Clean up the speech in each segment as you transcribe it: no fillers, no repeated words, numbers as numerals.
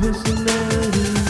personality.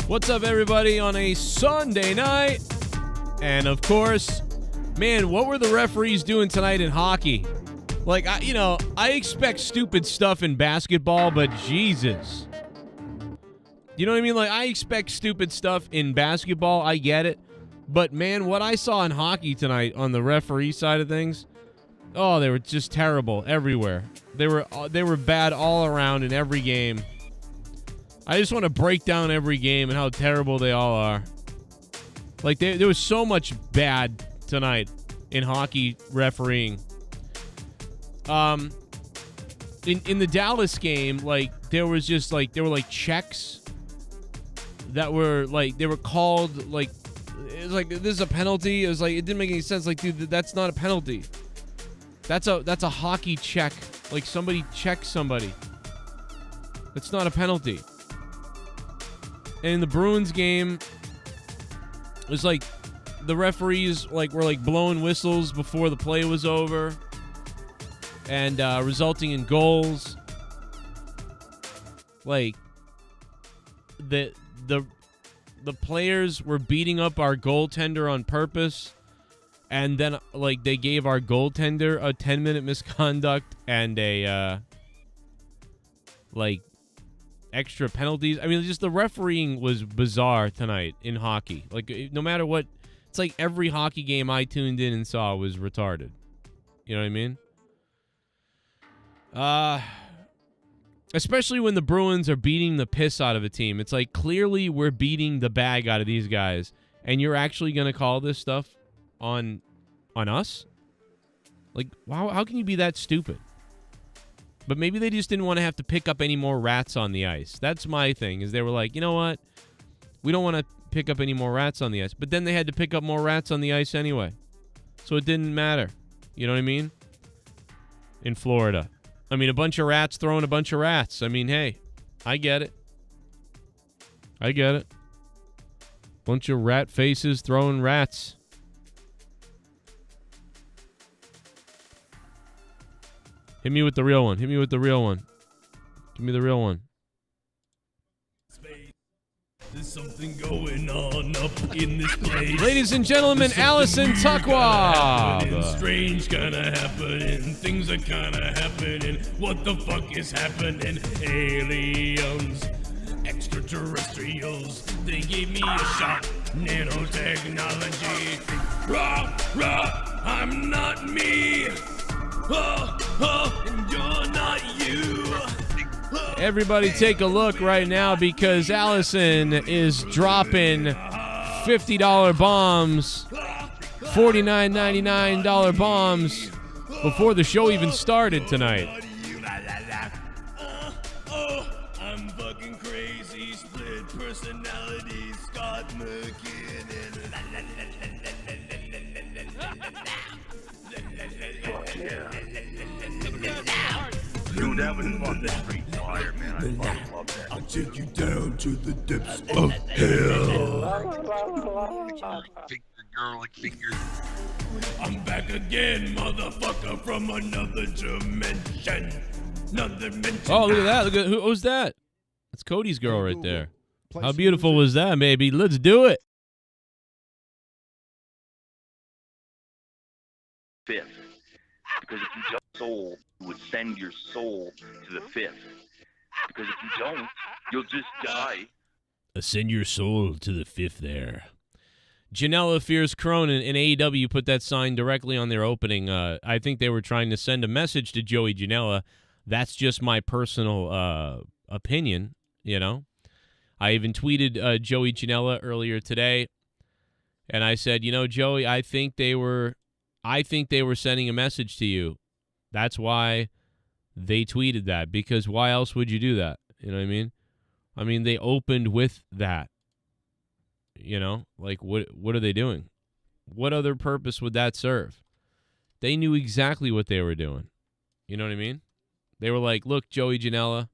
What's up, everybody, on a Sunday night? And of course, man, what were the referees doing tonight in hockey? Like, I expect stupid stuff in basketball, but Jesus. You know what I mean? Like, I expect stupid stuff in basketball. I get it. But, man, what I saw in hockey tonight on the referee side of things, oh, they were just terrible everywhere. They were bad all around in every game. I just want to break down every game and how terrible they all are. Like, there was so much bad tonight in hockey refereeing. In the Dallas game, like, there were checks that were, like, they were called, like, it was like, this is a penalty. It was like, it didn't make any sense. Like, dude, that's not a penalty. That's a hockey check. Like, somebody checks somebody. That's not a penalty. And in the Bruins game, it was like the referees were blowing whistles before the play was over, and resulting in goals. Like, the players were beating up our goaltender on purpose, and then they gave our goaltender a 10-minute misconduct and a extra penalties. I mean, just the refereeing was bizarre tonight in hockey. Like, no matter what, it's like every hockey game I tuned in and saw was retarded. You know what I mean? Especially when the Bruins are beating the piss out of a team. It's like, clearly we're beating the bag out of these guys, and you're actually going to call this stuff on us? Like, wow, how can you be that stupid? But maybe they just didn't want to have to pick up any more rats on the ice. That's my thing, is they were like, you know what? We don't want to pick up any more rats on the ice. But then they had to pick up more rats on the ice anyway. So it didn't matter. You know what I mean? In Florida. I mean, a bunch of rats throwing a bunch of rats. I mean, hey, I get it. I get it. Bunch of rat faces throwing rats. Hit me with the real one. Hit me with the real one. Give me the real one. There's something going on up in this place. Ladies and gentlemen, Allison Tuckwa. Strange kinda happening. Things are kinda happening. What the fuck is happening? Aliens, extraterrestrials. They gave me a shot. Nanotechnology. Rah, rah, I'm not me. And you're not you. Everybody take a look right now, because Allison is dropping $50 bombs, $49.99 bombs before the show even started tonight. I'm split personality, Scott McKinnon. Fuck yeah. Dude, that was fucking Street Fighter, man. I fucking love that. I'll take you down to the depths of hell. Finger girly fingers. I'm back again, motherfucker, from another dimension. Another dimension. Oh, look at that. Look at who's that? That's Cody's girl right there. How beautiful was that, baby? Let's do it. Fifth. Because if you just soul, you would send your soul to the fifth. Because if you don't, you'll just die. Send your soul to the fifth there. Janela fears Cronin, and AEW put that sign directly on their opening. I think they were trying to send a message to Joey Janela. That's just my personal opinion, you know. I even tweeted Joey Janela earlier today, and I said, you know, Joey, I think they were sending a message to you. That's why they tweeted that, because why else would you do that? You know what I mean? I mean, they opened with that. You know, like what are they doing? What other purpose would that serve? They knew exactly what they were doing. You know what I mean? They were like, "Look, Joey Janela,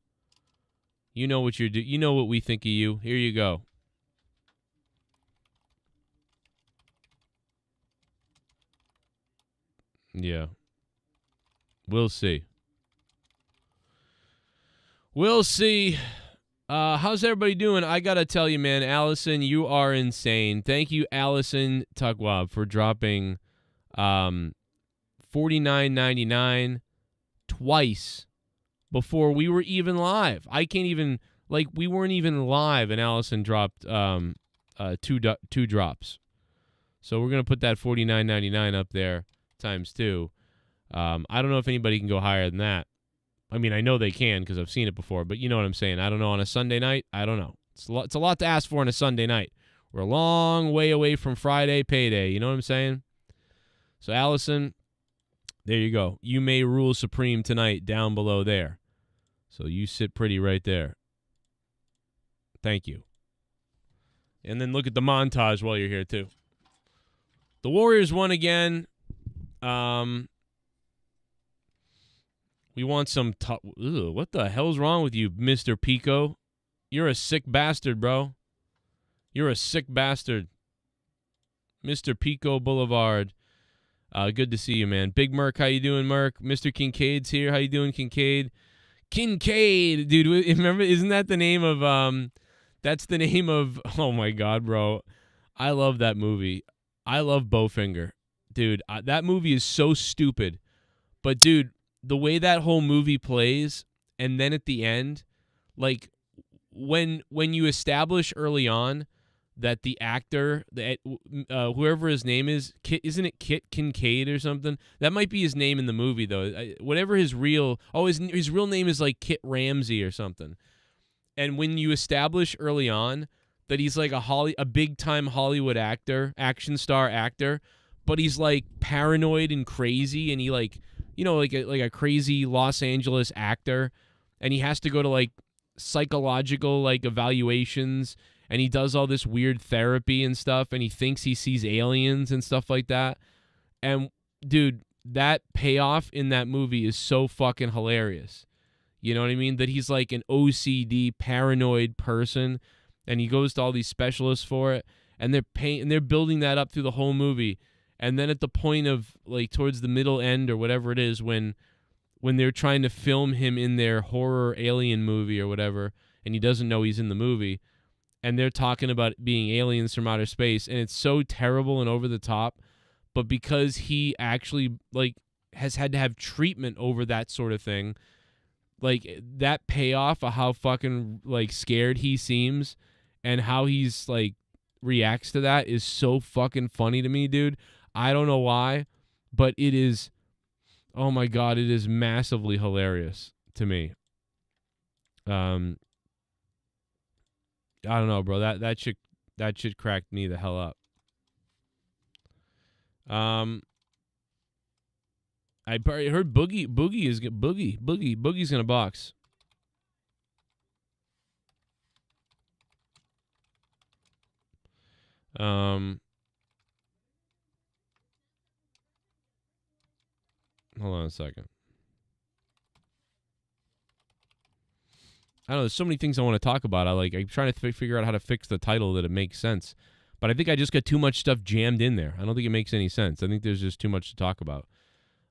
you know what you're doing. You know what we think of you. Here you go." Yeah. We'll see. We'll see. How's everybody doing? I got to tell you, man, Allison, you are insane. Thank you, Allison Tugwab, for dropping $49.99 twice before we were even live. I can't even, like, we weren't even live, and Allison dropped two drops. So we're going to put that $49.99 up there times 2. I don't know if anybody can go higher than that. I mean, I know they can because I've seen it before, but you know what I'm saying. I don't know, on a Sunday night, I don't know. It's a lot to ask for on a Sunday night. We're a long way away from Friday payday, you know what I'm saying? So, Allison, there you go. You may rule supreme tonight down below there. So you sit pretty right there. Thank you. And then look at the montage while you're here, too. The Warriors won again. We want some what the hell's wrong with you, Mr. Pico? You're a sick bastard, bro. You're a sick bastard. Mr. Pico Boulevard. Good to see you, man. Big Merc, how you doing, Merc? Mr. Kincaid's here. How you doing, Kincaid? Kincaid, dude. Remember, isn't that the name of that's the name of, oh my God, bro. I love that movie. I love Bowfinger. Dude, that movie is so stupid. But, dude, the way that whole movie plays, and then at the end, like when you establish early on that the actor, whoever his name is, isn't it Kit Kincaid or something? That might be his name in the movie, though. Whatever his real name is, like Kit Ramsey or something. And when you establish early on that he's like a big time Hollywood actor, action star actor, but he's like paranoid and crazy, and he like, you know, like a crazy Los Angeles actor, and he has to go to like psychological like evaluations, and he does all this weird therapy and stuff, and he thinks he sees aliens and stuff like that. And dude, that payoff in that movie is so fucking hilarious. You know what I mean? That he's like an OCD paranoid person, and he goes to all these specialists for it, and they're building that up through the whole movie. And then at the point of, like, towards the middle end or whatever it is, when they're trying to film him in their horror alien movie or whatever, and he doesn't know he's in the movie, and they're talking about being aliens from outer space, and it's so terrible and over the top, but because he actually, like, has had to have treatment over that sort of thing, like, that payoff of how fucking, like, scared he seems and how he's, like, reacts to that is so fucking funny to me, dude. I don't know why, but it is, oh my God, it is massively hilarious to me. I don't know, bro. That shit cracked me the hell up. I heard Boogie's gonna box. Hold on a second. I don't know. There's so many things I want to talk about. I'm trying to figure out how to fix the title that it makes sense. But I think I just got too much stuff jammed in there. I don't think it makes any sense. I think there's just too much to talk about.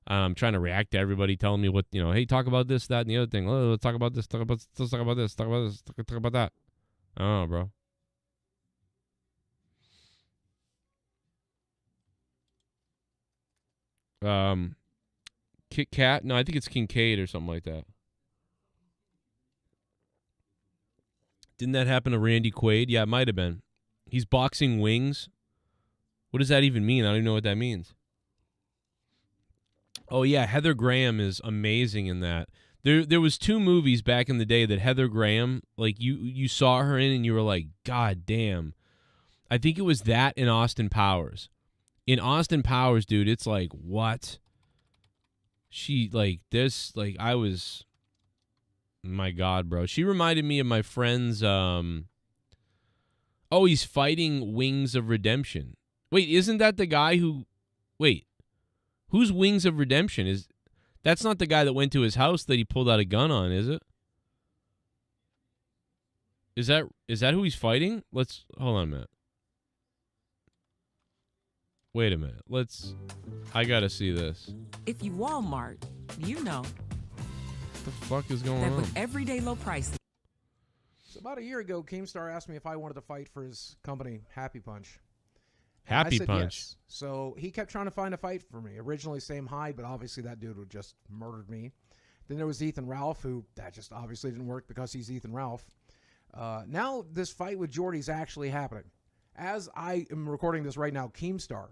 I'm trying to react to everybody telling me what, hey, talk about this, that, and the other thing. Oh, let's talk about this, talk about this, talk about this, talk about this, talk about that. I don't know, bro. Kit Kat? No, I think it's Kincaid or something like that. Didn't that happen to Randy Quaid? Yeah, it might have been. He's boxing wings. What does that even mean? I don't even know what that means. Oh, yeah, Heather Graham is amazing in that. There was 2 movies back in the day that Heather Graham, like, you saw her in and you were like, God damn. I think it was that in Austin Powers. In Austin Powers, dude, it's like, what? She, like, this, like, I was... My God, bro. She reminded me of my friend's, oh, he's fighting Wings of Redemption. Wait, isn't that the guy who, wait, who's Wings of Redemption? That's not the guy that went to his house that he pulled out a gun on, is it? Is that who he's fighting? Hold on a minute. Wait a minute. I gotta see this. If you Walmart, you know. What the fuck is going that on? with everyday low prices. So about a year ago, Keemstar asked me if I wanted to fight for his company, Happy Punch. Happy I said Punch. Yes. So he kept trying to find a fight for me. Originally same height, but obviously that dude would just murdered me. Then there was Ethan Ralph, who that just obviously didn't work because he's Ethan Ralph. Now this fight with Jordy's actually happening. As I am recording this right now, Keemstar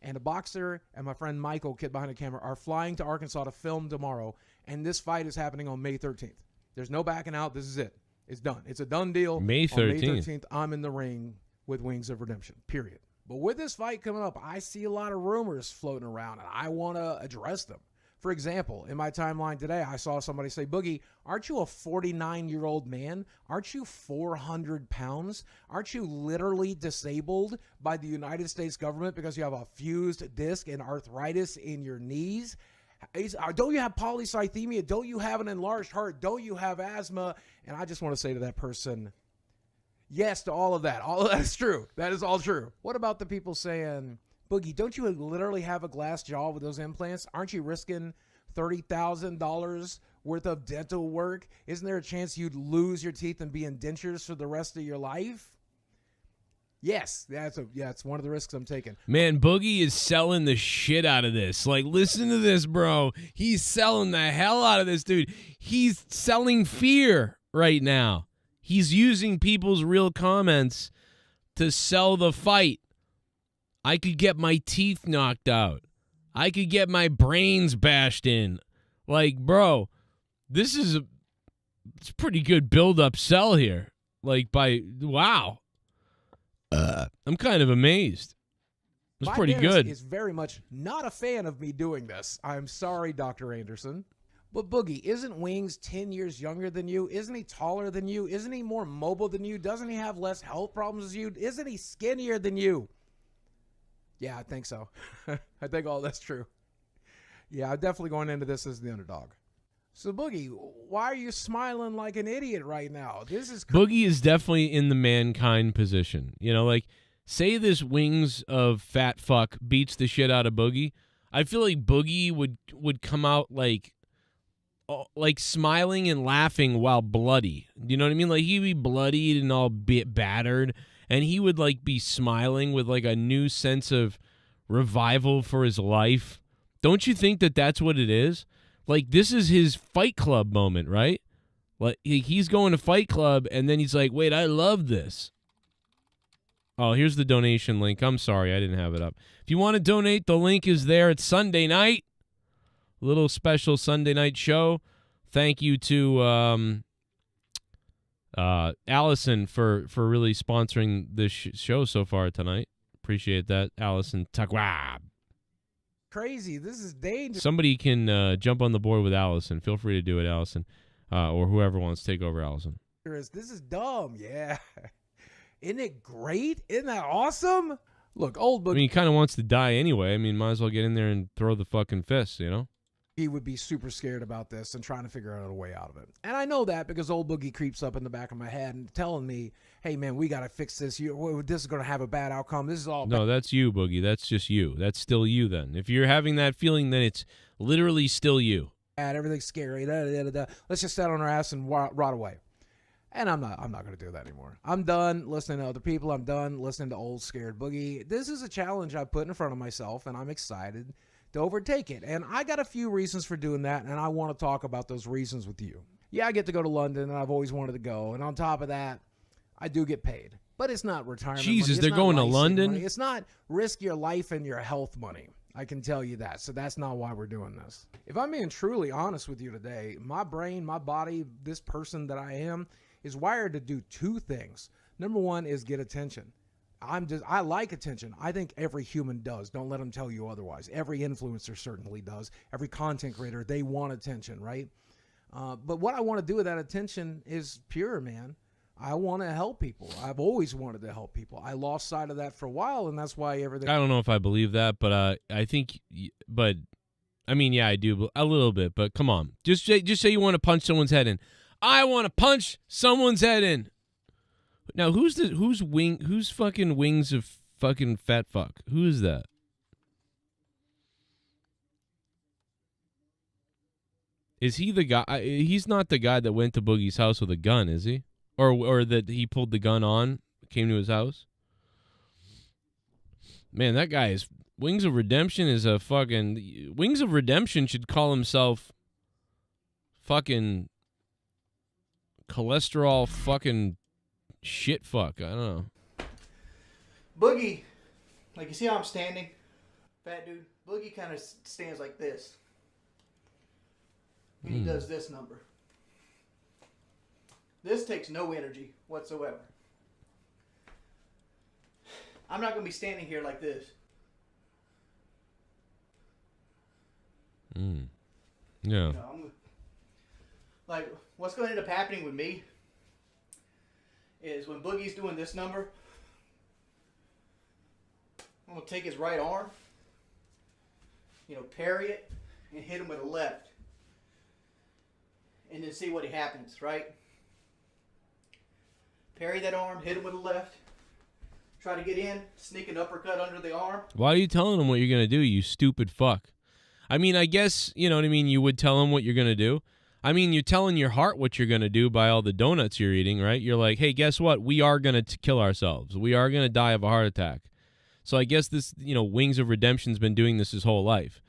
and a boxer and my friend Michael, kid behind the camera, are flying to Arkansas to film tomorrow, and this fight is happening on May 13th. There's no backing out. This is it. It's done. It's a done deal. May 13th. On May 13th, I'm in the ring with Wings of Redemption, period. But with this fight coming up, I see a lot of rumors floating around, and I want to address them. For example, in my timeline today, I saw somebody say, Boogie, aren't you a 49-year-old man? Aren't you 400 pounds? Aren't you literally disabled by the United States government because you have a fused disc and arthritis in your knees? Don't you have polycythemia? Don't you have an enlarged heart? Don't you have asthma? And I just want to say to that person, yes to all of that. All of that is true. That is all true. What about the people saying, Boogie, don't you literally have a glass jaw with those implants? Aren't you risking $30,000 worth of dental work? Isn't there a chance you'd lose your teeth and be in dentures for the rest of your life? Yes, it's one of the risks I'm taking. Man, Boogie is selling the shit out of this. Like, listen to this, bro. He's selling the hell out of this, dude. He's selling fear right now. He's using people's real comments to sell the fight. I could get my teeth knocked out. I could get my brains bashed in. Like, bro, this is it's a pretty good build-up sell here. Like, wow. I'm kind of amazed. It's pretty good. Is very much not a fan of me doing this. I'm sorry, Dr. Anderson. But Boogie, isn't Wings 10 years younger than you? Isn't he taller than you? Isn't he more mobile than you? Doesn't he have less health problems as you? Isn't he skinnier than you? Yeah, I think so. I think all that's true. Yeah, I'm definitely going into this as the underdog. So, Boogie, why are you smiling like an idiot right now? This is Boogie is definitely in the mankind position. You know, like, say this Wings of fat fuck beats the shit out of Boogie. I feel like Boogie would come out like smiling and laughing while bloody. You know what I mean? Like, he'd be bloodied and all battered, and he would, like, be smiling with, like, a new sense of revival for his life. Don't you think that that's what it is? Like, this is his Fight Club moment, right? Like, he's going to Fight Club, and then he's like, wait, I love this. Oh, here's the donation link. I'm sorry, I didn't have it up. If you want to donate, the link is there. It's Sunday night. A little special Sunday night show. Thank you to Allison for really sponsoring this show so far tonight. Appreciate that, Allison Tagwab. Crazy. This is dangerous. Somebody can jump on the board with Allison. Feel free to do it, Allison, or whoever wants to take over, Allison. This is dumb. Yeah. Isn't it great? Isn't that awesome? Look, old I Boogie mean, he kind of wants to die anyway. I mean, might as well get in there and throw the fucking fist, you know? would be super scared about this and trying to figure out a way out of it. And I know that because old Boogie creeps up in the back of my head and telling me, hey, man, we got to fix this. This is going to have a bad outcome. This is all No, that's you, Boogie. That's just you. That's still you then. If you're having that feeling, then it's literally still you. bad. Everything's scary. Da, da, da, da. Let's just sit on our ass and rot away. And I'm not going to do that anymore. I'm done listening to other people. I'm done listening to old scared Boogie. This is a challenge I put in front of myself, and I'm excited to overtake it. And I got a few reasons for doing that, and I want to talk about those reasons with you. Yeah, I get to go to London, and I've always wanted to go. And on top of that, I do get paid. But it's not retirement Jesus, money. It's they're not going to licensing London? money. It's not risk your life and your health money. I can tell you that. So that's not why we're doing this. If I'm being truly honest with you today, my brain, my body, this person that I am is wired to do two things. Number one is get attention. I like attention. I think every human does. Don't let them tell you otherwise. Every influencer certainly does. Every content creator, they want attention, right? But what I want to do with that attention is pure, man. I want to help people. I've always wanted to help people. I lost sight of that for a while, and that's why everything. I don't know if I believe that, but I think, but I mean, yeah, I do a little bit. But come on, just say you want to punch someone's head in. I want to punch someone's head in. Now, who's fucking wings of fucking fat fuck? Who is that? Is he the guy? He's not the guy that went to Boogie's house with a gun, is he? Or that he pulled the gun on, came to his house? Man, that guy is... Wings of Redemption is a fucking... Wings of Redemption should call himself fucking cholesterol fucking shit fuck. I don't know. Boogie, like you see how I'm standing? Fat dude. Boogie kind of stands like this. And he does this number. This takes no energy whatsoever. I'm not going to be standing here like this. Yeah. You know, like, what's going to end up happening with me is when Boogie's doing this number, I'm going to take his right arm, parry it, and hit him with a left. And then see what happens, right? Parry that arm, hit him with a left. Try to get in, sneak an uppercut under the arm. Why are you telling him what you're going to do, you stupid fuck? I mean, I guess, you know what I mean, you would tell him what you're going to do. I mean, you're telling your heart what you're going to do by all the donuts you're eating, right? You're like, hey, guess what? We are going to kill ourselves. We are going to die of a heart attack. So I guess this, Wings of Redemption's been doing this his whole life.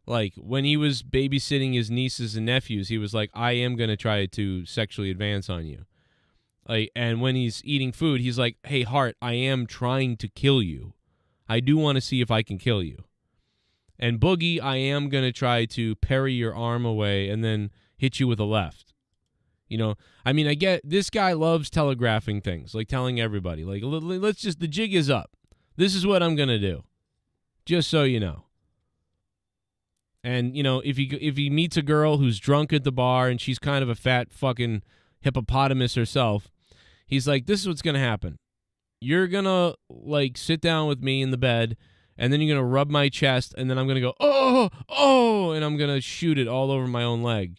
Like, when he was babysitting his nieces and nephews, he was like, I am going to try to sexually advance on you. Like, and when he's eating food, he's like, hey, heart, I am trying to kill you. I do want to see if I can kill you. And Boogie, I am going to try to parry your arm away and then hit you with a left. I mean, I get, this guy loves telegraphing things, like telling everybody, like, let's just, the jig is up. This is what I'm going to do. Just so you know. And, if he meets a girl who's drunk at the bar and she's kind of a fat fucking hippopotamus herself, he's like, this is what's going to happen. You're going to, like, sit down with me in the bed, and then you're going to rub my chest, and then I'm going to go, oh, and I'm going to shoot it all over my own leg.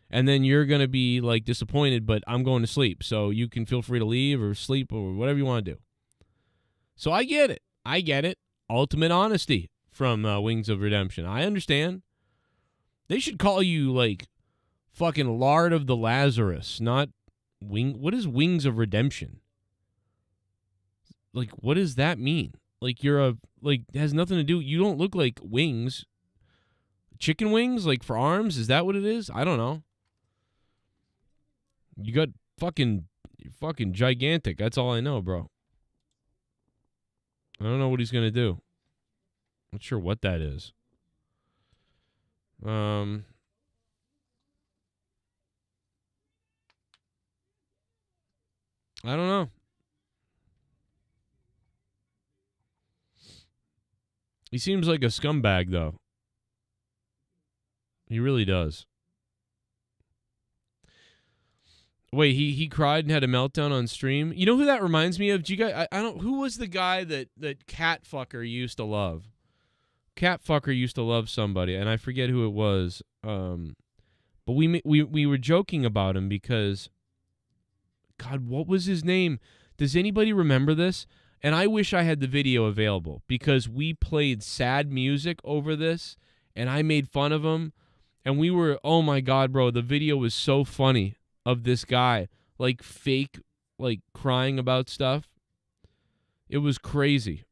And then you're going to be, like, disappointed, but I'm going to sleep. So you can feel free to leave or sleep or whatever you want to do. So I get it. I get it. Ultimate honesty from Wings of Redemption. I understand. They should call you, like, fucking Lard of the Lazarus, not What is Wings of Redemption? Like, what does that mean? Like, it has nothing to do, you don't look like wings. Chicken wings, like, for arms? Is that what it is? I don't know. You got you're fucking gigantic. That's all I know, bro. I don't know what he's going to do. Not sure what that is. I don't know. He seems like a scumbag, though. He really does. Wait, he cried and had a meltdown on stream. You know who that reminds me of? Do you guys? I don't. Who was the guy that Cat Fucker used to love? Cat Fucker used to love somebody, and I forget who it was. But we were joking about him because, God, what was his name? Does anybody remember this? And I wish I had the video available because we played sad music over this, and I made fun of him, and we were, oh my God, bro, the video was so funny of this guy, like fake, like crying about stuff. It was crazy.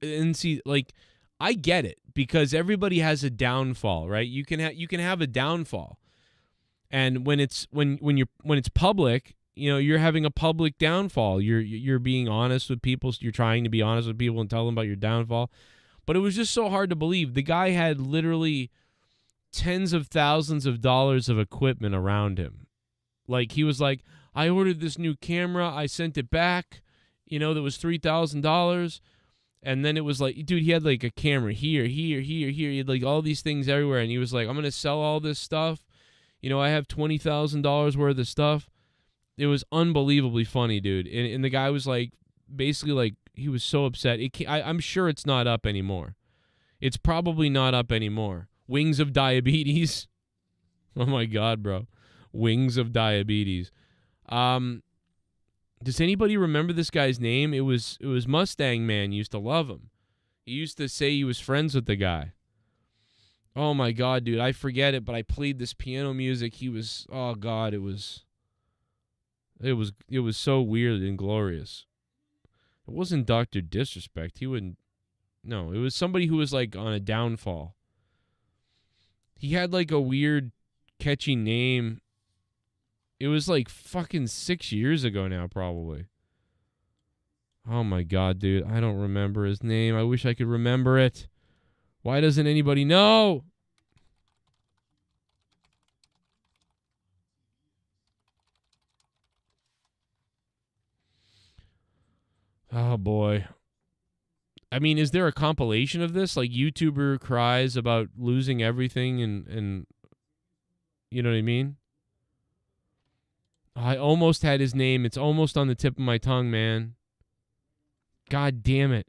And see, like, I get it because everybody has a downfall, right? You can have a downfall, and when it's public, you know, you're having a public downfall. You're being honest with people. You're trying to be honest with people and tell them about your downfall. But it was just so hard to believe. The guy had literally tens of thousands of dollars of equipment around him. Like, he was like, I ordered this new camera. I sent it back. You know, that was $3,000. And then it was like, dude, he had like a camera here. He had like all these things everywhere. And he was like, I'm going to sell all this stuff. You know, I have $20,000 worth of stuff. It was unbelievably funny, dude. And the guy was like, basically like, he was so upset. I'm sure it's not up anymore. It's probably not up anymore. Wings of Diabetes. Oh my God, bro. Wings of Diabetes. Does anybody remember this guy's name? It was Mustang Man. Used to love him. He used to say he was friends with the guy. Oh my God, dude. I forget it, but I played this piano music. He was, oh God, it was so weird and glorious. It wasn't Dr. Disrespect. He wouldn't. No, it was somebody who was like on a downfall. He had like a weird, catchy name. It was like fucking 6 years ago now, probably. Oh my God, dude. I don't remember his name. I wish I could remember it. Why doesn't anybody know? Oh boy. I mean, is there a compilation of this? Like, YouTuber cries about losing everything and you know what I mean? I almost had his name. It's almost on the tip of my tongue, man. God damn it.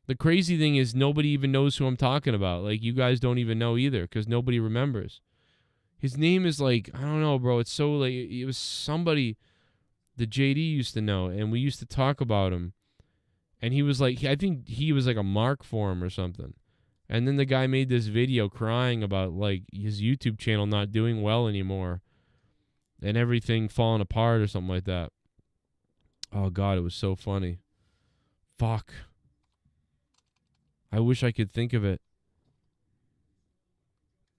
The crazy thing is nobody even knows who I'm talking about. Like, you guys don't even know either because nobody remembers. His name is like, I don't know, bro. It's so like, it was somebody the JD used to know, and we used to talk about him. And he was like, I think he was like a mark for him or something. And then the guy made this video crying about like his YouTube channel not doing well anymore and everything falling apart or something like that. Oh God, it was so funny. Fuck. I wish I could think of it.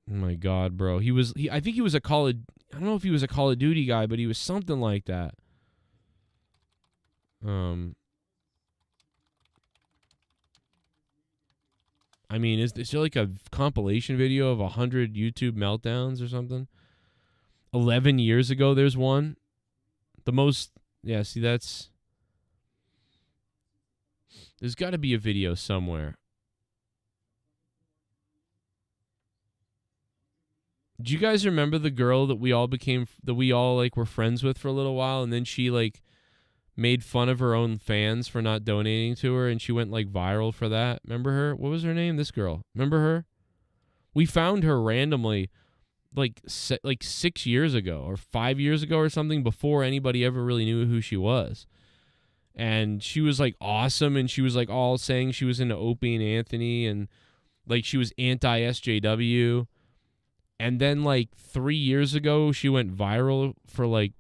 Oh my God, bro. I think he was I don't know if he was a Call of Duty guy, but he was something like that. I mean, is there like a compilation video of 100 YouTube meltdowns or something? 11 years ago, there's one. The most, yeah, see, there's got to be a video somewhere. Do you guys remember the girl that we all like were friends with for a little while, and then she like made fun of her own fans for not donating to her, and she went like viral for that? Remember her? What was her name? This girl. Remember her? We found her randomly like 6 years ago or 5 years ago or something, before anybody ever really knew who she was. And she was like awesome, and she was like all saying she was into Opie and Anthony, and like she was anti-SJW. And then like 3 years ago, she went viral for like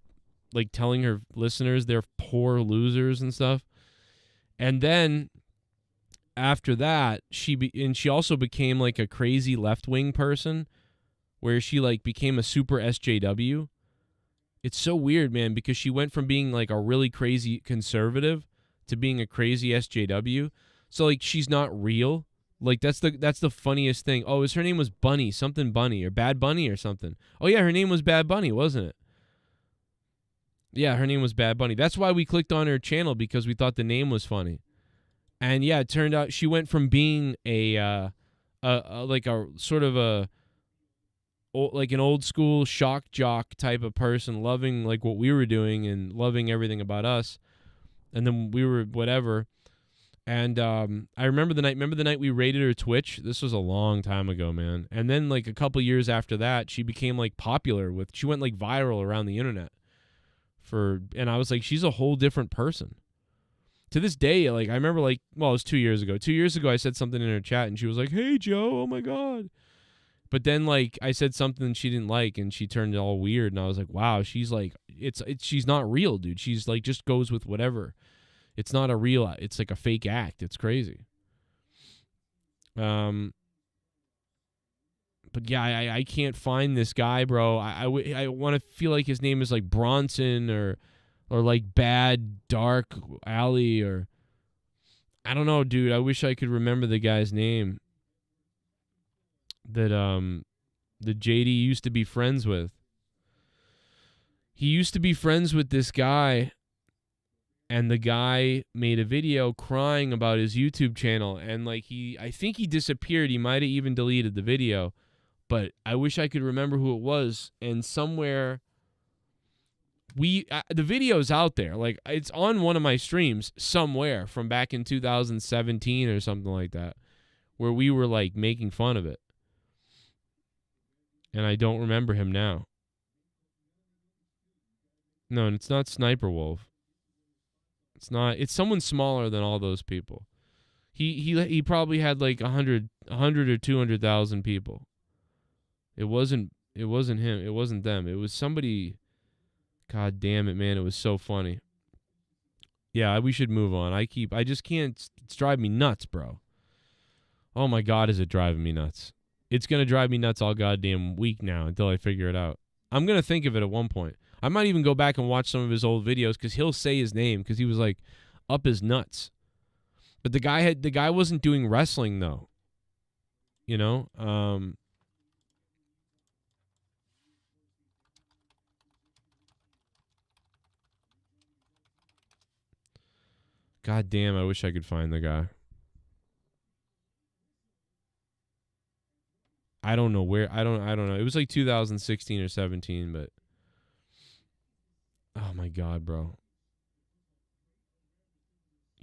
telling her listeners they're poor losers and stuff. And then after that, she also became like a crazy left-wing person, where she like became a super SJW. It's so weird, man, because she went from being like a really crazy conservative to being a crazy SJW. So like she's not real. Like that's the funniest thing. Oh, her name was Bunny, something Bunny, or Bad Bunny or something. Oh yeah, her name was Bad Bunny, wasn't it? Yeah, her name was Bad Bunny. That's why we clicked on her channel, because we thought the name was funny. And yeah, it turned out she went from being a sort of a like an old school shock jock type of person, loving like what we were doing and loving everything about us. And then we were whatever. And I remember the night we raided her Twitch. This was a long time ago, man. And then like a couple years after that, she became like popular she went like viral around the internet. And I was like, she's a whole different person. To this day, like I remember like, well, it was 2 years ago. 2 years ago I said something in her chat and she was like, "Hey Joe, oh my God." But then like I said something she didn't like and she turned all weird and I was like, wow, she's like she's not real, dude. She's like just goes with whatever. It's not a real, it's like a fake act. It's crazy. But yeah, I can't find this guy, bro. I want to feel like his name is like Bronson or like Bad Dark Alley or I don't know, dude. I wish I could remember the guy's name that JD used to be friends with. He used to be friends with this guy, and the guy made a video crying about his YouTube channel, and like I think he disappeared. He might have even deleted the video, but I wish I could remember who it was. And somewhere the video's out there. Like it's on one of my streams somewhere from back in 2017 or something like that, where we were like making fun of it. And I don't remember him now. No, it's not Sniper Wolf. It's not. It's someone smaller than all those people. He probably had like 100 or 200,000 people. It wasn't him. It wasn't them. It was somebody. God damn it, man! It was so funny. Yeah, we should move on. I just can't. It's driving me nuts, bro. Oh my God, is it driving me nuts? It's gonna drive me nuts all goddamn week now until I figure it out. I'm gonna think of it at one point. I might even go back and watch some of his old videos because he'll say his name because he was like up his nuts. But the guy wasn't doing wrestling though. You know? God damn, I wish I could find the guy. I don't know where. I don't know. It was like 2016 or 17, but oh my God, bro.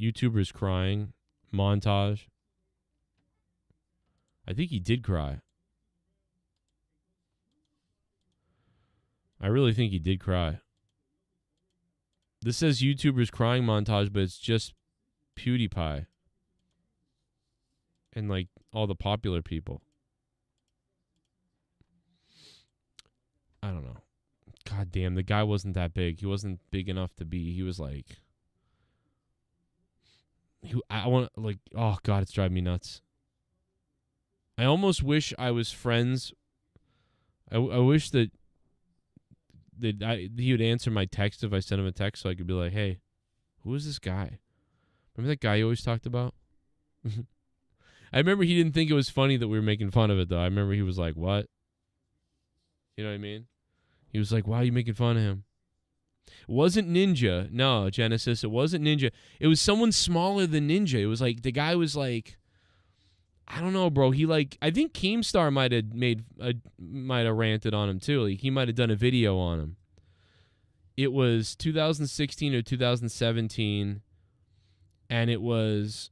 YouTubers crying. Montage. I think he did cry. I really think he did cry. This says YouTubers crying montage, but it's just PewDiePie. And like all the popular people. I don't know. God damn, the guy wasn't that big. He wasn't big enough to be. He was like... oh God, it's driving me nuts. I almost wish I was friends. I wish that he would answer my text if I sent him a text so I could be like, hey, who is this guy? Remember that guy you always talked about? I remember he didn't think it was funny that we were making fun of it, though. I remember he was like, what? You know what I mean? He was like, why are you making fun of him? It wasn't Ninja. No, Genesis, it wasn't Ninja. It was someone smaller than Ninja. It was like, the guy was like, I don't know, bro. He like, I think Keemstar might have ranted on him too. Like he might have done a video on him. It was 2016 or 2017, and it was.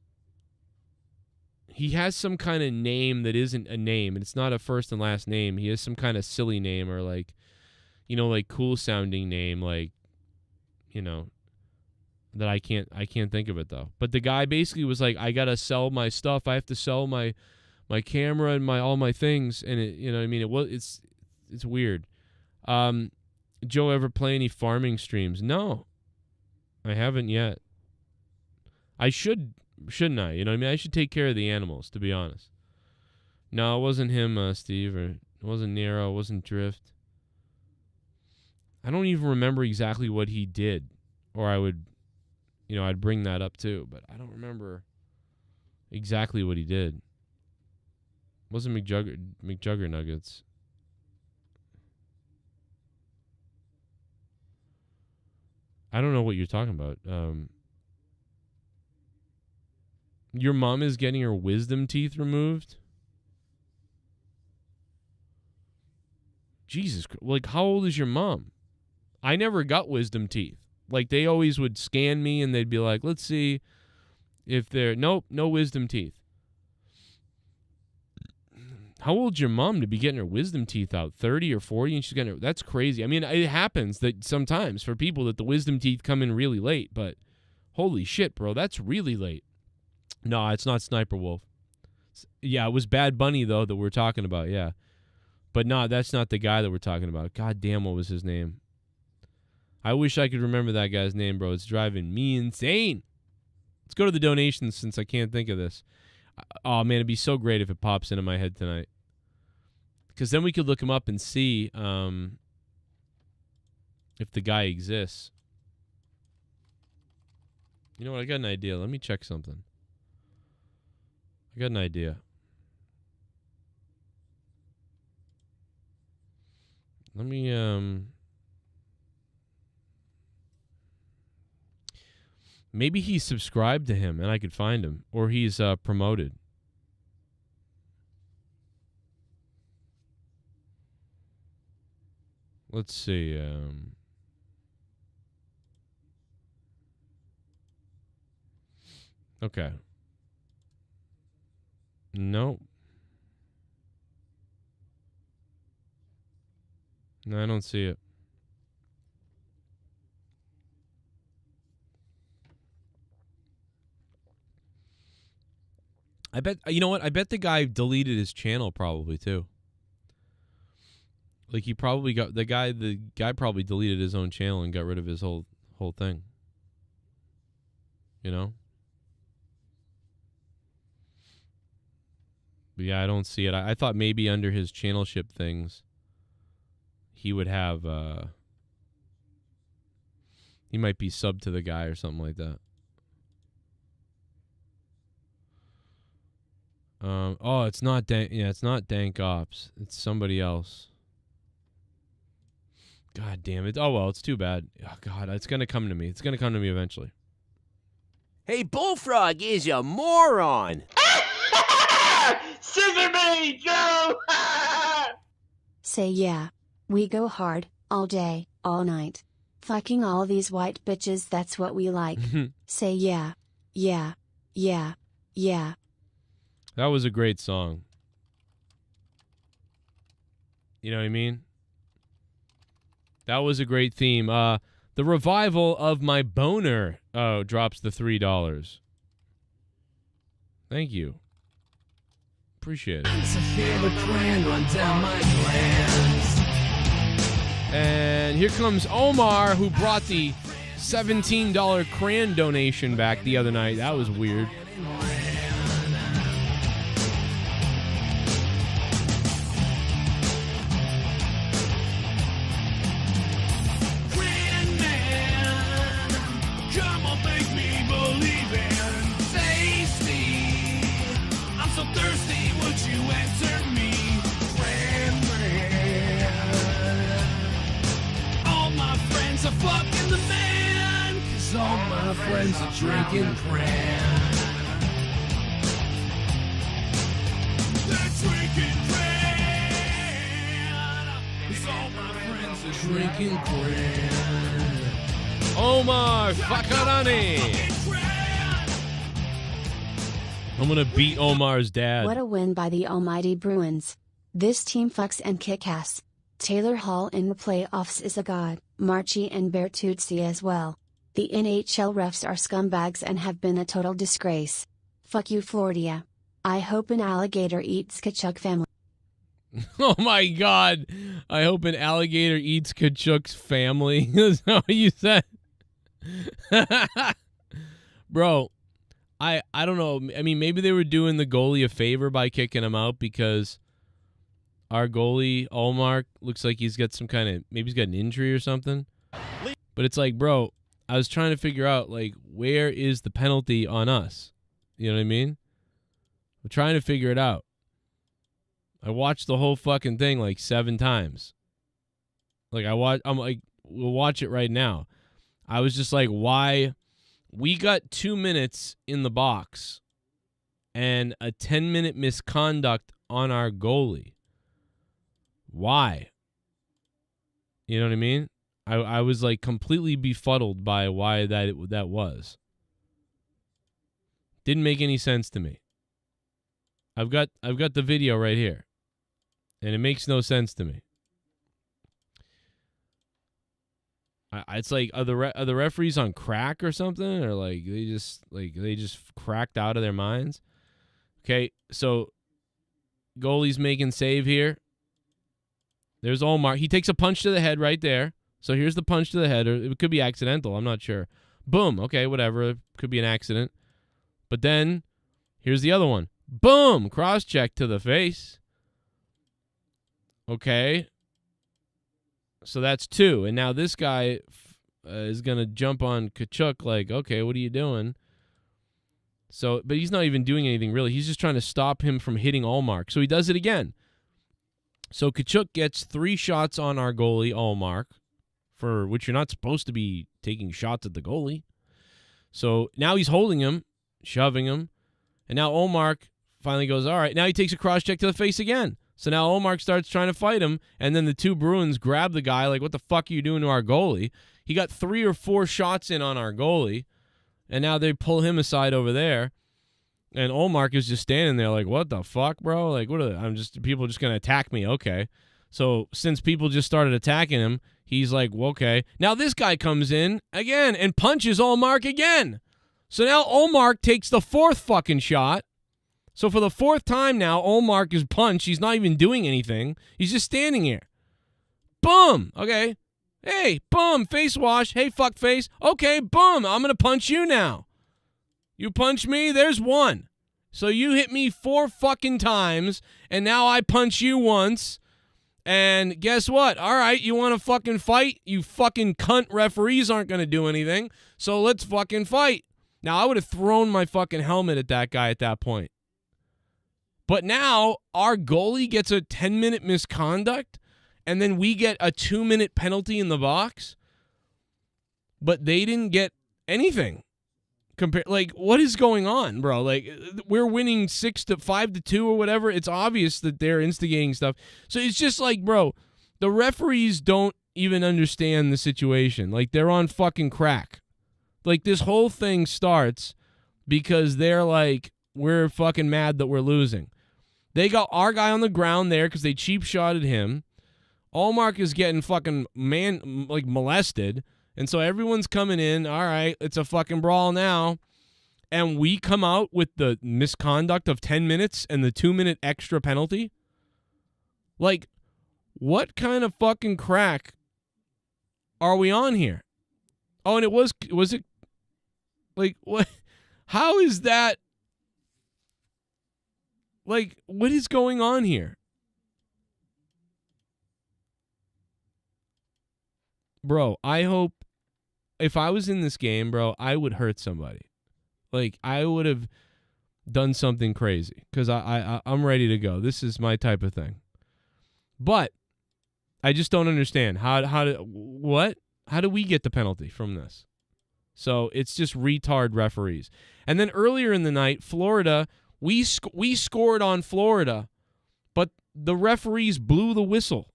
He has some kind of name that isn't a name, and it's not a first and last name. He has some kind of silly name or like, you know, like cool sounding name, like, you know. That I can't think of it though. But the guy basically was like, I gotta sell my stuff. I have to sell my camera and all my things. And it, you know what I mean? It's weird. Joe, ever play any farming streams? No, I haven't yet. I shouldn't I? You know what I mean? I should take care of the animals, to be honest. No, it wasn't him, Steve, or it wasn't Nero, it wasn't Drift. I don't even remember exactly what he did, or I would. You know, I'd bring that up too, but I don't remember exactly what he did. It wasn't McJugger Nuggets. I don't know what you're talking about. Your mom is getting her wisdom teeth removed? Jesus, like, how old is your mom? I never got wisdom teeth. Like, they always would scan me and they'd be like, let's see if they're, nope, no wisdom teeth. How old's your mom to be getting her wisdom teeth out? 30 or 40 and she's getting her, that's crazy. I mean, it happens that sometimes for people that the wisdom teeth come in really late, but holy shit, bro, that's really late. No, it's not Sniper Wolf. Yeah, it was Bad Bunny, though, that we're talking about, yeah. But no, that's not the guy that we're talking about. God damn, what was his name? I wish I could remember that guy's name, bro. It's driving me insane. Let's go to the donations since I can't think of this. Oh, man, it'd be so great if it pops into my head tonight. Because then we could look him up and see if the guy exists. You know what? I got an idea. Let me check something. I got an idea. Let me, maybe he's subscribed to him and I could find him. Or he's promoted. Let's see. Okay. Nope. No, I don't see it. I bet, you know what? I bet the guy deleted his channel probably too. Like he probably got the guy probably deleted his own channel and got rid of his whole thing. You know? But yeah, I don't see it. I thought maybe under his channel ship things he would have he might be sub to the guy or something like that. Oh, it's not Dank. Yeah, it's not Dank Ops. It's somebody else. God damn it. Oh, well, it's too bad. Oh, God, it's going to come to me. It's going to come to me eventually. Hey, Bullfrog is a moron. Scissor me, Joe! Say yeah. We go hard, all day, all night. Fucking all these white bitches, that's what we like. Say yeah. Yeah. Yeah. Yeah. That was a great song. You know what I mean? That was a great theme. The revival of my boner drops the $3. Thank you. Appreciate it. And here comes Omar, who brought the $17 crayon donation back the other night. That was weird. Friends are drinking cran. They're drinking cran. Cause all my friends are drinking cran. Omar Fakarani. I'm gonna beat Omar's dad. What a win by the almighty Bruins. This team fucks and kick ass. Taylor Hall in the playoffs is a god, Marchie and Bertuzzi as well. The NHL refs are scumbags and have been a total disgrace. Fuck you, Florida. I hope an alligator eats Kachuk family. Oh my God. I hope an alligator eats Kachuk's family. That's not what you said. Bro, I don't know. I mean, maybe they were doing the goalie a favor by kicking him out because our goalie, Omar, looks like he's got some kind of, maybe he's got an injury or something. But it's like, bro, I was trying to figure out, like, where is the penalty on us? You know what I mean? I'm trying to figure it out. I watched the whole fucking thing like 7 times. Like, I'm like, we'll watch it right now. I was just like, why? We got 2 minutes in the box and a 10-minute misconduct on our goalie. Why? You know what I mean? I was like completely befuddled by why that was. Didn't make any sense to me. I've got the video right here, and it makes no sense to me. It's like are the referees on crack or something, or like they just cracked out of their minds? Okay, so goalie's making save here. There's Ullmark. He takes a punch to the head right there. So here's the punch to the head, or it could be accidental. I'm not sure. Boom. Okay, whatever. It could be an accident. But then here's the other one. Boom. Cross check to the face. Okay. So that's 2. And now this guy is going to jump on Tkachuk like, okay, what are you doing? So, but he's not even doing anything really. He's just trying to stop him from hitting Ullmark. So he does it again. So Tkachuk gets 3 shots on our goalie, Ullmark, for which you're not supposed to be taking shots at the goalie. So now he's holding him, shoving him, and now Ullmark finally goes, all right. Now he takes a cross check to the face again. So now Ullmark starts trying to fight him, and then the 2 Bruins grab the guy like, what the fuck are you doing to our goalie? He got 3 or 4 shots in on our goalie, and now they pull him aside over there. And Ullmark is just standing there like, what the fuck, bro? Like, what are people just going to attack me? Okay. So since people just started attacking him, he's like, well, okay. Now this guy comes in again and punches Ullmark again. So now Ullmark takes the 4th fucking shot. So for the 4th time now, Ullmark is punched. He's not even doing anything. He's just standing here. Boom. Okay. Hey, boom. Face wash. Hey, fuck face. Okay, boom. I'm going to punch you now. You punch me, there's 1. So you hit me 4 fucking times, and now I punch you once. And guess what? All right, you want to fucking fight? You fucking cunt referees aren't going to do anything, so let's fucking fight. Now, I would have thrown my fucking helmet at that guy at that point. But now, our goalie gets a 10-minute misconduct, and then we get a 2-minute penalty in the box. But they didn't get anything. Like, what is going on, bro? Like, we're winning 5-2 or whatever. It's obvious that they're instigating stuff. So it's just like, bro, the referees don't even understand the situation. Like, they're on fucking crack. Like, this whole thing starts because they're like, we're fucking mad that we're losing. They got our guy on the ground there because they cheap shotted him. Ullmark is getting fucking molested. And so everyone's coming in, all right, it's a fucking brawl now. And we come out with the misconduct of 10 minutes and the 2-minute extra penalty? Like, what kind of fucking crack are we on here? Oh, and it was it, like, what? How is that? Like, what is going on here? Bro, I hope if I was in this game, bro, I would hurt somebody. Like, I would have done something crazy because I'm ready to go. This is my type of thing. But I just don't understand how do we get the penalty from this? So it's just retard referees. And then earlier in the night, Florida, we scored on Florida, but the referees blew the whistle.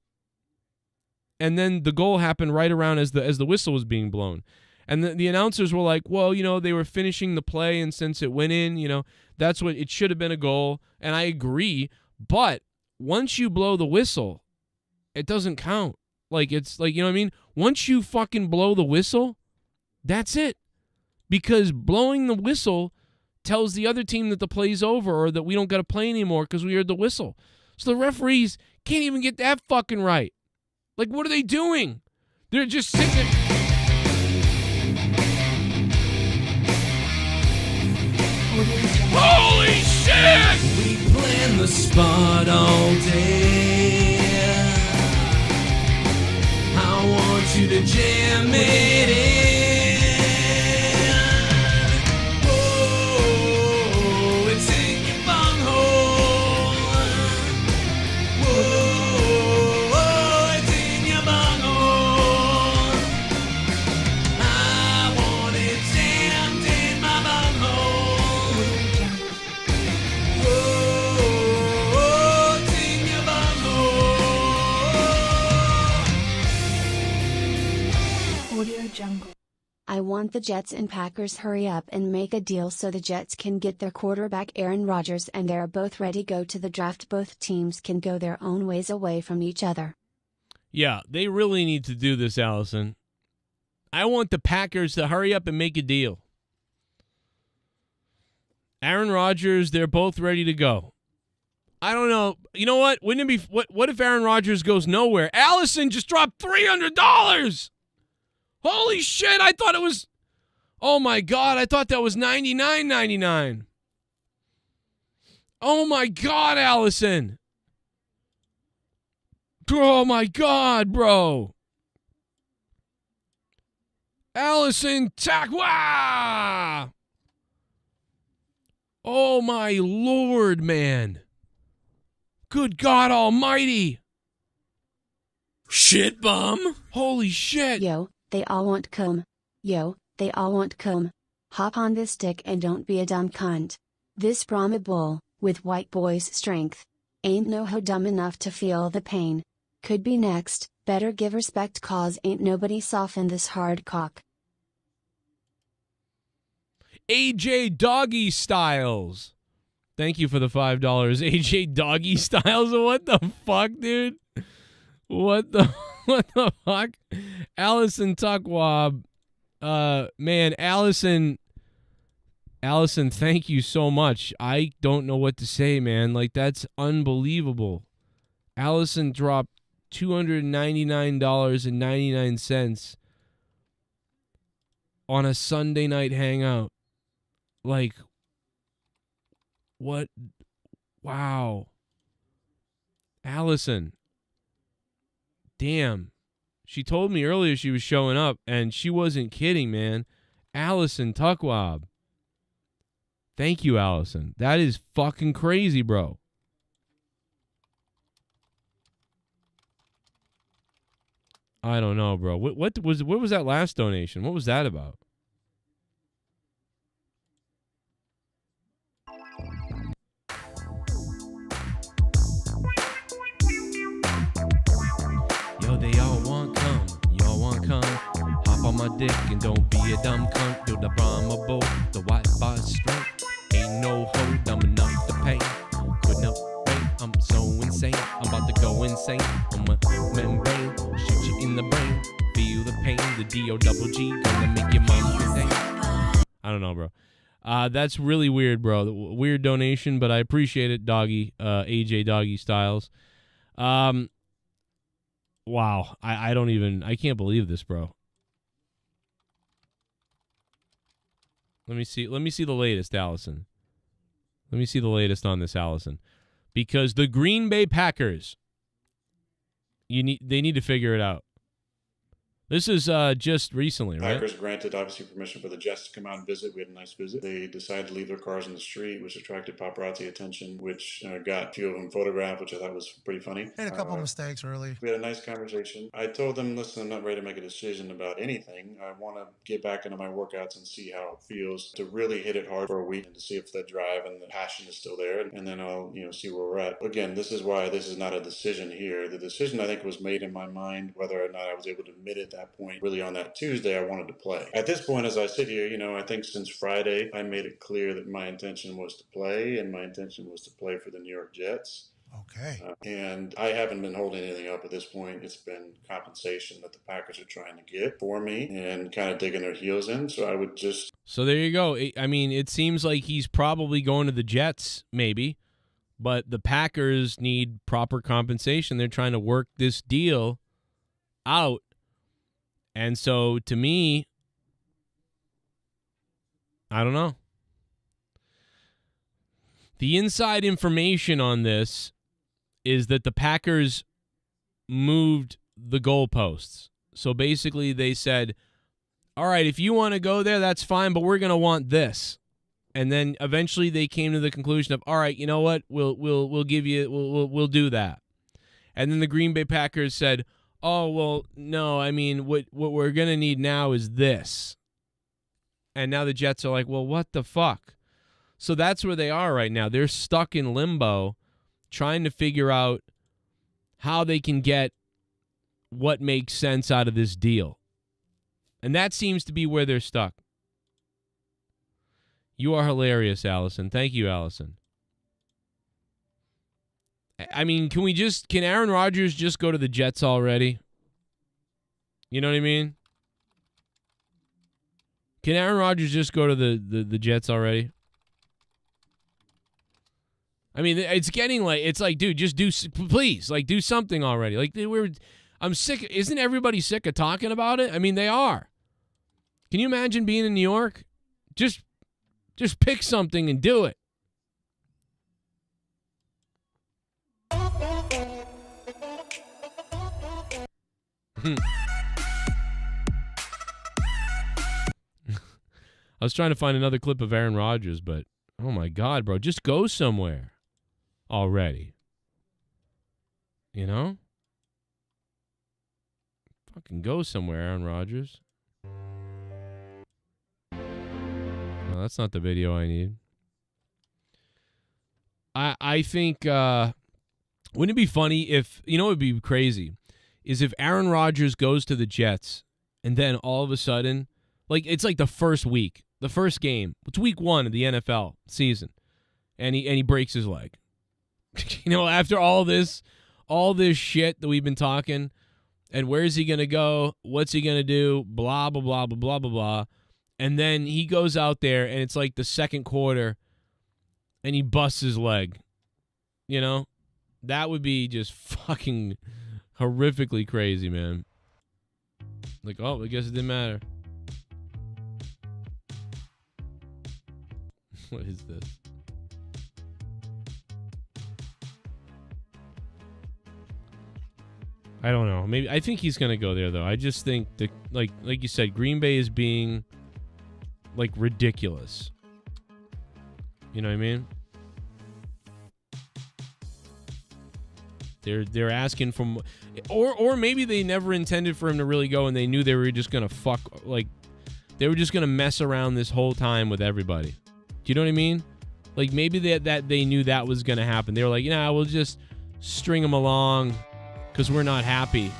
And then the goal happened right around as the whistle was being blown. And the announcers were like, well, you know, they were finishing the play, and since it went in, you know, that's what it should have been a goal. And I agree. But once you blow the whistle, it doesn't count. Like, it's like, you know what I mean? Once you fucking blow the whistle, that's it. Because blowing the whistle tells the other team that the play's over or that we don't got to play anymore because we heard the whistle. So the referees can't even get that fucking right. Like, what are they doing? They're just sitting there. Holy shit! We plan the spot all day. I want you to jam it in. Oh, it's in your bunghole. Whoa, it's in your bunghole. I want it jammed in my bunghole. Whoa, it's in your bunghole. Audio Jungle. I want the Jets and Packers hurry up and make a deal so the Jets can get their quarterback Aaron Rodgers and they're both ready to go to the draft. Both teams can go their own ways away from each other. Yeah, they really need to do this, Allison. I want the Packers to hurry up and make a deal. Aaron Rodgers, they're both ready to go. I don't know. You know what? Wouldn't it be what if Aaron Rodgers goes nowhere? Allison just dropped $300. Holy shit, I thought it was oh my God, I thought that was $99.99. Oh my God, Allison. Oh my God, bro. Allison Takwa. Oh my Lord, man. Good God Almighty. Shit bum. Holy shit. Yo, they all want cum. Yo, they all want cum. Hop on this dick and don't be a dumb cunt. This Brahma bull, with white boy's strength. Ain't no ho dumb enough to feel the pain. Could be next, better give respect cause ain't nobody soften this hard cock. AJ Doggy Styles. Thank you for the $5. AJ Doggy Styles. What the fuck, dude? What the fuck? Allison Tuckwab. Man, Allison, thank you so much. I don't know what to say, man. Like, that's unbelievable. Allison dropped $299.99 on a Sunday night hangout. Like, what? Wow. Allison. Damn. She told me earlier she was showing up, and she wasn't kidding, man. Allison Tuckwab. Thank you, Allison. That is fucking crazy, bro. I don't know, bro. What was that last donation? What was that about? Yo, they all want cum. Y'all want cum. Hop on my dick and don't be a dumb cunt. You're the Brahma bull, the white boss strength. Ain't no hoe dumb enough to pay. Couldn't help wait, I'm so insane. I'm about to go insane on my membrane. Shoot you in the brain. Feel the pain. The D-O-double-G gonna make your mom insane. I don't know, bro. That's really weird, bro. Weird donation, but I appreciate it, doggy. AJ Doggy Styles. Wow. I can't believe this, bro. Let me see the latest, Allison. Let me see the latest on this, Allison. Because the Green Bay Packers, they need to figure it out. This is just recently, right? Packers granted, obviously, permission for the Jets to come out and visit. We had a nice visit. They decided to leave their cars in the street, which attracted paparazzi attention, which got a few of them photographed, which I thought was pretty funny. Made a couple mistakes early. We had a nice conversation. I told them, listen, I'm not ready to make a decision about anything. I want to get back into my workouts and see how it feels to really hit it hard for a week and to see if the drive and the passion is still there. And then I'll, see where we're at. Again, this is why this is not a decision here. The decision, I think, was made in my mind, whether or not I was able to admit at that point, really on that Tuesday, I wanted to play. At this point, as I sit here, I think since Friday, I made it clear that my intention was to play, and my intention was to play for the New York Jets. Okay. And I haven't been holding anything up at this point. It's been compensation that the Packers are trying to get for me and kind of digging their heels in. So I would just... So there you go. I mean, it seems like he's probably going to the Jets, maybe. But the Packers need proper compensation. They're trying to work this deal out. And so, to me, I don't know. The inside information on this is that the Packers moved the goalposts. So, basically, they said, all right, if you want to go there, that's fine, but we're going to want this. And then, eventually, they came to the conclusion of, all right, you know what? We'll give you, we'll do that. And then the Green Bay Packers said, oh, well, no, I mean, what we're going to need now is this. And now the Jets are like, well, what the fuck? So that's where they are right now. They're stuck in limbo trying to figure out how they can get what makes sense out of this deal. And that seems to be where they're stuck. You are hilarious, Allison. Thank you, Allison. I mean, can Aaron Rodgers just go to the Jets already? You know what I mean? Can Aaron Rodgers just go to the Jets already? I mean, it's getting like, it's like, dude, just please, like, do something already. Like, I'm sick. Isn't everybody sick of talking about it? I mean, they are. Can you imagine being in New York? Just pick something and do it. I was trying to find another clip of Aaron Rodgers, but oh my God, bro, just go somewhere already. You know? Fucking go somewhere, Aaron Rodgers. No, that's not the video I need. I think, wouldn't it be funny if, you know what would be crazy, is if Aaron Rodgers goes to the Jets and then all of a sudden, like, it's like the first week, the first game, it's week 1 of the NFL season, and he breaks his leg. You know, after all this shit that we've been talking, and where's he going to go, what's he going to do, blah, blah, blah, blah, blah, blah, blah, and then he goes out there, and it's like the second quarter, and he busts his leg. You know? That would be just fucking horrifically crazy, man. Like, oh, I guess it didn't matter. What is this? I don't know. Maybe I think he's gonna go there though. I just think that, like you said, Green Bay is being like ridiculous. You know what I mean? They're asking for, or maybe they never intended for him to really go, and they knew they were just gonna they were just gonna mess around this whole time with everybody. Do you know what I mean? Like maybe that they knew that was gonna happen. They were like, yeah, we'll just string them along because we're not happy.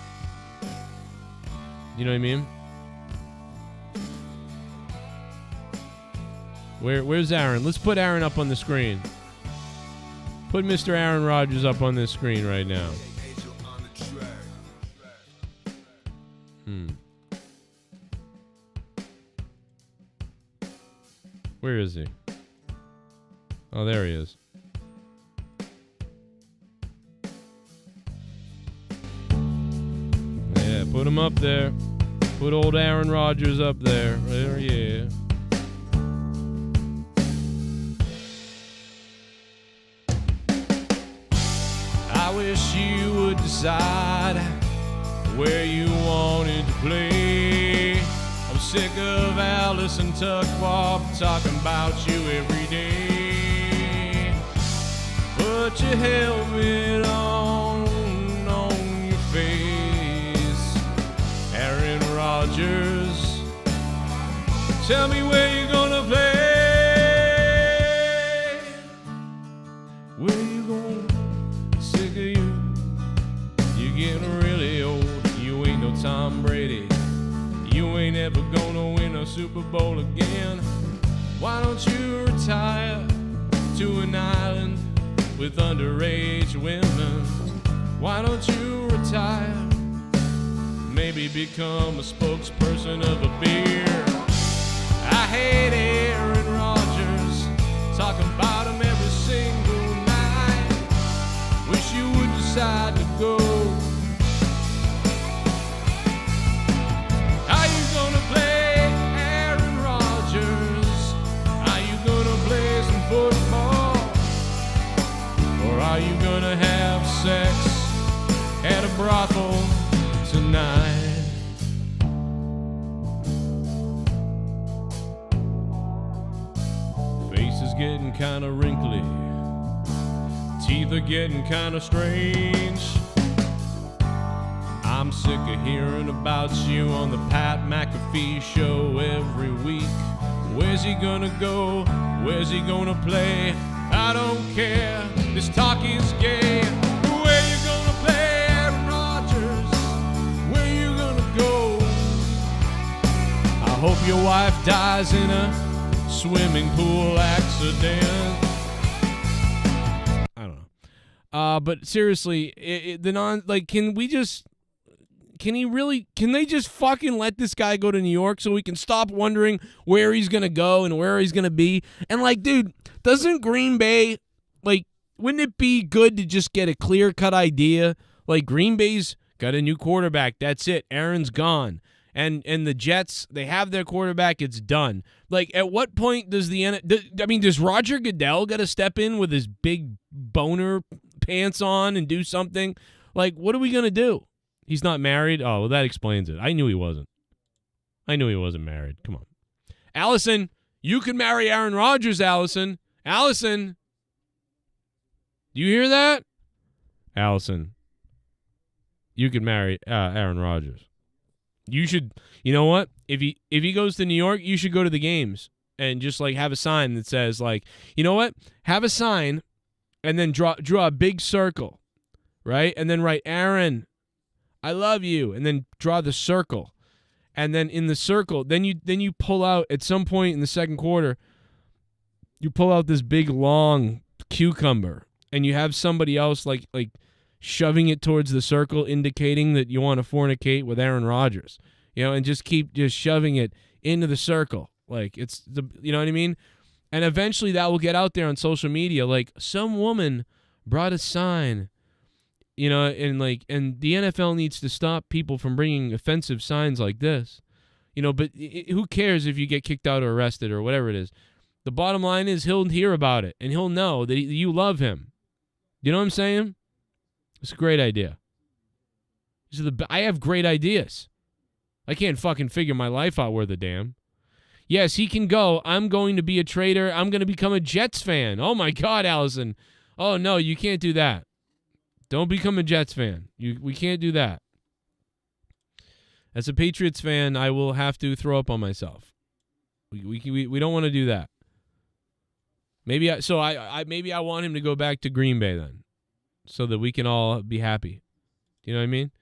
You know what I mean? Where's Aaron? Let's put Aaron up on the screen. Put Mr. Aaron Rodgers up on this screen right now. Where is he? Oh, there he is. Yeah, put him up there. Put old Aaron Rodgers up there. There, yeah. I wish you would decide where you wanted to play. I'm sick of Alice and Tuckwop talking about you every day. Put your helmet on your face, Aaron Rodgers. Tell me where you're gonna play. Where you going? Sick of you. You're getting really old. You ain't no Tom Brady. You ain't ever gonna win a Super Bowl again. Why don't you retire to an island with underage women? Why don't you retire? Maybe become a spokesperson of a beer. I hate Aaron Rodgers, talking about him every single night. Wish you would decide to go. Are you gonna play Aaron Rodgers? Are you gonna play some football? Or are you gonna have sex at a brothel tonight? Face is getting kinda wrinkly. Teeth are getting kinda strange. I'm sick of hearing about you on the Pat McAfee show every week. Where's he gonna go? Where's he gonna play? I don't care. This talk is gay. Where you gonna play, Aaron Rodgers? Where you gonna go? hope your wife dies in a swimming pool accident. I don't know. But seriously, can they just fucking let this guy go to New York so we can stop wondering where he's going to go and where he's going to be? And like, dude, doesn't Green Bay, like, wouldn't it be good to just get a clear-cut idea? Like, Green Bay's got a new quarterback. That's it. Aaron's gone. And the Jets, they have their quarterback. It's done. Like, at what point does does Roger Goodell got to step in with his big boner pants on and do something? Like, what are we going to do? He's not married? Oh, well, that explains it. I knew he wasn't. I knew he wasn't married. Come on. Allison, you can marry Aaron Rodgers, Allison. Allison. Do you hear that? Allison, you could marry Aaron Rodgers. You should, you know what? If he goes to New York, you should go to the games and just like have a sign that says like, you know what? Have a sign and then draw a big circle, right? And then write, Aaron, I love you, and then draw the circle. And then in the circle, then you pull out at some point in the second quarter, you pull out this big long cucumber. And you have somebody else like shoving it towards the circle, indicating that you want to fornicate with Aaron Rodgers, and just keep shoving it into the circle. Like you know what I mean? And eventually that will get out there on social media. Like some woman brought a sign, and the NFL needs to stop people from bringing offensive signs like this, but who cares if you get kicked out or arrested or whatever it is? The bottom line is he'll hear about it and he'll know that you love him. You know what I'm saying? It's a great idea. I have great ideas. I can't fucking figure my life out worth a damn. Yes, he can go. I'm going to be a traitor. I'm going to become a Jets fan. Oh, my God, Allison. Oh, no, you can't do that. Don't become a Jets fan. We can't do that. As a Patriots fan, I will have to throw up on myself. We don't want to do that. Maybe I want him to go back to Green Bay then, so that we can all be happy. You know what I mean?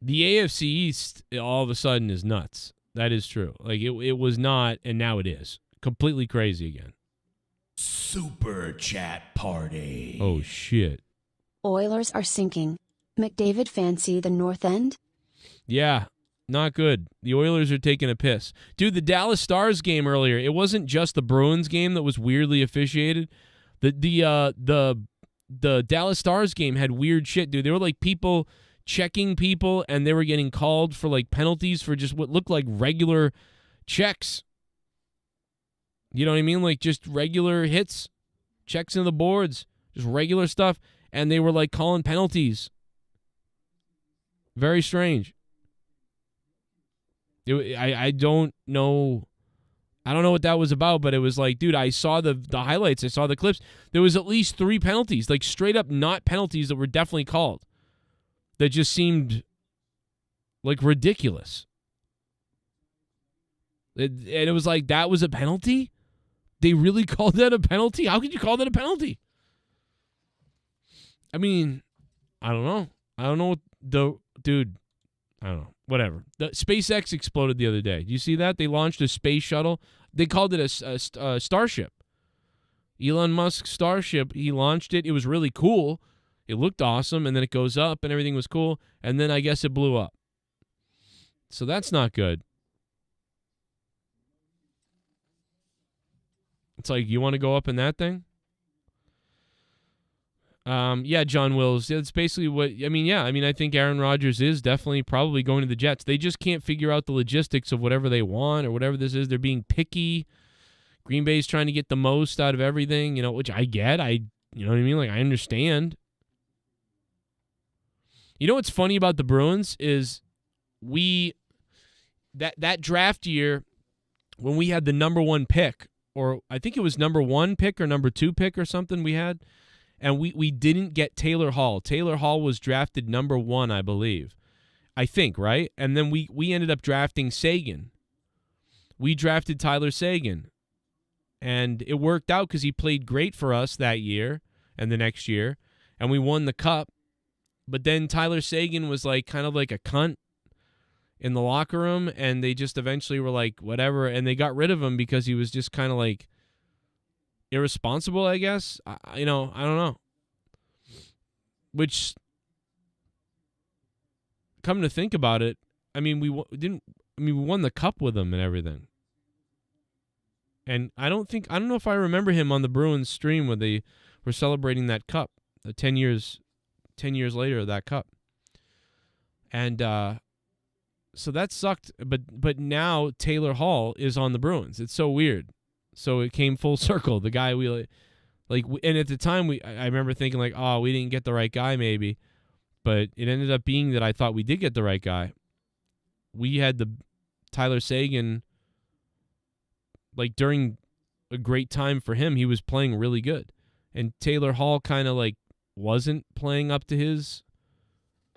The AFC East all of a sudden is nuts. That is true. Like it was not, and now it is completely crazy again. Super chat party. Oh shit. Oilers are sinking. McDavid fancy the North End? Yeah. Not good. The Oilers are taking a piss. Dude, the Dallas Stars game earlier, it wasn't just the Bruins game that was weirdly officiated. The Dallas Stars game had weird shit, dude. There were like people checking people and they were getting called for like penalties for just what looked like regular checks. You know what I mean? Like just regular hits, checks in the boards, just regular stuff, and they were like calling penalties. Very strange. I don't know. I don't know what that was about, but it was like, dude, I saw the highlights. I saw the clips. There was at least 3 penalties, like straight up not penalties that were definitely called. That just seemed like ridiculous. And it was like, that was a penalty? They really called that a penalty? How could you call that a penalty? I mean, I don't know. I don't know dude, I don't know. Whatever. The SpaceX exploded the other day. Do you see that? They launched a space shuttle. They called it a Starship. Elon Musk's Starship. He launched it. It was really cool. It looked awesome, and then it goes up, and everything was cool, and then I guess it blew up. So that's not good. It's like, you want to go up in that thing? Yeah, John Wills. That's basically what, I think Aaron Rodgers is definitely probably going to the Jets. They just can't figure out the logistics of whatever they want or whatever this is. They're being picky. Green Bay's trying to get the most out of everything, which I get. You know what I mean? Like, I understand. You know what's funny about the Bruins is that draft year when we had the number 1 pick, or I think it was number 1 pick or number 2 pick or something we had, and we didn't get Taylor Hall. Taylor Hall was drafted number 1, I believe. I think, right? And then we ended up drafting Sagan. We drafted Tyler Sagan. And it worked out because he played great for us that year and the next year. And we won the cup. But then Tyler Sagan was like kind of like a cunt. in the locker room, and they just eventually were like, whatever, and they got rid of him because he was just kind of like irresponsible, I guess. I don't know. Which, come to think about it, I mean, we won the cup with him and everything. And I don't know if I remember him on the Bruins stream where they were celebrating that cup, 10 years later of that cup. And so that sucked, but now Taylor Hall is on the Bruins. It's so weird. So it came full circle. The guy and at the time I remember thinking like, oh, we didn't get the right guy maybe, but it ended up being that I thought we did get the right guy. We had the Tyler Seguin, like during a great time for him, he was playing really good, and Taylor Hall kind of like wasn't playing up to his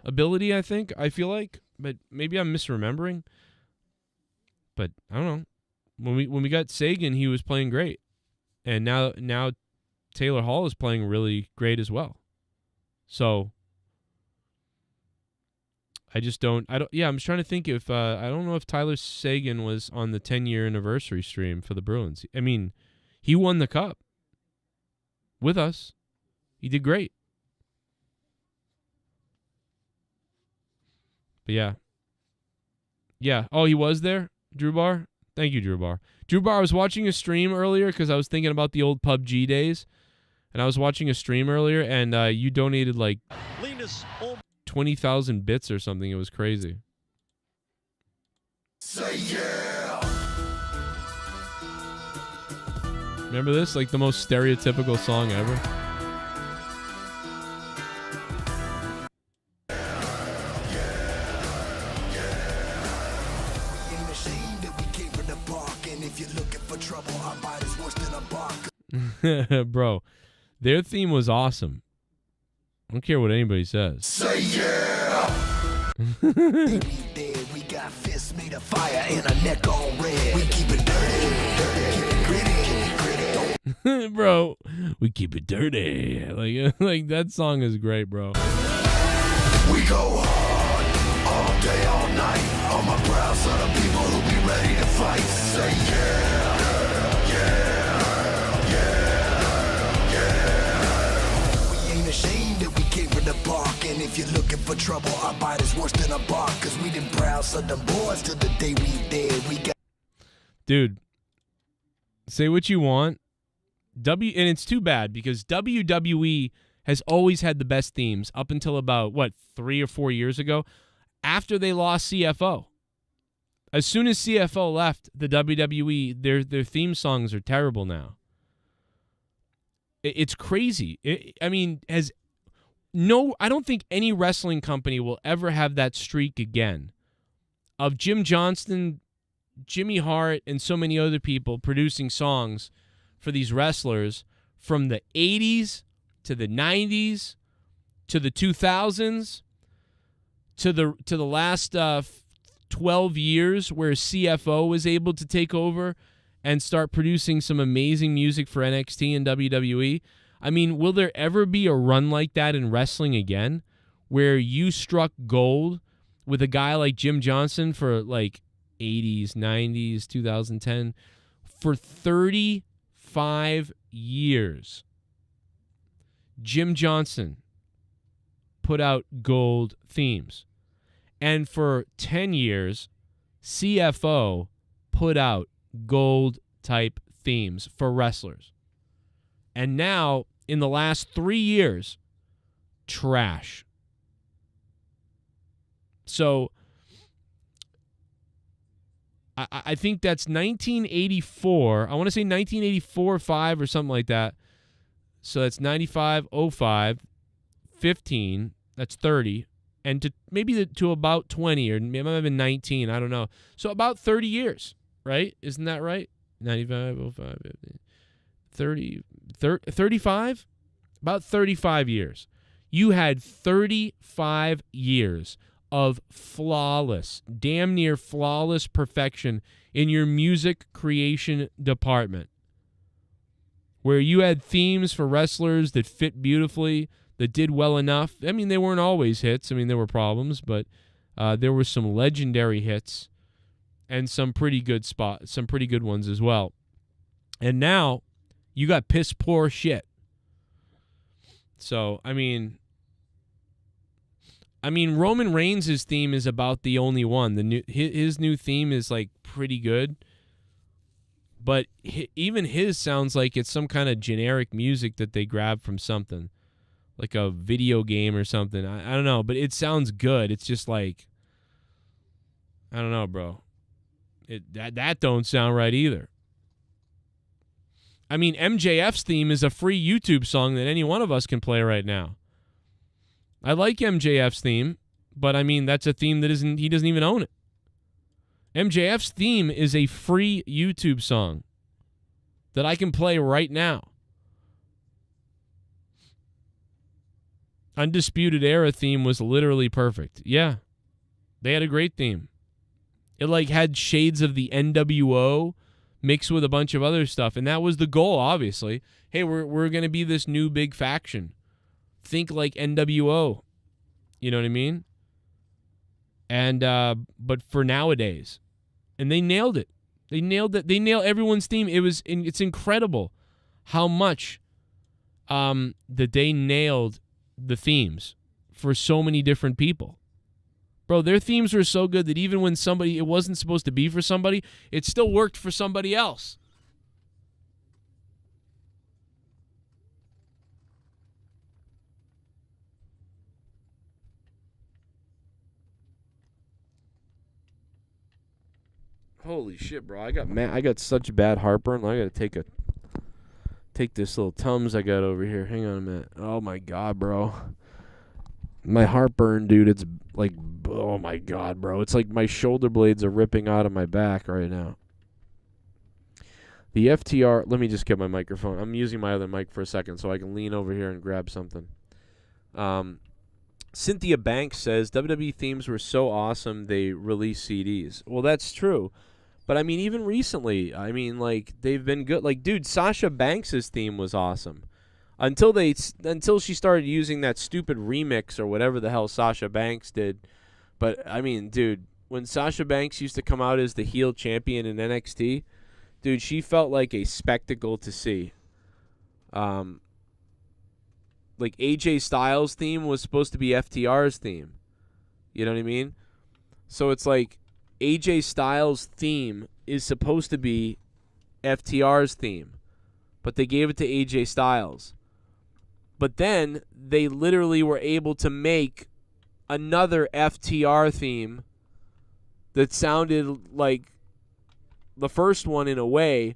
ability. I feel like, but maybe I'm misremembering. But I don't know. When we got Seguin, he was playing great, and now Taylor Hall is playing really great as well. So I'm just trying to think if I don't know if Tyler Seguin was on the 10-year anniversary stream for the Bruins. I mean, he won the cup with us. He did great. But yeah. Oh, he was there, Drew Bar. Thank you, Drew Bar. Drew Bar, I was watching a stream earlier because I was thinking about the old PUBG days, and I was watching a stream earlier, and you donated like 20,000 bits or something. It was crazy. Say yeah. Remember this? Like the most stereotypical song ever. Bro, their theme was awesome. I don't care what anybody says. Say yeah. We got fists made of fire and a neck all red. We keep it dirty. Bro, we keep it dirty. Like that song is great, bro. We go hard all day, all night. On my proud son of people who be ready to fight. Say yeah. Ashamed that we came from the park, and if you're looking for trouble, our bite is worse than a bark, cause we done browse on them boys till the day we dead. We got dude, say what you want. And it's too bad because WWE has always had the best themes up until about 3 or 4 years ago, after they lost CFO. As soon as CFO left the WWE, their theme songs are terrible now. It's crazy. I don't think any wrestling company will ever have that streak again of Jim Johnston, Jimmy Hart, and so many other people producing songs for these wrestlers from the 80s to the 90s to the 2000s to the last 12 years where CFO was able to take over and start producing some amazing music for NXT and WWE. I mean, will there ever be a run like that in wrestling again, where you struck gold with a guy like Jim Johnson for like 80s, 90s, 2010, for 35 years? Jim Johnson put out gold themes. And for 10 years, CFO put out gold type themes for wrestlers. And now, in the last 3 years, trash. So, I think that's 1984. I want to say 1984, 5 or something like that. So that's 95, 05, 15. That's 30. And to about 20, or maybe it might have been 19. I don't know. So about 30 years, right? Isn't that right? 95, 05, 15, 30, 35? About 35 years. You had 35 years of flawless, damn near flawless perfection in your music creation department, where you had themes for wrestlers that fit beautifully, that did well enough. I mean, they weren't always hits. I mean, there were problems, but There were some legendary hits and some pretty good ones as well. And now you got piss poor shit. So, I mean, Roman Reigns' theme is about the only one. His new theme is like pretty good, but even his sounds like it's some kind of generic music that they grabbed from something, like a video game or something. I don't know, but it sounds good. It's just like, I don't know, bro. That don't sound right either. I mean, MJF's theme is a free YouTube song that any one of us can play right now. I like MJF's theme, but I mean, that's a theme that he doesn't even own it. MJF's theme is a free YouTube song that I can play right now. Undisputed Era theme was literally perfect. Yeah, they had a great theme. It like had shades of the NWO mixed with a bunch of other stuff, and that was the goal, obviously. Hey, we're going to be this new big faction. Think like NWO. You know what I mean? And but for nowadays. And they nailed it. They nailed it. They nailed everyone's theme. It's incredible how much that they nailed the themes for so many different people. Bro, their themes were so good that even when it wasn't supposed to be for somebody, it still worked for somebody else. Holy shit, bro. I got such bad heartburn. I got to take this little Tums I got over here. Hang on a minute. Oh my god, bro. My heartburn, dude, it's like, oh my god, bro. It's like my shoulder blades are ripping out of my back right now. The FTR, let me just get my microphone. I'm using my other mic for a second so I can lean over here and grab something. Cynthia Banks says, WWE themes were so awesome they released CDs. Well, that's true. But, I mean, even recently, I mean, like, they've been good. Like, dude, Sasha Banks' theme was awesome. Until she started using that stupid remix or whatever the hell Sasha Banks did. But, I mean, dude, when Sasha Banks used to come out as the heel champion in NXT, dude, she felt like a spectacle to see. Like, AJ Styles' theme was supposed to be FTR's theme. You know what I mean? So it's like AJ Styles' theme is supposed to be FTR's theme. But they gave it to AJ Styles. But then they literally were able to make another FTR theme that sounded like the first one in a way,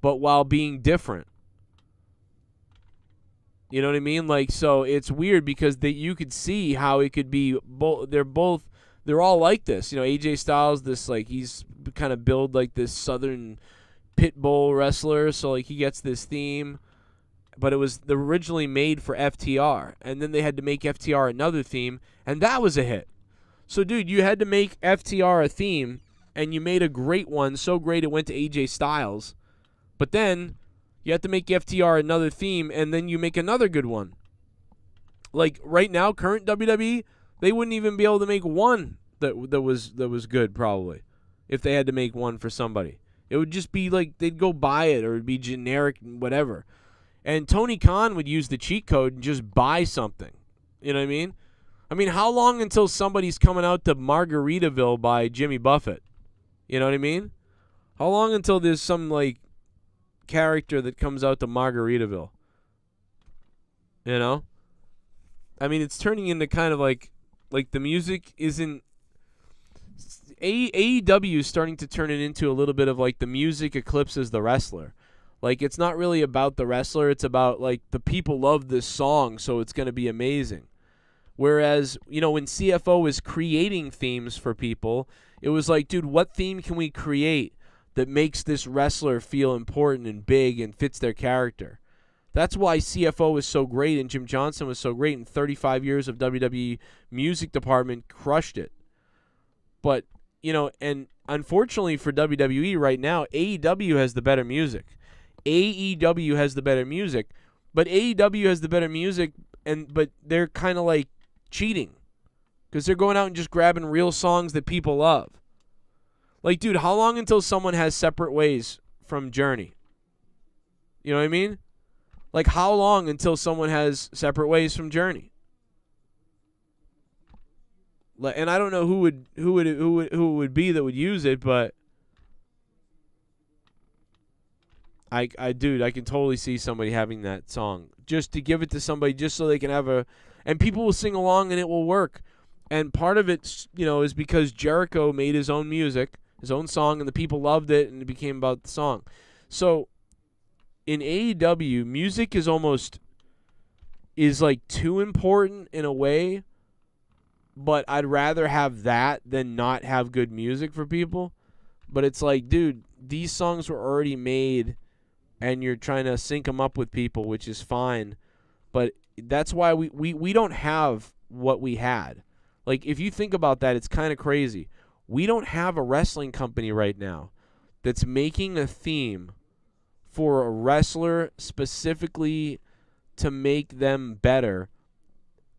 but while being different. You know what I mean? Like, so it's weird because you could see how it could be they're all like this. You know, AJ Styles, this, like, he's kind of billed like this southern pit bull wrestler, so like he gets this theme. But it was originally made for FTR, and then they had to make FTR another theme, and that was a hit. So, dude, you had to make FTR a theme, and you made a great one, so great it went to AJ Styles. But then you have to make FTR another theme, and then you make another good one. Like, right now, current WWE, they wouldn't even be able to make one that was good, probably, if they had to make one for somebody. It would just be like they'd go buy it, or it would be generic, whatever. And Tony Khan would use the cheat code and just buy something. You know what I mean? I mean, how long until somebody's coming out to Margaritaville by Jimmy Buffett? You know what I mean? How long until there's some, like, character that comes out to Margaritaville? You know? I mean, it's turning into kind of like the music isn't... AEW is starting to turn it into a little bit of like the music eclipses the wrestler. Like, it's not really about the wrestler. It's about, like, the people love this song, so it's going to be amazing. Whereas, you know, when CFO was creating themes for people, it was like, dude, what theme can we create that makes this wrestler feel important and big and fits their character? That's why CFO was so great and Jim Johnson was so great, and 35 years of WWE music department crushed it. But, you know, and unfortunately for WWE right now, AEW has the better music. AEW has the better music, but AEW has the better music, but they're kind of like cheating. because they're going out and just grabbing real songs that people love. Like, dude, how long until someone has Separate Ways from Journey? You know what I mean? Like, how long until someone has Separate Ways from Journey? And I don't know who it would be that would use it, but dude, I can totally see somebody having that song just to give it to somebody, just so they can have and people will sing along and it will work. And part of it, is because Jericho made his own music, his own song, and the people loved it, and it became about the song. So in AEW, music is like too important in a way, but I'd rather have that than not have good music for people. But it's like, dude, these songs were already made, and you're trying to sync them up with people, which is fine. But that's why we don't have what we had. Like, if you think about that, it's kind of crazy. We don't have a wrestling company right now that's making a theme for a wrestler specifically to make them better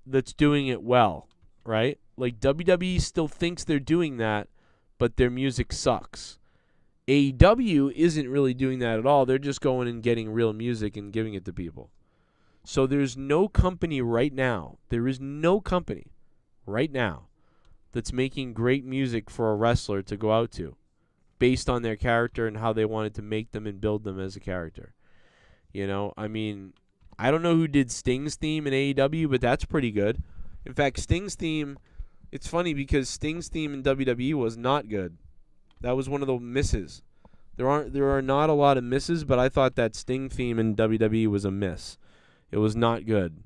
that's doing it well, right? Like, WWE still thinks they're doing that, but their music sucks. AEW isn't really doing that at all. They're just going and getting real music and giving it to people. So there's no company right now. There is no company right now that's making great music for a wrestler to go out to based on their character and how they wanted to make them and build them as a character. I mean, I don't know who did Sting's theme in AEW, but that's pretty good. In fact, Sting's theme, it's funny because Sting's theme in WWE was not good. That was one of the misses. There are not a lot of misses, but I thought that Sting theme in WWE was a miss. It was not good.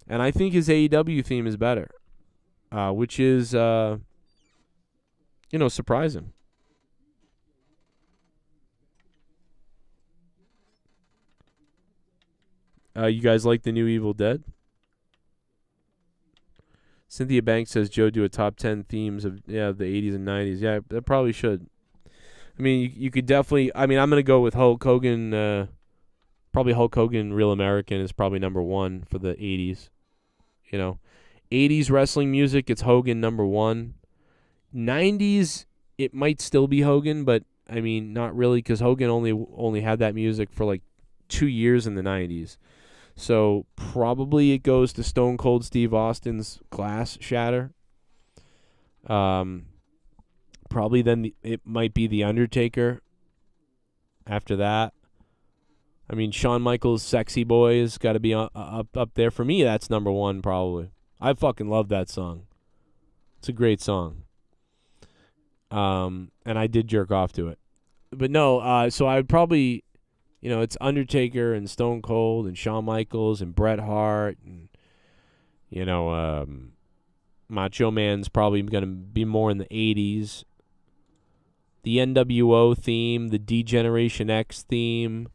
And I think his AEW theme is better, which is, surprising. You guys like the new Evil Dead? Cynthia Banks says Joe do a top 10 themes of the 80s and 90s. Yeah, that probably should. I mean, you could definitely. I mean, I'm gonna go with Hulk Hogan. Probably Hulk Hogan, Real American is probably number 1 for the 80s. 80s wrestling music, it's Hogan number 1. 90s, it might still be Hogan, but I mean, not really, because Hogan only had that music for like 2 years in the 90s. So probably it goes to Stone Cold Steve Austin's Glass Shatter. Probably then it might be The Undertaker after that. I mean, Shawn Michaels' Sexy Boy has got to be up there. For me, that's number 1 probably. I fucking love that song. It's a great song. And I did jerk off to it. But no, so I would probably, it's Undertaker and Stone Cold and Shawn Michaels and Bret Hart and, Macho Man's probably going to be more in the 80s. The NWO theme, the D-Generation X theme,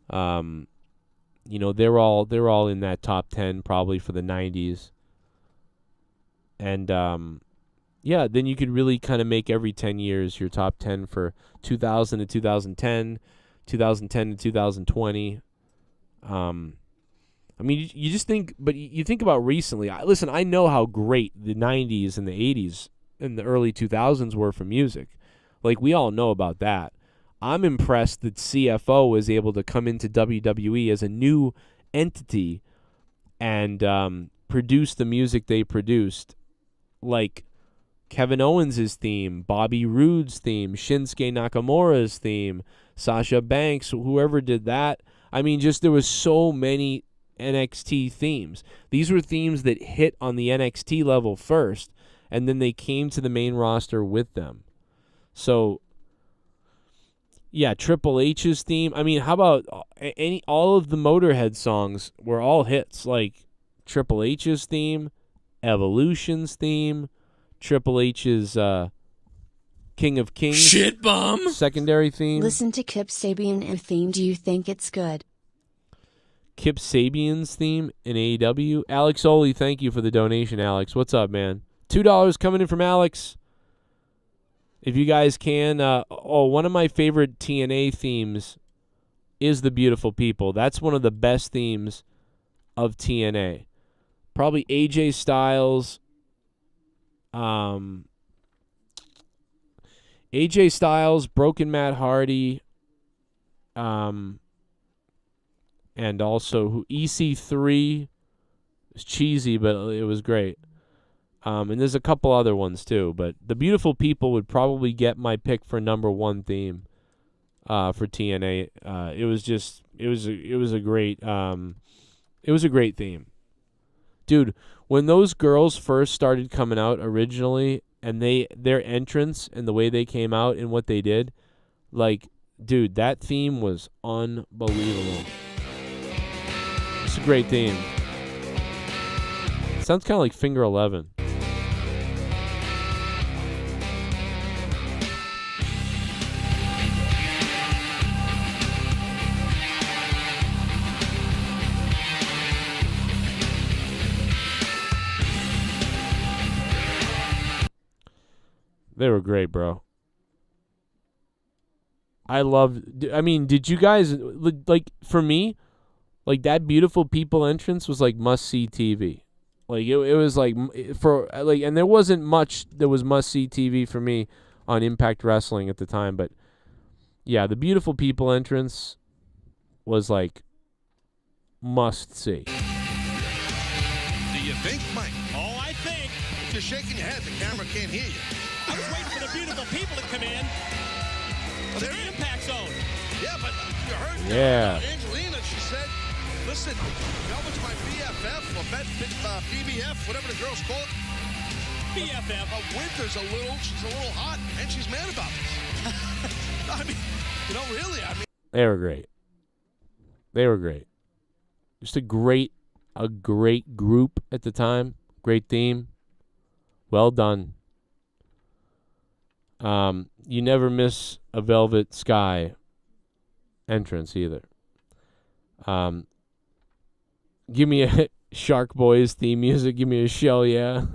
they're all in that top 10 probably for the 90s. And then you could really kind of make every 10 years your top 10 for 2000 to 2010, 2010 to 2020. I mean, you just think, but you think about recently. Listen, I know how great the 90s and the 80s and the early 2000s were for music. Like, we all know about that. I'm impressed that CFO was able to come into WWE as a new entity and produce the music they produced. Like Kevin Owens' theme, Bobby Roode's theme, Shinsuke Nakamura's theme, Sasha Banks, whoever did that. I mean, just there was so many NXT themes. These were themes that hit on the NXT level first, and then they came to the main roster with them. So, yeah, Triple H's theme. I mean, how about all of the Motorhead songs were all hits, like Triple H's theme, Evolution's theme, Triple H's King of Kings Shit Bomb secondary theme. Listen to Kip Sabian and theme. Do you think it's good? Kip Sabian's theme in AEW. Alex Oli, thank you for the donation, Alex. What's up, man? $2 coming in from Alex. If you guys can, one of my favorite TNA themes is The Beautiful People. That's one of the best themes of TNA. Probably AJ Styles AJ Styles, Broken Matt Hardy, and also EC3 was cheesy, but it was great. And there's a couple other ones too, but The Beautiful People would probably get my pick for number one theme for TNA. It was a great theme. Dude, when those girls first started coming out originally, and their entrance and the way they came out and what they did, like, dude, that theme was unbelievable. It's a great theme. It sounds kind of like Finger 11. They were great, bro. I mean, did you guys, like, for me, like, that Beautiful People entrance was like must-see TV. Like, it was like, and there wasn't much that was must-see TV for me on Impact Wrestling at the time, but yeah, the Beautiful People entrance was like must-see. Do you think, Mike? Oh, I think. You're shaking your head. The camera can't hear you. I was waiting for the Beautiful People to come in. To the Impact Zone. Yeah, but you heard Angelina. She said, listen, Velvet's my BFF or BBF, whatever the girls call it. BFF. Winter's she's a little hot, and she's mad about this. I mean, really, I mean. They were great. They were great. Just a great group at the time. Great theme. Well done. You never miss a Velvet Sky entrance either. Give me a Shark Boys theme music. Give me a shell, yeah.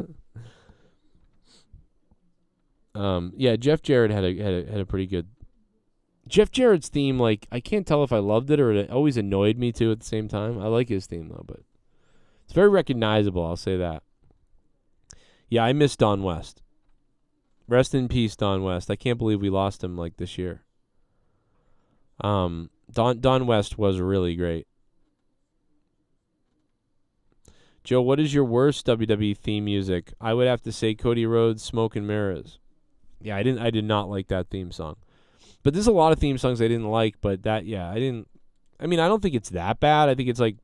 Yeah, Jeff Jarrett had a pretty good. Jeff Jarrett's theme, like, I can't tell if I loved it or it always annoyed me too at the same time. I like his theme though, but it's very recognizable. I'll say that. Yeah, I miss Don West. Rest in peace, Don West. I can't believe we lost him like this year. Don West was really great. Joe, what is your worst WWE theme music? I would have to say Cody Rhodes' Smoke and Mirrors. Yeah, I did not like that theme song. But there's a lot of theme songs I didn't like, but that, yeah, I don't think it's that bad. I think it's like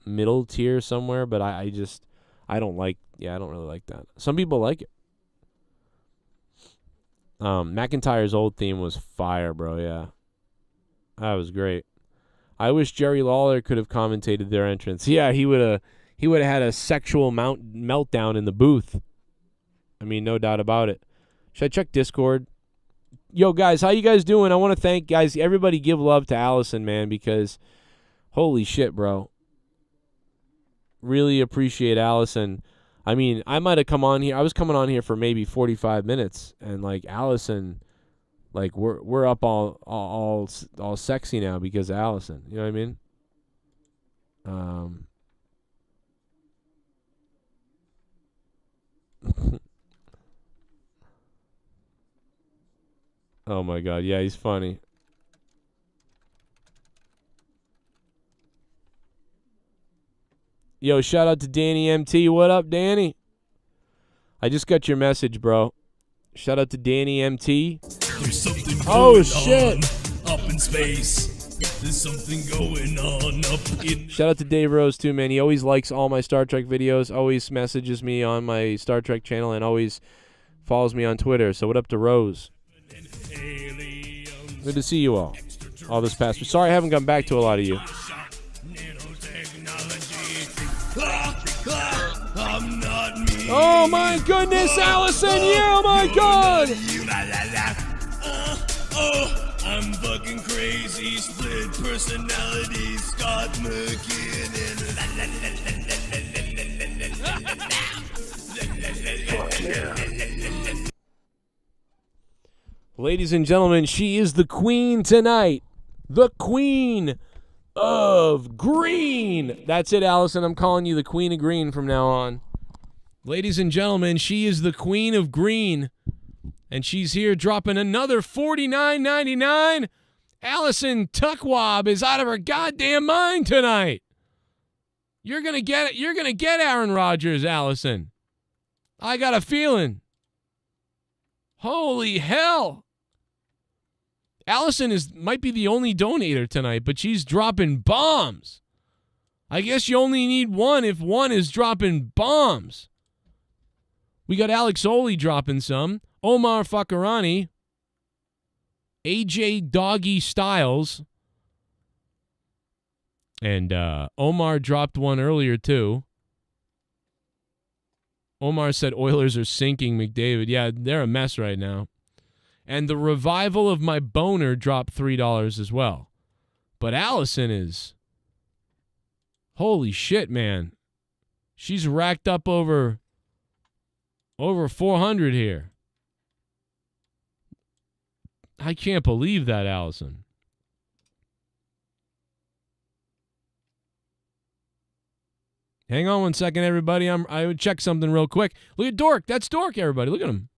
middle tier somewhere, but I don't really like that. Some people like it. McIntyre's old theme was fire, bro, yeah. That was great. I wish Jerry Lawler could have commentated their entrance. Yeah, he would have had a sexual meltdown in the booth. I mean, no doubt about it. Should I check Discord? Yo, guys, how you guys doing? I want to thank, guys, everybody give love to Allison, man, because holy shit, bro. Really appreciate Allison. I mean, I might have come on here. I was coming on here for maybe 45 minutes, and, like, Allison, like, we're up all sexy now because of Allison. You know what I mean? Oh my God, yeah, he's funny. Yo, shout out to Danny MT. What up, Danny? I just got your message, bro. Shout out to Danny MT. There's something going shit. Up in space. There's something going on up in. Shout out to Dave Rose too, man. He always likes all my Star Trek videos, always messages me on my Star Trek channel, and always follows me on Twitter. So what up to Rose? Good to see you all this past week. Sorry I haven't gotten back to a lot of you. Oh my goodness, Allison! Yeah, oh my God! I'm fucking crazy, split personality, Scott McKinnon. Ladies and gentlemen, she is the queen tonight. The queen of green. That's it, Allison. I'm calling you the queen of green from now on. Ladies and gentlemen, she is the queen of green, and she's here dropping another $49.99. Allison Tuckwab is out of her goddamn mind tonight. You're gonna get it. You're gonna get Aaron Rodgers, Allison. I got a feeling. Holy hell. Allison might be the only donator tonight, but she's dropping bombs. I guess you only need one if one is dropping bombs. We got Alex Oli dropping some. Omar Fakarani. AJ Doggy Styles. And Omar dropped one earlier, too. Omar said Oilers are sinking McDavid. Yeah, they're a mess right now. And the revival of my boner dropped $3 as well. But Allison is... Holy shit, man. She's racked up over 400 here. I can't believe that, Allison. Hang on one second, everybody. I would check something real quick. Look at Dork. That's Dork, everybody. Look at him.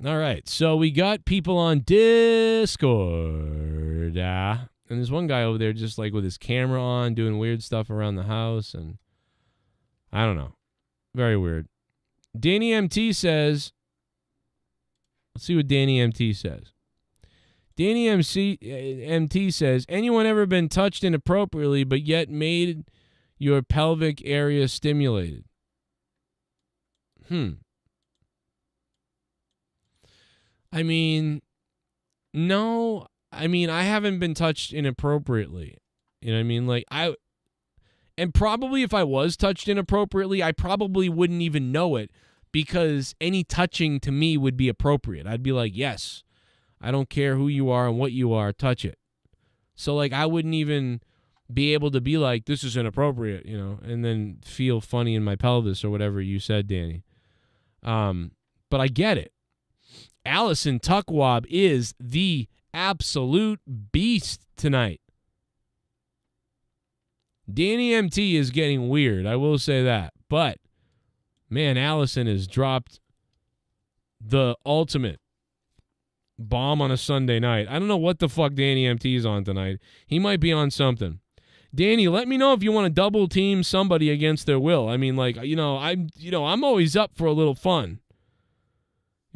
All right, so we got people on Discord. And there's one guy over there just like with his camera on, doing weird stuff around the house. And I don't know. Very weird. Danny MT says, let's see what Danny MT says. Danny MT says, anyone ever been touched inappropriately but yet made your pelvic area stimulated? I mean, no. I mean, I haven't been touched inappropriately. You know what I mean? Like, and probably if I was touched inappropriately, I probably wouldn't even know it because any touching to me would be appropriate. I'd be like, yes, I don't care who you are and what you are, touch it. So, like, I wouldn't even be able to be like, this is inappropriate, you know, and then feel funny in my pelvis or whatever you said, Danny. But I get it. Allison Tuckwab is the absolute beast tonight. Danny MT is getting weird, I will say that. But, man, Allison has dropped the ultimate bomb on a Sunday night. I don't know what the fuck Danny MT is on tonight. He might be on something. Danny, let me know if you want to double team somebody against their will. I mean, like, I'm always up for a little fun.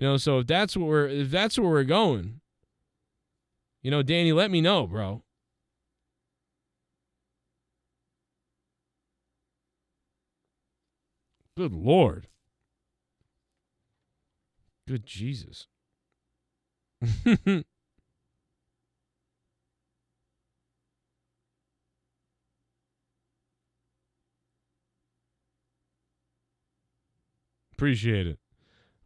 So if that's where we're going, Danny, let me know, bro. Good Lord. Good Jesus. Appreciate it.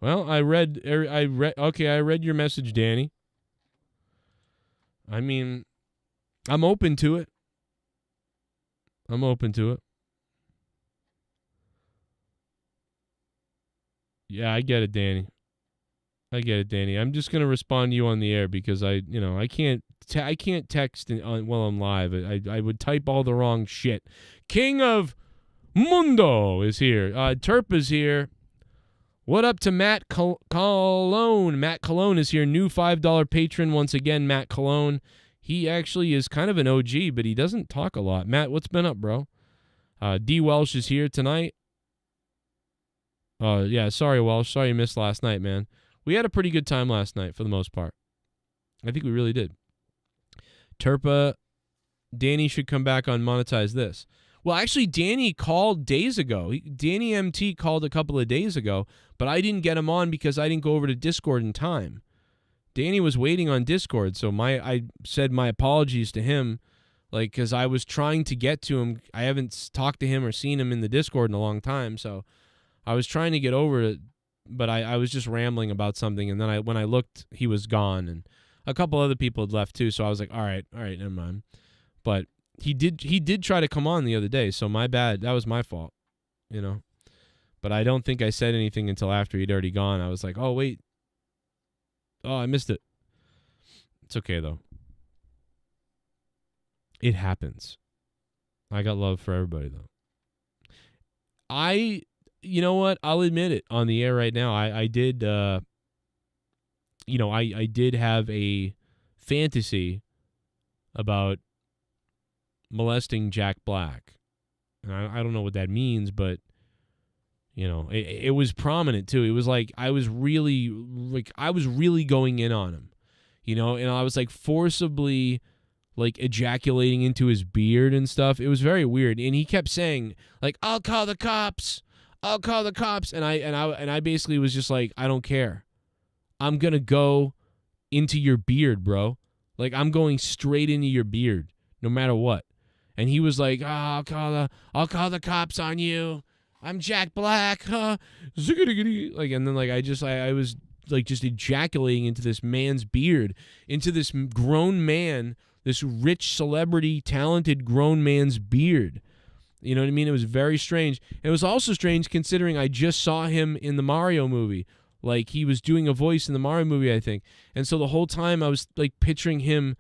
Well, I read your message, Danny. I mean, I'm open to it. Yeah, I get it, Danny. I'm just gonna respond to you on the air because I can't text while I'm live. I would type all the wrong shit. King of Mundo is here. Terp is here. What up to Matt Colon? Matt Colon is here. New $5 patron once again, Matt Colon. He actually is kind of an OG, but he doesn't talk a lot. Matt, what's been up, bro? DWELSH is here tonight. Yeah, sorry, Welsh. Sorry you missed last night, man. We had a pretty good time last night for the most part. I think we really did. Terpa, Danny should come back on Monetize This. Well, actually, Danny called days ago. Danny MT called a couple of days ago, but I didn't get him on because I didn't go over to Discord in time. Danny was waiting on Discord, so I said my apologies to him, like, because I was trying to get to him. I haven't talked to him or seen him in the Discord in a long time, so I was trying to get over it, but I was just rambling about something, and then when I looked, he was gone, and a couple other people had left too, so I was like, all right, never mind. But he did try to come on the other day, so my bad. That was my fault, you know. But I don't think I said anything until after he'd already gone. I was like, oh, wait. Oh, I missed it. It's okay, though. It happens. I got love for everybody, though. You know what? I'll admit it on the air right now. I did, I did have a fantasy about molesting Jack Black. And I don't know what that means, but, you know, it was prominent, too. It was like I was really going in on him, you know, and I was like forcibly like ejaculating into his beard and stuff. It was very weird. And he kept saying, like, I'll call the cops. I'll call the cops. And I basically was just like, I don't care. I'm going to go into your beard, bro. Like, I'm going straight into your beard, no matter what. And he was like, I'll call the cops on you. I'm Jack Black. Huh? Like, and then like I was like just ejaculating into this man's beard, into this grown man, this rich celebrity, talented grown man's beard. You know what I mean? It was very strange. It was also strange considering I just saw him in the Mario movie. Like, he was doing a voice in the Mario movie, I think. And so the whole time I was like picturing him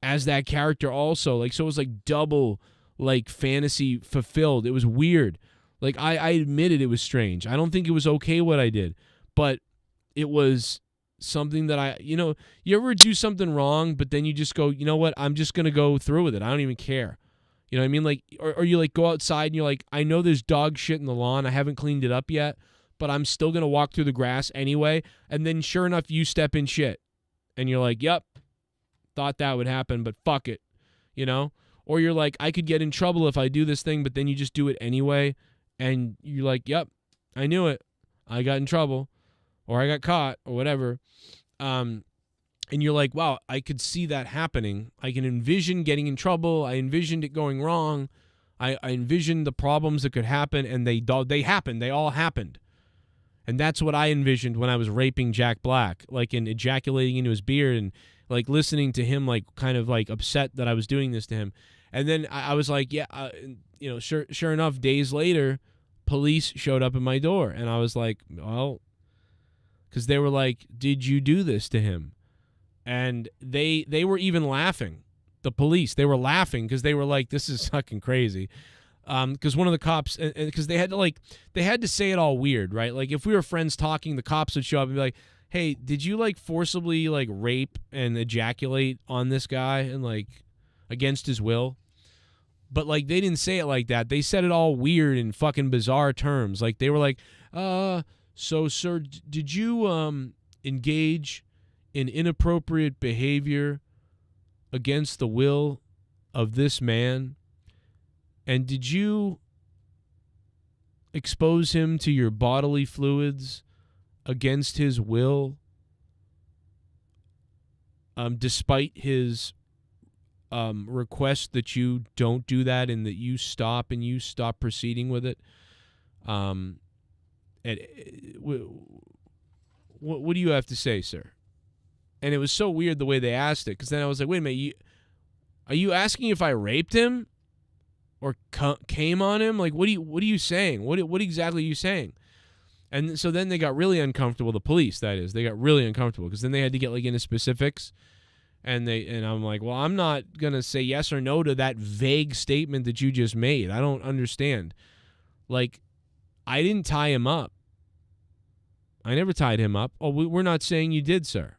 as that character also. Like, so it was like double like fantasy fulfilled. It was weird. Like, I admitted it was strange. I don't think it was okay what I did, but it was something that you ever do something wrong, but then you just go, you know what? I'm just going to go through with it. I don't even care. You know what I mean? Like, or you like go outside and you're like, I know there's dog shit in the lawn. I haven't cleaned it up yet, but I'm still going to walk through the grass anyway. And then sure enough, you step in shit and you're like, yep, thought that would happen, but fuck it, you know? Or you're like, I could get in trouble if I do this thing, but then you just do it anyway. And you're like, yep, I knew it. I got in trouble or I got caught or whatever. And you're like, wow, I could see that happening. I can envision getting in trouble. I envisioned it going wrong. I envisioned the problems that could happen, and they happened. They all happened. And that's what I envisioned when I was raping Jack Black, like in ejaculating into his beard and like listening to him like kind of like upset that I was doing this to him. And then I was like, yeah, sure enough, days later, police showed up at my door. And I was like, well, because they were like, did you do this to him? And they were even laughing. The police, they were laughing because they were like, this is fucking crazy. Because one of the cops, because they had to say it all weird, right? Like if we were friends talking, the cops would show up and be like, hey, did you like forcibly like rape and ejaculate on this guy and like against his will? But like they didn't say it like that. They said it all weird and fucking bizarre terms. Like they were like, so sir, did you engage in inappropriate behavior against the will of this man? And did you expose him to your bodily fluids against his will, despite his request that you don't do that and that you stop proceeding with it? What do you have to say, sir? And it was so weird the way they asked it, because then I was like, wait a minute, are you asking if I raped him or came on him? Like, what are you saying? What exactly are you saying? And so then they got really uncomfortable. The police, that is, they got really uncomfortable because then they had to get like into specifics. And I'm like, well, I'm not gonna say yes or no to that vague statement that you just made. I don't understand. Like, I didn't tie him up. I never tied him up. Oh, we're not saying you did, sir.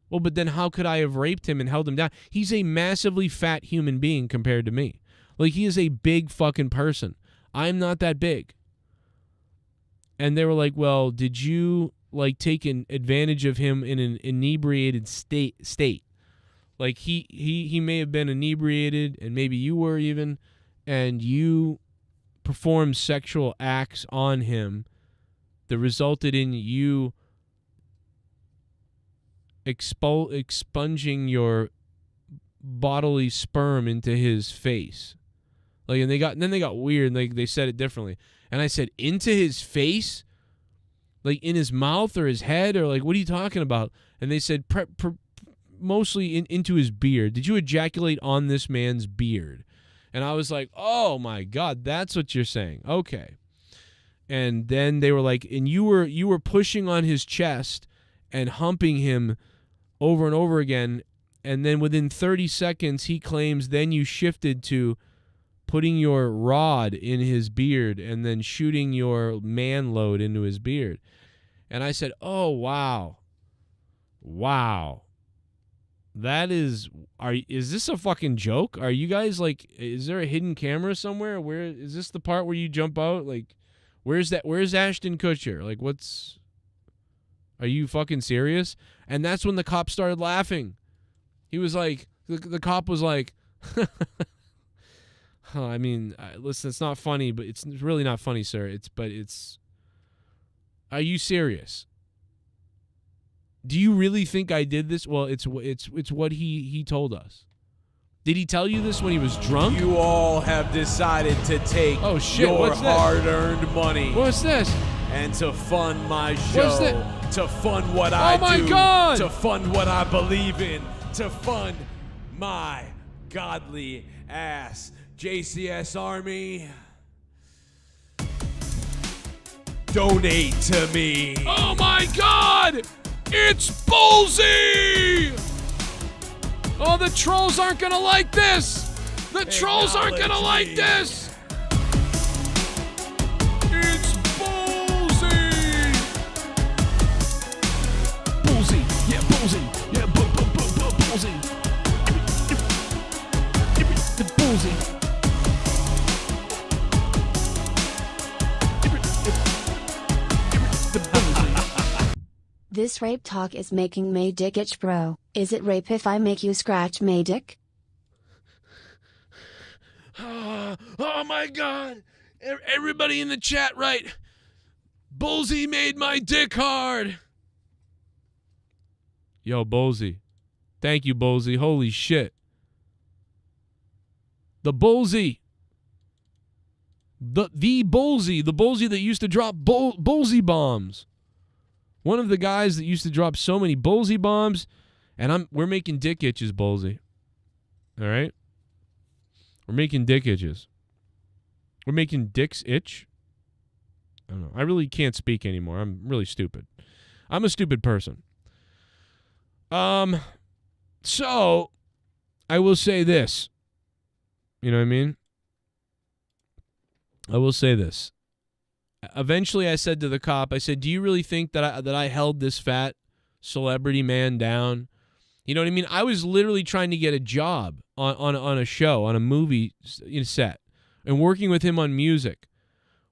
Well, but then how could I have raped him and held him down? He's a massively fat human being compared to me. Like, he is a big fucking person. I'm not that big. And they were like, well, did you, like, take an advantage of him in an inebriated state? Like, he may have been inebriated, and maybe you were even, and you perform sexual acts on him that resulted in you expunging your bodily sperm into his face. Like, and then they got weird, and they said it differently. And I said, into his face? Like, in his mouth or his head? Or, like, what are you talking about? And they said, mostly into his beard. Did you ejaculate on this man's beard? And I was like, oh, my God, that's what you're saying. Okay. And then they were like, and you were pushing on his chest and humping him over and over again. And then within 30 seconds, he claims then you shifted to putting your rod in his beard and then shooting your man load into his beard. And I said, oh, wow. Wow. Is this a fucking joke? Are you guys like, is there a hidden camera somewhere? Where is this the part where you jump out? Like, where's Ashton Kutcher? Like, are you fucking serious? And that's when the cop started laughing. He was like, the cop was like, I mean, listen, it's not funny, but it's really not funny, sir. Are you serious? Do you really think I did this? Well, it's what he told us. Did he tell you this when he was drunk? You all have decided to take your hard-earned money. What's this? And to fund my show. To fund what I do. Oh, my God! To fund what I believe in. To fund my godly ass. JCS Army, donate to me. Oh my God! It's Ballsy! Oh, the trolls aren't gonna like this! The trolls aren't gonna like this! It's Ballsy! Ballsy, yeah, Ballsy, yeah, Ballsy. The Ballsy. This rape talk is making May dick itch, bro. Is it rape if I make you scratch May dick? Oh my God! Everybody in the chat, right? Bullsy made my dick hard. Yo, Bullsy. Thank you, Bullsy. Holy shit. The Bullsy. The Bullsy that used to drop Bullsy bombs. One of the guys that used to drop so many Bullsy bombs, and we're making dick itches, Bullsy. All right? We're making dick itches. We're making dicks itch. I don't know. I really can't speak anymore. I'm really stupid. I'm a stupid person. So I will say this. You know what I mean? I will say this. Eventually, I said to the cop, I said, do you really think that I held this fat celebrity man down? You know what I mean? I was literally trying to get a job on a show, on a movie set, and working with him on music.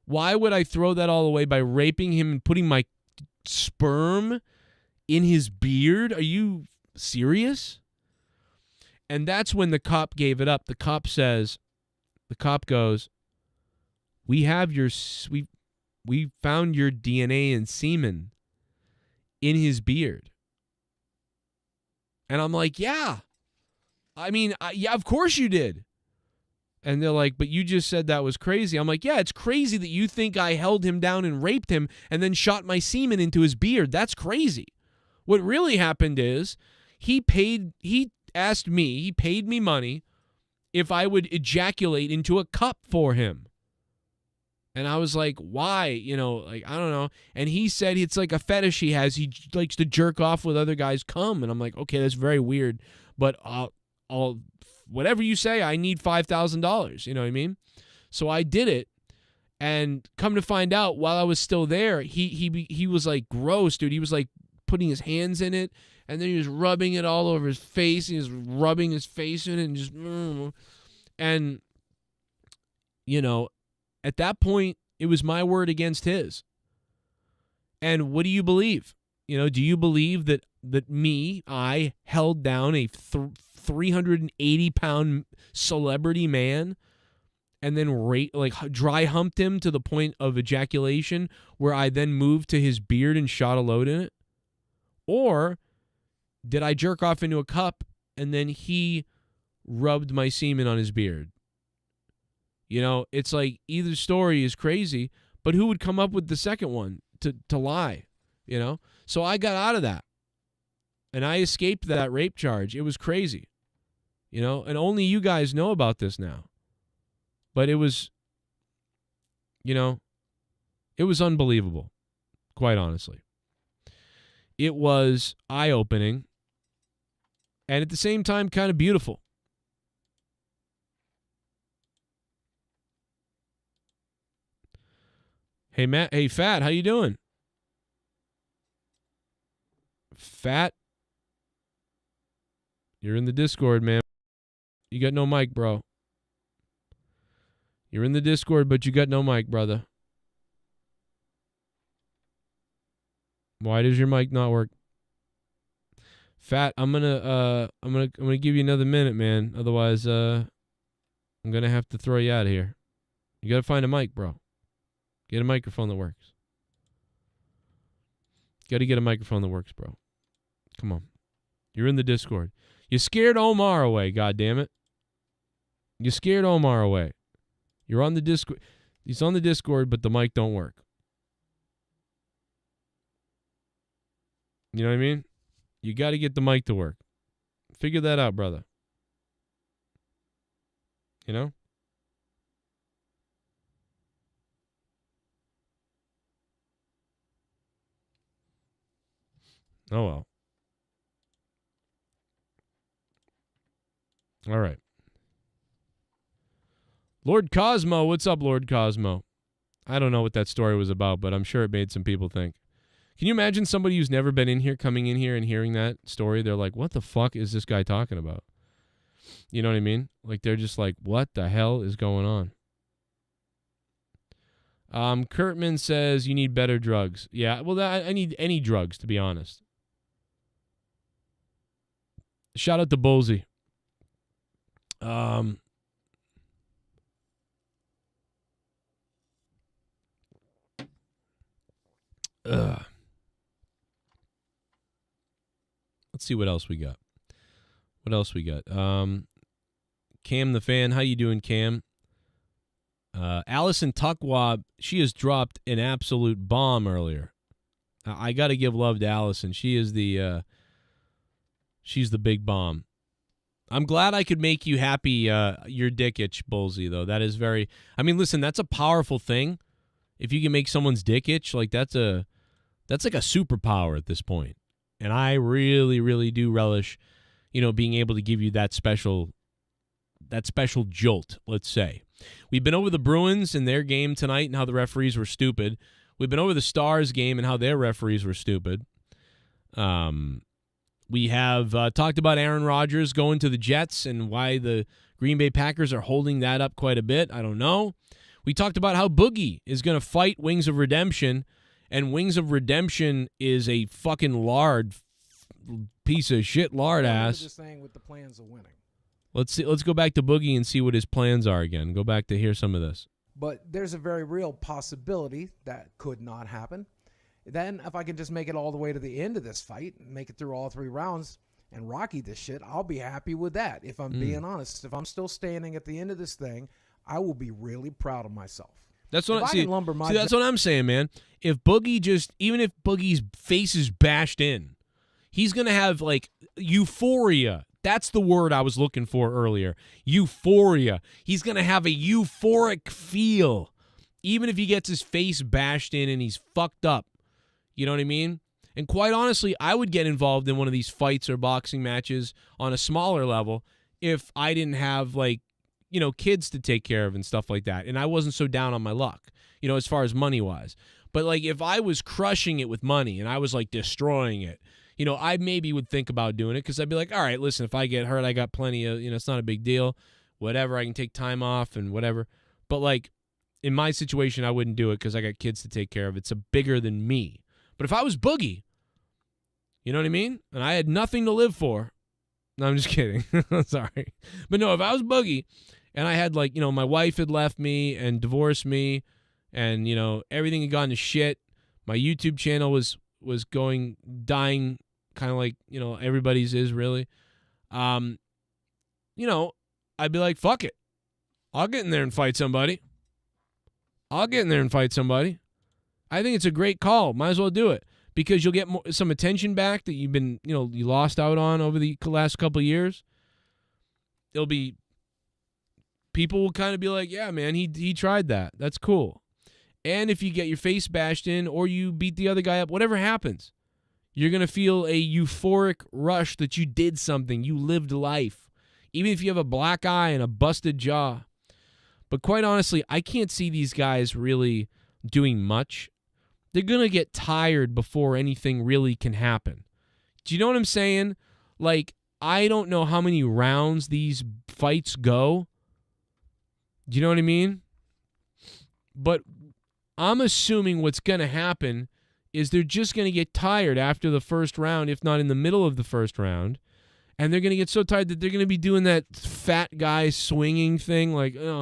Why would I throw that all away by raping him and putting my sperm in his beard? Are you serious? And that's when the cop gave it up. The cop goes, we found your DNA and semen in his beard. And I'm like, yeah. I mean, yeah, of course you did. And they're like, but you just said that was crazy. I'm like, yeah, it's crazy that you think I held him down and raped him and then shot my semen into his beard. That's crazy. What really happened is he paid me money if I would ejaculate into a cup for him. And I was like, why? You know, like, I don't know. And he said it's like a fetish he has. He likes to jerk off with other guys' cum. And I'm like, okay, that's very weird. But I'll whatever you say, I need $5,000. You know what I mean? So I did it. And come to find out, while I was still there, he was like gross, dude. He was like putting his hands in it. And then he was rubbing it all over his face. He was rubbing his face in it and just, and, you know, at that point, it was my word against his. And what do you believe? You know, do you believe that I held down a 380-pound celebrity man and then dry humped him to the point of ejaculation where I then moved to his beard and shot a load in it? Or did I jerk off into a cup and then he rubbed my semen on his beard? You know, it's like either story is crazy, but who would come up with the second one to lie, you know? So I got out of that, and I escaped that rape charge. It was crazy, you know, and only you guys know about this now. But it was, you know, it was unbelievable, quite honestly. It was eye-opening, and at the same time, kind of beautiful. Hey, Matt. Hey, Fat. How you doing? Fat. You're in the Discord, man. You got no mic, bro. You're in the Discord, but you got no mic, brother. Why does your mic not work? Fat, I'm gonna give you another minute, man. Otherwise, I'm gonna have to throw you out of here. You gotta find a mic, bro. Get a microphone that works. Gotta get a microphone that works, bro. Come on. You're in the Discord. You scared Omar away, goddammit. You scared Omar away. You're on the Discord. He's on the Discord, but the mic don't work. You know what I mean? You got to get the mic to work. Figure that out, brother. You know? Oh, well. All right. Lord Cosmo, what's up, Lord Cosmo? I don't know what that story was about, but I'm sure it made some people think. Can you imagine somebody who's never been in here coming in here and hearing that story? They're like, what the fuck is this guy talking about? You know what I mean? Like, they're just like, what the hell is going on? Kurtman says you need better drugs. Yeah, well, I need any drugs, to be honest. Shout out to Bolsey. Let's see what else we got. Cam the fan, how you doing, Cam? Allison Tuckwab, she has dropped an absolute bomb earlier. I got to give love to Allison. She is she's the big bomb. I'm glad I could make you happy, your dick itch, Bullsy, though. That is very, I mean, listen, that's a powerful thing. If you can make someone's dick itch, like that's like a superpower at this point. And I really, really do relish, you know, being able to give you that special jolt, let's say. We've been over the Bruins and their game tonight and how the referees were stupid. We've been over the Stars game and how their referees were stupid. We have talked about Aaron Rodgers going to the Jets and why the Green Bay Packers are holding that up quite a bit. I don't know. We talked about how Boogie is going to fight Wings of Redemption, and Wings of Redemption is a fucking lard piece of shit lard ass. Just saying with the plans of winning. Let's go back to Boogie and see what his plans are again. Go back to hear some of this. But there's a very real possibility that could not happen. Then if I can just make it all the way to the end of this fight, make it through all 3 rounds and Rocky this shit, I'll be happy with that. If I'm being honest, if I'm still standing at the end of this thing, I will be really proud of myself. That's what that's what I'm saying, man. If Boogie even if Boogie's face is bashed in, he's going to have like euphoria. That's the word I was looking for earlier. Euphoria. He's going to have a euphoric feel, even if he gets his face bashed in and he's fucked up. You know what I mean? And quite honestly, I would get involved in one of these fights or boxing matches on a smaller level if I didn't have, like, you know, kids to take care of and stuff like that. And I wasn't so down on my luck, you know, as far as money-wise. But, like, if I was crushing it with money and I was, like, destroying it, you know, I maybe would think about doing it because I'd be like, all right, listen, if I get hurt, I got plenty of, you know, it's not a big deal. Whatever, I can take time off and whatever. But, like, in my situation, I wouldn't do it because I got kids to take care of. It's bigger than me. But if I was Boogie, you know what I mean? And I had nothing to live for. No, I'm just kidding. Sorry. But no, if I was Boogie And I had like, my wife had left me and divorced me, and everything had gone to shit. My YouTube channel was dying, kind of like everybody's is really. I'd be like, fuck it, I'll get in there and fight somebody. I think it's a great call. Might as well do it, because you'll get some attention back that you've been you lost out on over the last couple of years. It'll be, people will kind of be like, yeah, man, he tried that. That's cool. And if you get your face bashed in or you beat the other guy up, whatever happens, you're going to feel a euphoric rush that you did something. You lived life. Even if you have a black eye and a busted jaw. But quite honestly, I can't see these guys really doing much. They're going to get tired before anything really can happen. Do you know what I'm saying? Like, I don't know how many rounds these fights go. Do you know what I mean? But I'm assuming what's going to happen is they're just going to get tired after the first round, if not in the middle of the first round. And they're going to get so tired that they're going to be doing that fat guy swinging thing, like, where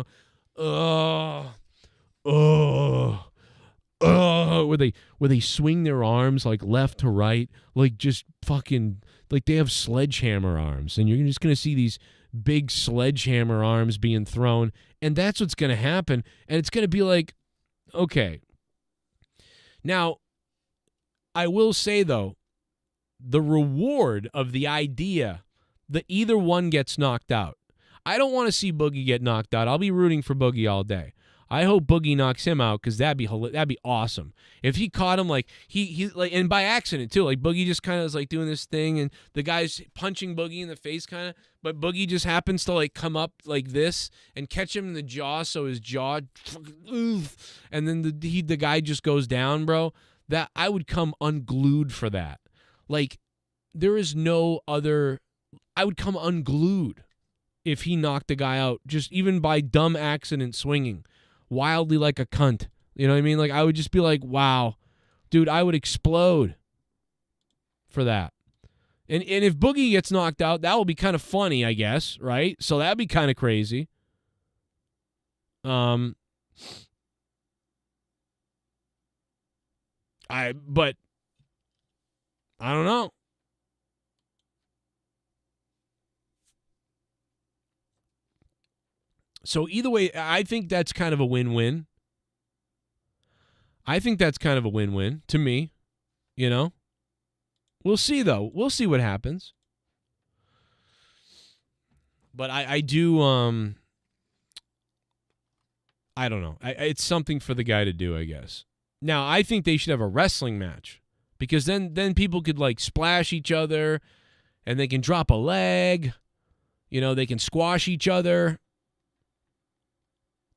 they swing their arms like left to right, like just fucking, like they have sledgehammer arms. And you're just going to see these big sledgehammer arms being thrown. And that's what's going to happen. And it's going to be like, okay. Now, I will say, though, the reward of the idea that either one gets knocked out. I don't want to see Boogie get knocked out. I'll be rooting for Boogie all day. I hope Boogie knocks him out, because that'd be awesome. If he caught him like he like, and by accident too, like Boogie just kind of is like doing this thing, and the guy's punching Boogie in the face kind of, but Boogie just happens to like come up like this and catch him in the jaw, so his jaw, and then the guy just goes down, bro. That I would come unglued for that. Like, there is no other. I would come unglued if he knocked the guy out, just even by dumb accident swinging wildly like a cunt. You know what I mean? Like, I would just be like, wow, dude, I would explode for that. And if Boogie gets knocked out, that will be kind of funny, I guess, right? So that'd be kind of crazy. But I don't know. So either way, I think that's kind of a win-win. I think that's kind of a win-win to me, We'll see, though. We'll see what happens. But I do, I don't know. It's something for the guy to do, I guess. Now, I think they should have a wrestling match, because then people could, like, splash each other, and they can drop a leg. They can squash each other.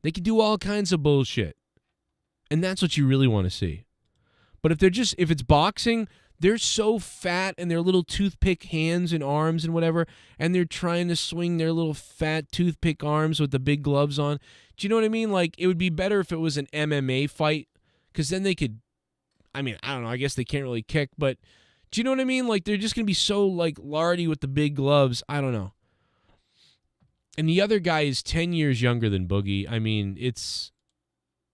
They can do all kinds of bullshit. And that's what you really want to see. But if it's boxing, they're so fat, and their little toothpick hands and arms and whatever, and they're trying to swing their little fat toothpick arms with the big gloves on. Do you know what I mean? Like, it would be better if it was an MMA fight, because then they could, I mean, I don't know, I guess they can't really kick, but do you know what I mean? Like, they're just going to be so, like, lardy with the big gloves. I don't know. And the other guy is 10 years younger than Boogie. I mean, it's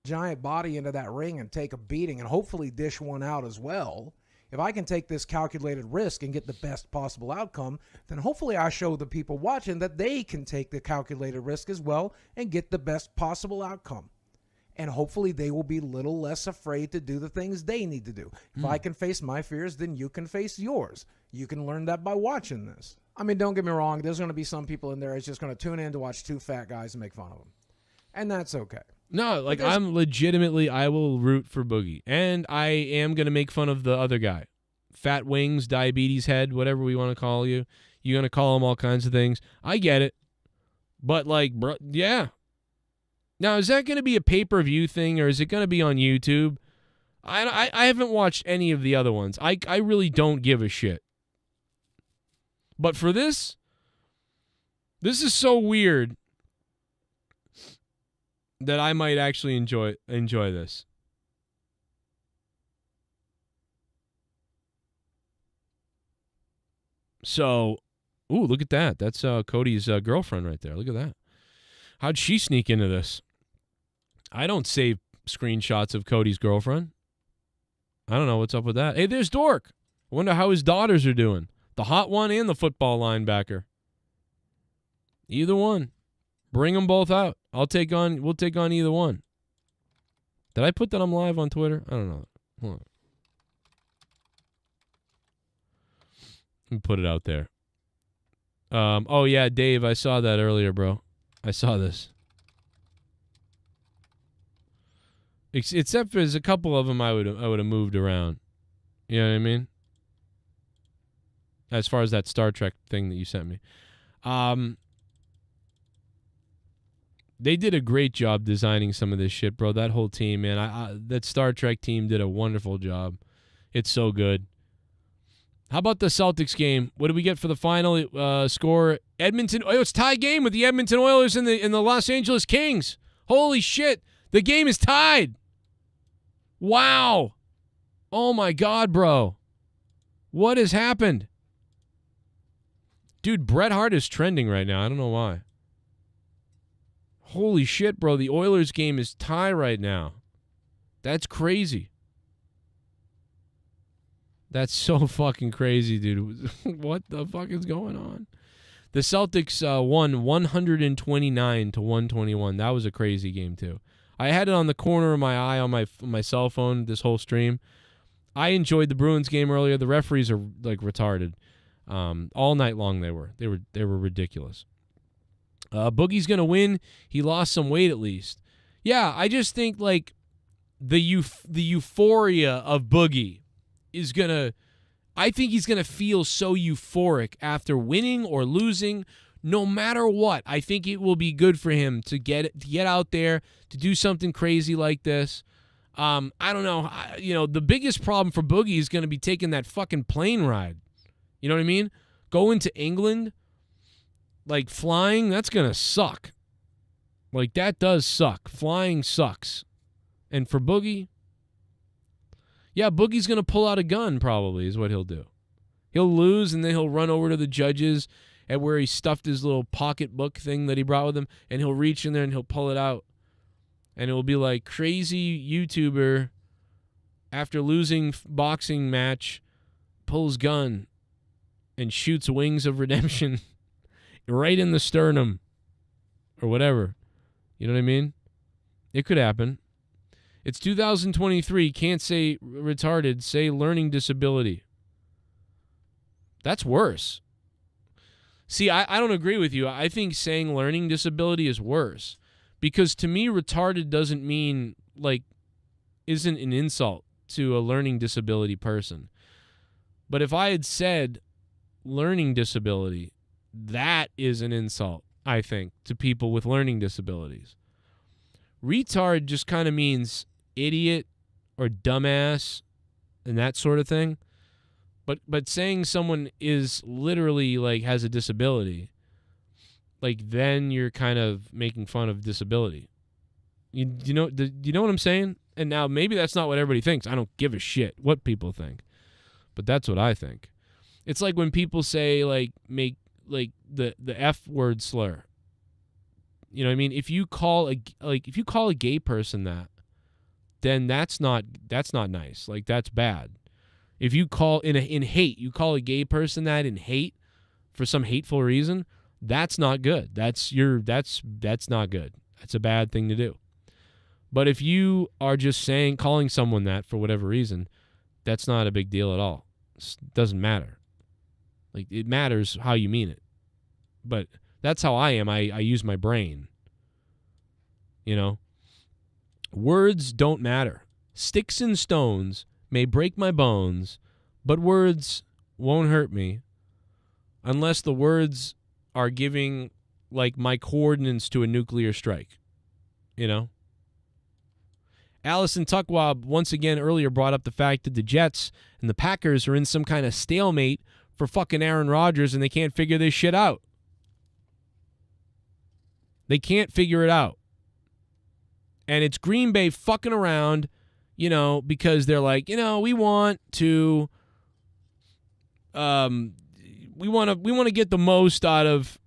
giant body into that ring and take a beating and hopefully dish one out as well. If I can take this calculated risk and get the best possible outcome, then hopefully I show the people watching that they can take the calculated risk as well and get the best possible outcome. And hopefully they will be a little less afraid to do the things they need to do. If I can face my fears, then you can face yours. You can learn that by watching this. I mean, don't get me wrong. There's going to be some people in there that's just going to tune in to watch two fat guys and make fun of them. And that's okay. No, like, I'm legitimately, I will root for Boogie. And I am going to make fun of the other guy. Fat wings, diabetes head, whatever we want to call you. You're going to call him all kinds of things. I get it. But, like, bro, yeah. Now, is that going to be a pay-per-view thing, or is it going to be on YouTube? I haven't watched any of the other ones. I really don't give a shit. But for this is so weird that I might actually enjoy this. So, ooh, look at that. That's Cody's girlfriend right there. Look at that. How'd she sneak into this? I don't save screenshots of Cody's girlfriend. I don't know what's up with that. Hey, there's Dork. I wonder how his daughters are doing. The hot one and the football linebacker. Either one. Bring them both out. We'll take on either one. Did I put that I'm live on Twitter? I don't know. Hold on. Let me put it out there. Oh yeah, Dave, I saw that earlier, bro. I saw this. Except for there's a couple of them I would have moved around. You know what I mean? As far as that Star Trek thing that you sent me. They did a great job designing some of this shit, bro. That whole team, man. That Star Trek team did a wonderful job. It's so good. How about the Celtics game? What did we get for the final score? Edmonton. Oh, it's tie game with the Edmonton Oilers and the Los Angeles Kings. Holy shit. The game is tied. Wow. Oh, my God, bro. What has happened? Dude, Bret Hart is trending right now. I don't know why. Holy shit, bro. The Oilers game is tie right now. That's crazy. That's so fucking crazy, dude. What the fuck is going on? The Celtics won 129-121. That was a crazy game, too. I had it on the corner of my eye on my cell phone this whole stream. I enjoyed the Bruins game earlier. The referees are like retarded. All night long they were ridiculous. Boogie's gonna win. He lost some weight at least. Yeah, I just think like the euphoria of Boogie is gonna. I think he's gonna feel so euphoric after winning or losing. No matter what, I think it will be good for him to get out there to do something crazy like this. I don't know. The biggest problem for Boogie is going to be taking that fucking plane ride. You know what I mean? Going to England, like flying, that's going to suck. Like that does suck. Flying sucks. And for Boogie, yeah, Boogie's going to pull out a gun probably is what he'll do. He'll lose and then he'll run over to the judges at where he stuffed his little pocketbook thing that he brought with him, and he'll reach in there and he'll pull it out. And it will be like crazy YouTuber after losing boxing match pulls gun and shoots Wings of Redemption right in the sternum or whatever. You know what I mean? It could happen. It's 2023. Can't say retarded. Say learning disability. That's worse. See, I don't agree with you. I think saying learning disability is worse. Because to me, retarded doesn't mean, like, isn't an insult to a learning disability person. But if I had said learning disability, that is an insult, I think, to people with learning disabilities. Retard just kind of means idiot or dumbass and that sort of thing. But saying someone is literally, like, has a disability, like, then you're kind of making fun of disability. You know what I'm saying? And now maybe that's not what everybody thinks. I don't give a shit what people think. But that's what I think. It's like when people say, like, make, like, the F word slur. You know what I mean? If you call a gay person that, then that's not nice. Like, that's bad. If you call in hate, you call a gay person that in hate for some hateful reason, that's not good. That's not good. That's a bad thing to do. But if you are just calling someone that for whatever reason, that's not a big deal at all. It doesn't matter. Like, it matters how you mean it. But that's how I am. I use my brain. You know? Words don't matter. Sticks and stones may break my bones, but words won't hurt me unless the words are giving, like, my coordinates to a nuclear strike. You know? Allison Tuckwab once again earlier brought up the fact that the Jets and the Packers are in some kind of stalemate for fucking Aaron Rodgers and they can't figure this shit out. They can't figure it out. And it's Green Bay fucking around, you know, because they're like, you know, we want to get the most out of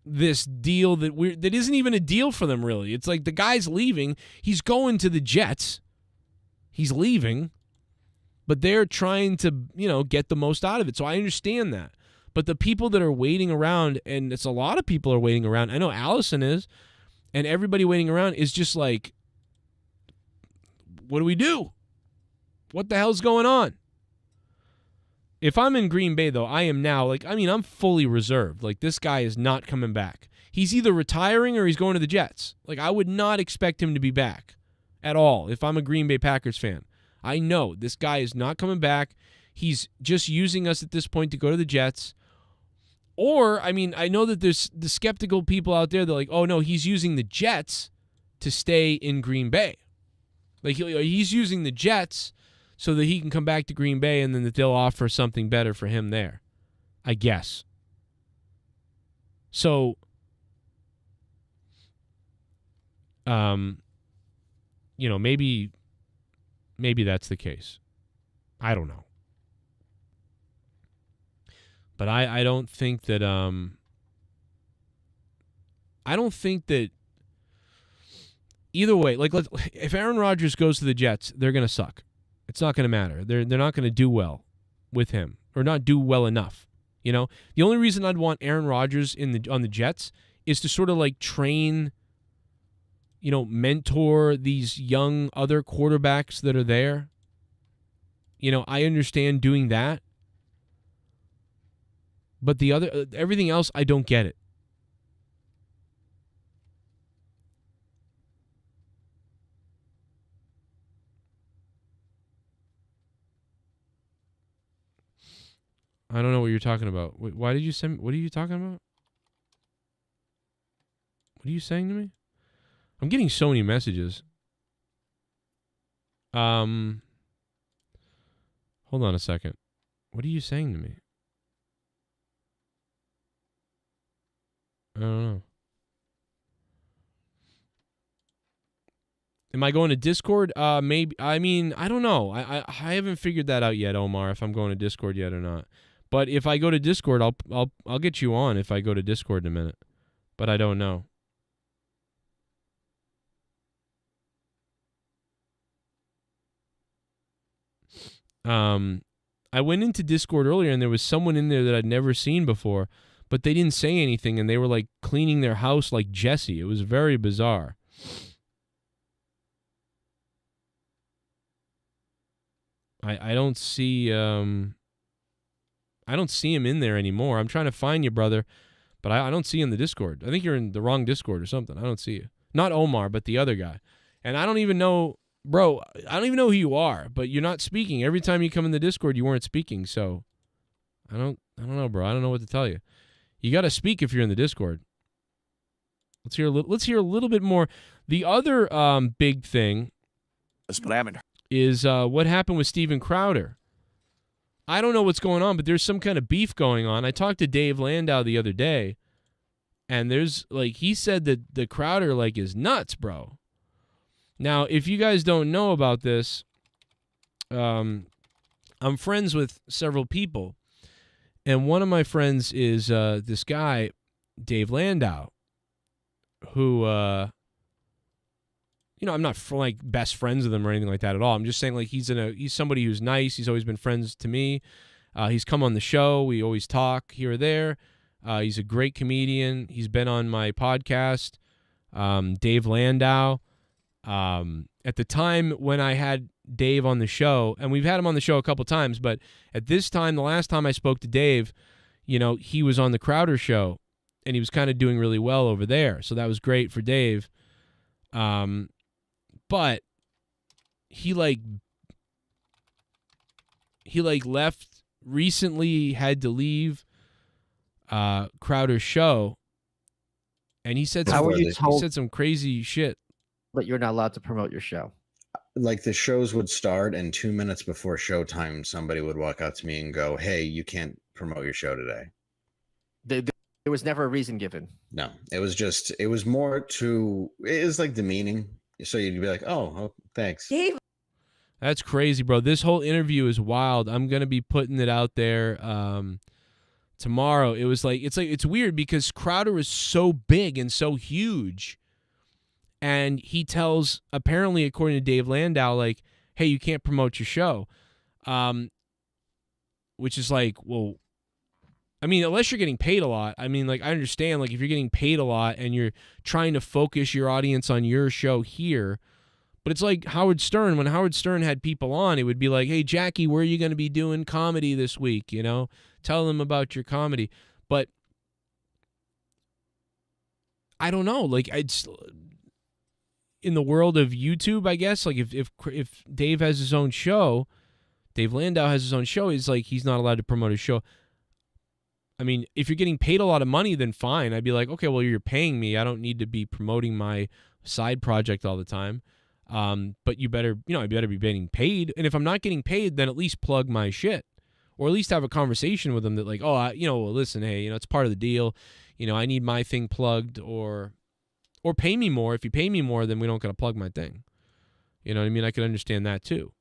this deal that isn't even a deal for them, really. It's like the guy's leaving. He's going to the Jets. He's leaving. But they're trying to, get the most out of it. So I understand that. But the people that are waiting around, and it's a lot of people are waiting around. I know Allison is, and everybody waiting around is just like, what do we do? What the hell's going on? If I'm in Green Bay, though, I am now, I'm fully reserved. Like, this guy is not coming back. He's either retiring or he's going to the Jets. Like, I would not expect him to be back at all if I'm a Green Bay Packers fan. I know this guy is not coming back. He's just using us at this point to go to the Jets. Or, I know that there's the skeptical people out there that are like, oh, no, he's using the Jets to stay in Green Bay. Like, he's using the Jets so that he can come back to Green Bay and then that they'll offer something better for him there, I guess. So, maybe that's the case. I don't know. But I don't think that either way, if Aaron Rodgers goes to the Jets, they're going to suck. It's not going to matter. They're not going to do well with him or not do well enough. The only reason I'd want Aaron Rodgers on the Jets is to sort of train, mentor these young other quarterbacks that are there. I understand doing that. But everything else, I don't get it. I don't know what you're talking about. Wait, why did you send? What are you talking about? What are you saying to me? I'm getting so many messages. Hold on a second. What are you saying to me? I don't know. Am I going to Discord? Maybe. I don't know. I haven't figured that out yet, Omar. If I'm going to Discord yet or not. But if I go to Discord, I'll get you on if I go to Discord in a minute. But I don't know. I went into Discord earlier and there was someone in there that I'd never seen before, but they didn't say anything and they were cleaning their house like Jesse. It was very bizarre. I don't see I don't see him in there anymore. I'm trying to find you, brother, but I don't see you in the Discord. I think you're in the wrong Discord or something. I don't see you. Not Omar, but the other guy. And I don't even know, bro, I don't even know who you are, but you're not speaking. Every time you come in the Discord, you weren't speaking. So I don't know, bro. I don't know what to tell you. You got to speak if you're in the Discord. Let's hear a little bit more. The other big thing is what happened with Steven Crowder. I don't know what's going on, but there's some kind of beef going on. I talked to Dave Landau the other day, and there's he said that the Crowder is nuts, bro. Now, if you guys don't know about this, I'm friends with several people, and one of my friends is this guy, Dave Landau, who I'm not best friends with him or anything like that at all. I'm just saying he's somebody who's nice. He's always been friends to me. He's come on the show. We always talk here or there. He's a great comedian. He's been on my podcast, Dave Landau. At the time when I had Dave on the show, and we've had him on the show a couple times, but at this time, the last time I spoke to Dave, he was on the Crowder show, and he was kind of doing really well over there. So that was great for Dave. But he left recently, had to leave Crowder's show, and he said some crazy shit. But you're not allowed to promote your show. The shows would start, and 2 minutes before showtime, somebody would walk out to me and go, "Hey, you can't promote your show today." There was never a reason given. No, it was demeaning. So you'd be like, oh, thanks. That's crazy, bro. This whole interview is wild. I'm going to be putting it out there. tomorrow. It was like it's weird because Crowder is so big and so huge, and he tells, apparently according to Dave Landau, like, hey, you can't promote your show, which is like, well, I mean, unless you're getting paid a lot. I mean, like, I understand, like, if you're getting paid a lot and you're trying to focus your audience on your show here, but it's like Howard Stern. When Howard Stern had people on, it would be like, hey, Jackie, where are you going to be doing comedy this week? You know, tell them about your comedy. But I don't know. Like, it's in the world of YouTube, I guess, like if Dave has his own show, Dave Landau has his own show, he's like, he's not allowed to promote his show. I mean, if you're getting paid a lot of money, then fine. I'd be like, okay, well, you're paying me. I don't need to be promoting my side project all the time. But you better, I better be getting paid. And if I'm not getting paid, then at least plug my shit, or at least have a conversation with them that, like, oh, well, listen, hey, it's part of the deal. I need my thing plugged, or pay me more. If you pay me more, then we don't got to plug my thing. You know what I mean? I could understand that too.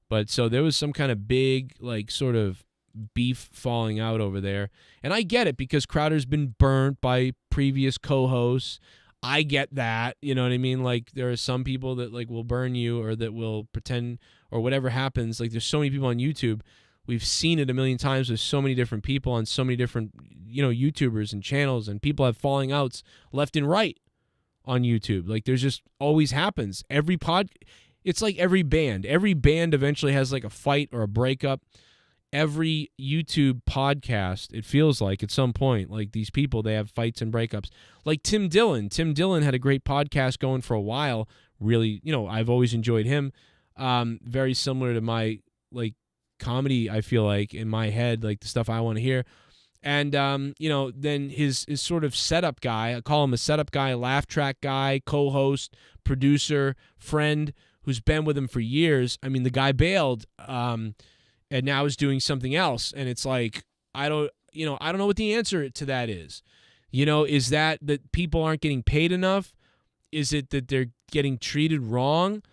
But so there was some kind of big, like, sort of beef falling out over there. And I get it, because Crowder's been burnt by previous co-hosts. I get that. You know what I mean? Like, there are some people that, like, will burn you, or that will pretend, or whatever happens. Like, there's so many people on YouTube. We've seen it a million times with so many different people on so many different, YouTubers and channels, and people have falling outs left and right on YouTube. Like, there's just always happens. It's like every band. Every band eventually has, like, a fight or a breakup. Every YouTube podcast, it feels like at some point, like, these people, they have fights and breakups. Like Tim Dillon. Tim Dillon had a great podcast going for a while. Really, I've always enjoyed him. Very similar to my, like, comedy, I feel like, in my head, like the stuff I want to hear. And, then his sort of setup guy, I call him a setup guy, laugh track guy, co-host, producer, friend, who's been with him for years. I mean, the guy bailed, and now is doing something else. And it's like, I don't know what the answer to that is. Is that people aren't getting paid enough? Is it that they're getting treated wrong?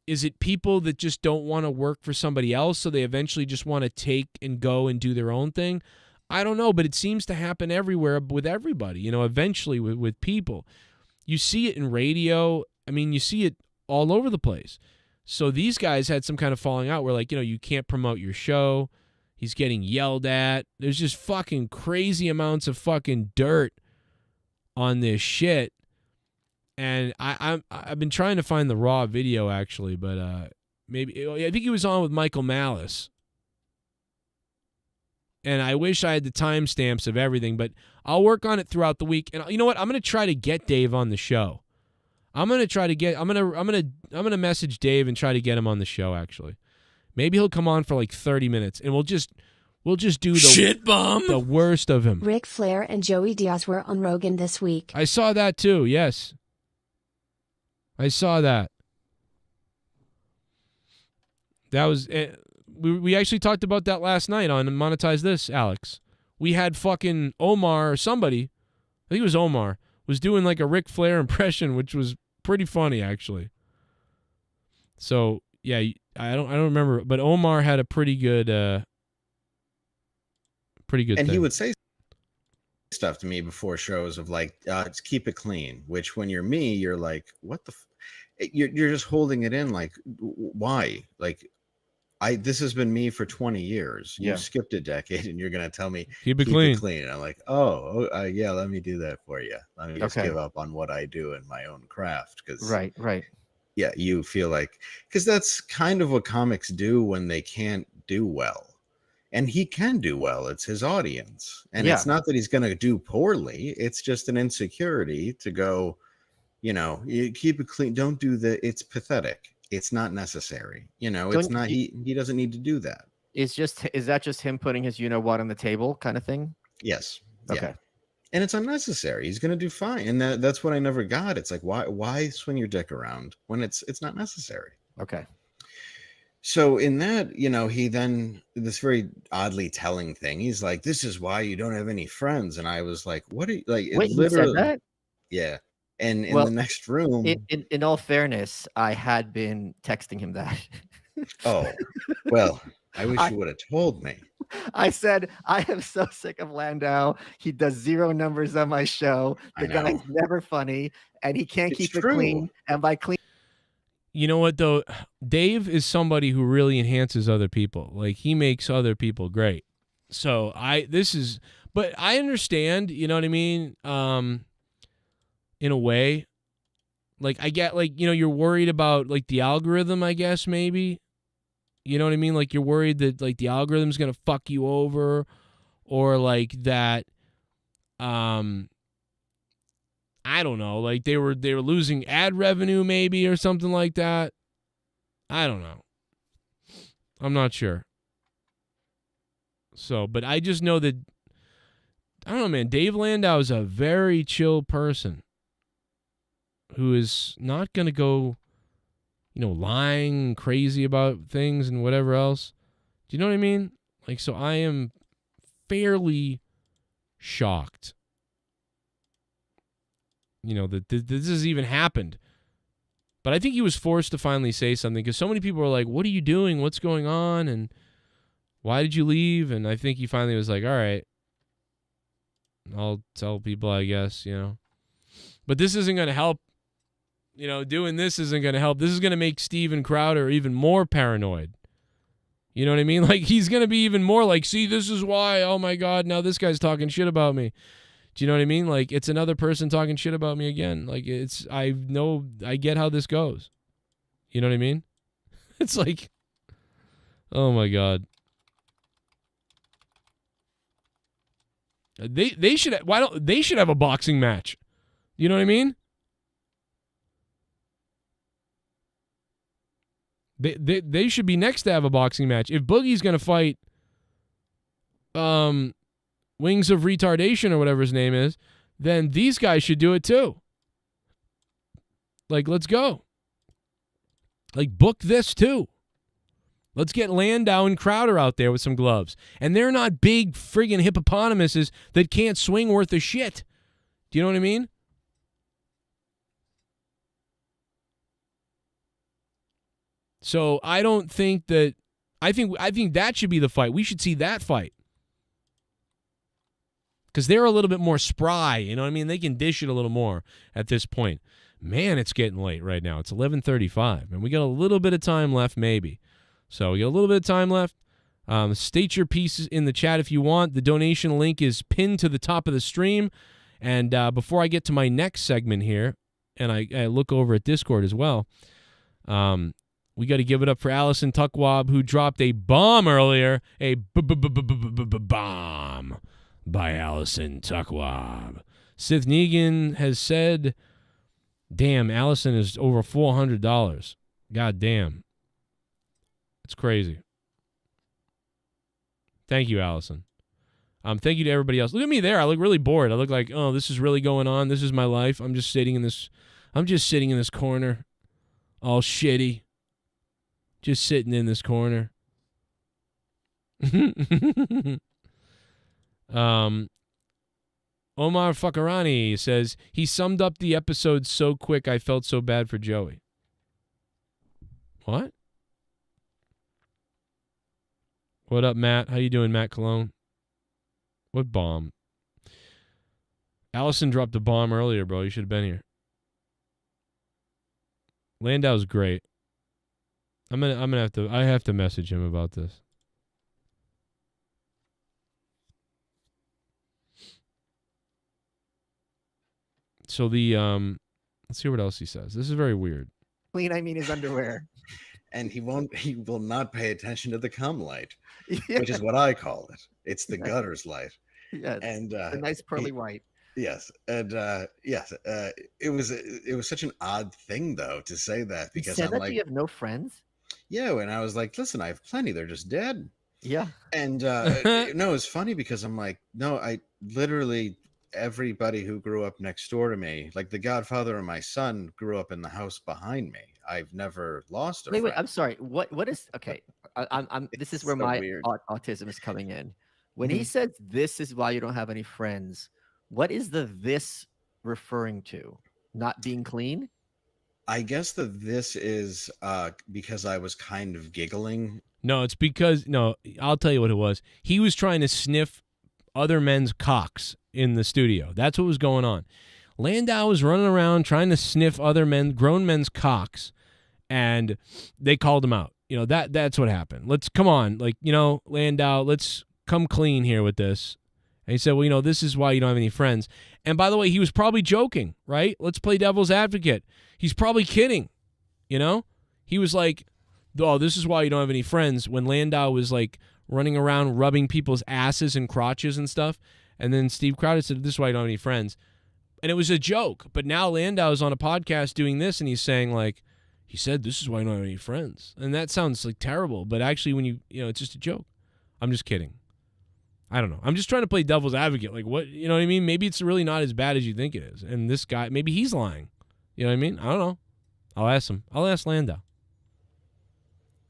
Is it people that just don't want to work for somebody else, so they eventually just want to take and go and do their own thing? I don't know, but it seems to happen everywhere with everybody, eventually with people. You see it in radio. I mean, you see it all over the place. So these guys had some kind of falling out where, like, you can't promote your show. He's getting yelled at. There's just fucking crazy amounts of fucking dirt on this shit. And I've been trying to find the raw video, actually, but maybe I think he was on with Michael Malice. And I wish I had the timestamps of everything, but I'll work on it throughout the week. And you know what? I'm going to try to get Dave on the show. I'm going to message Dave and try to get him on the show, actually. Maybe he'll come on for like 30 minutes, and we'll just do the shit bomb, the worst of him. Ric Flair and Joey Diaz were on Rogan this week. I saw that too. Yes. I saw that. That was we actually talked about that last night on Monetize This, Alex. We had fucking Omar or somebody, I think it was Omar, was doing like a Ric Flair impression, which was pretty funny, actually. So yeah, I don't remember, but Omar had a pretty good and thing. He would say stuff to me before shows of like, just keep it clean. Which when you're me, you're like, what the? You're just holding it in. Like, why? Like, this has been me for 20 years. You skipped a decade, and you're gonna tell me keep it clean. And I'm like, yeah, let me do that for you. Let me just give up on what I do in my own craft. Because right. Yeah, you feel like, because that's kind of what comics do when they can't do well. And he can do well. It's his audience. And it's not that he's going to do poorly. It's just an insecurity to go, you keep it clean. Don't do it's pathetic. It's not necessary. It's not, he doesn't need to do that. Is that just him putting his what on the table kind of thing? Yes. Okay. Yeah. And it's unnecessary. He's going to do fine. And that's what I never got. It's like, why swing your dick around when it's not necessary? Okay. So in that, he then, this very oddly telling thing, he's like, this is why you don't have any friends. And I was like, what are you, like, wait, literally, you said that? Yeah. And in the next room. In all fairness, I had been texting him that. Oh, well, I wish you would have told me. I said, I am so sick of Landau. He does 0 numbers on my show. The guy's never funny, and he can't keep it clean. And by clean, You know what, though? Dave is somebody who really enhances other people. Like, he makes other people great. So, but I understand, you know what I mean? In a way. Like, I get, like, you're worried about, like, the algorithm, I guess, maybe. You know what I mean? Like, you're worried that, like, the algorithm's going to fuck you over, or, like, that, I don't know, like, they were losing ad revenue, maybe, or something like that. I don't know. I'm not sure. So, but I just know that, I don't know, man, Dave Landau is a very chill person who is not going to go, lying crazy about things and whatever else. Do you know what I mean? Like, so I am fairly shocked, that this has even happened. But I think he was forced to finally say something because so many people were like, what are you doing? What's going on? And why did you leave? And I think he finally was like, all right, I'll tell people, I guess, But this isn't going to help. Doing this isn't going to help. This is going to make Steven Crowder even more paranoid. You know what I mean? Like, he's going to be even more like, see, this is why, oh my God, now this guy's talking shit about me. Do you know what I mean? Like, it's another person talking shit about me again. Like, I get how this goes. You know what I mean? It's like, oh my God. They should have a boxing match. You know what I mean? They should be next to have a boxing match. If Boogie's going to fight Wings of Retardation or whatever his name is, then these guys should do it too. Like, let's go. Like, book this too. Let's get Landau and Crowder out there with some gloves. And they're not big friggin' hippopotamuses that can't swing worth a shit. Do you know what I mean? So I don't think that I think that should be the fight. We should see that fight. Because they're a little bit more spry, you know what I mean? They can dish it a little more at this point. Man, it's getting late right now. It's 11:35, and we got a little bit of time left, maybe. So we got a little bit of time left. State your pieces in the chat if you want. The donation link is pinned to the top of the stream. And before I get to my next segment here, and I look over at Discord as well, we got to give it up for Allison Tuckwab, who dropped a bomb earlier. A bomb by Allison Tuckwab. Sith Negan has said, damn, Allison is over $400. God damn. It's crazy. Thank you, Allison. Thank you to everybody else. Look at me there. I look really bored. I look like, oh, this is really going on. This is my life. I'm just sitting in this corner. All shitty. Just sitting in this corner. Omar Fakarani says, he summed up the episode so quick I felt so bad for Joey. What? What up, Matt? How you doing, Matt Cologne? What bomb? Allison dropped a bomb earlier, bro. You should have been here. Landau's great. I have to message him about this. So let's see what else he says. This is very weird. Clean, I mean his underwear. And he will not pay attention to the cum light, which is what I call it. It's the gutters light. Yes. And a nice pearly white. Yes. And yes, it was such an odd thing though to say that, because I'm like, you have no friends? Yeah, and I was like, listen, I have plenty, they're just dead. Yeah. And no, it's funny because I'm like, no, I literally, everybody who grew up next door to me, like the godfather of my son grew up in the house behind me. I've never lost a friend. Wait, I'm sorry. What is, okay. This is where so my autism is coming in. When he says this is why you don't have any friends, what is the this referring to? Not being clean? I guess that this is because I was kind of giggling No, it's because I'll tell you what it was. He was trying to sniff other men's cocks in the studio. That's what was going on. Landau was running around trying to sniff other grown men's cocks, and they called him out. That's what happened. Let's come on, Landau, let's come clean here with this. And he said, well, this is why you don't have any friends. And by the way, he was probably joking, right? Let's play devil's advocate. He's probably kidding, He was like, oh, this is why you don't have any friends, when Landau was like running around rubbing people's asses and crotches and stuff. And then Steve Crowder said, this is why you don't have any friends. And it was a joke. But now Landau's on a podcast doing this, and he's saying, like, he said, this is why I don't have any friends. And that sounds like terrible. But actually, when it's just a joke. I'm just kidding. I don't know. I'm just trying to play devil's advocate. Like, what, you know what I mean? Maybe it's really not as bad as you think it is. And this guy, maybe he's lying. You know what I mean? I don't know. I'll ask him. I'll ask Landau.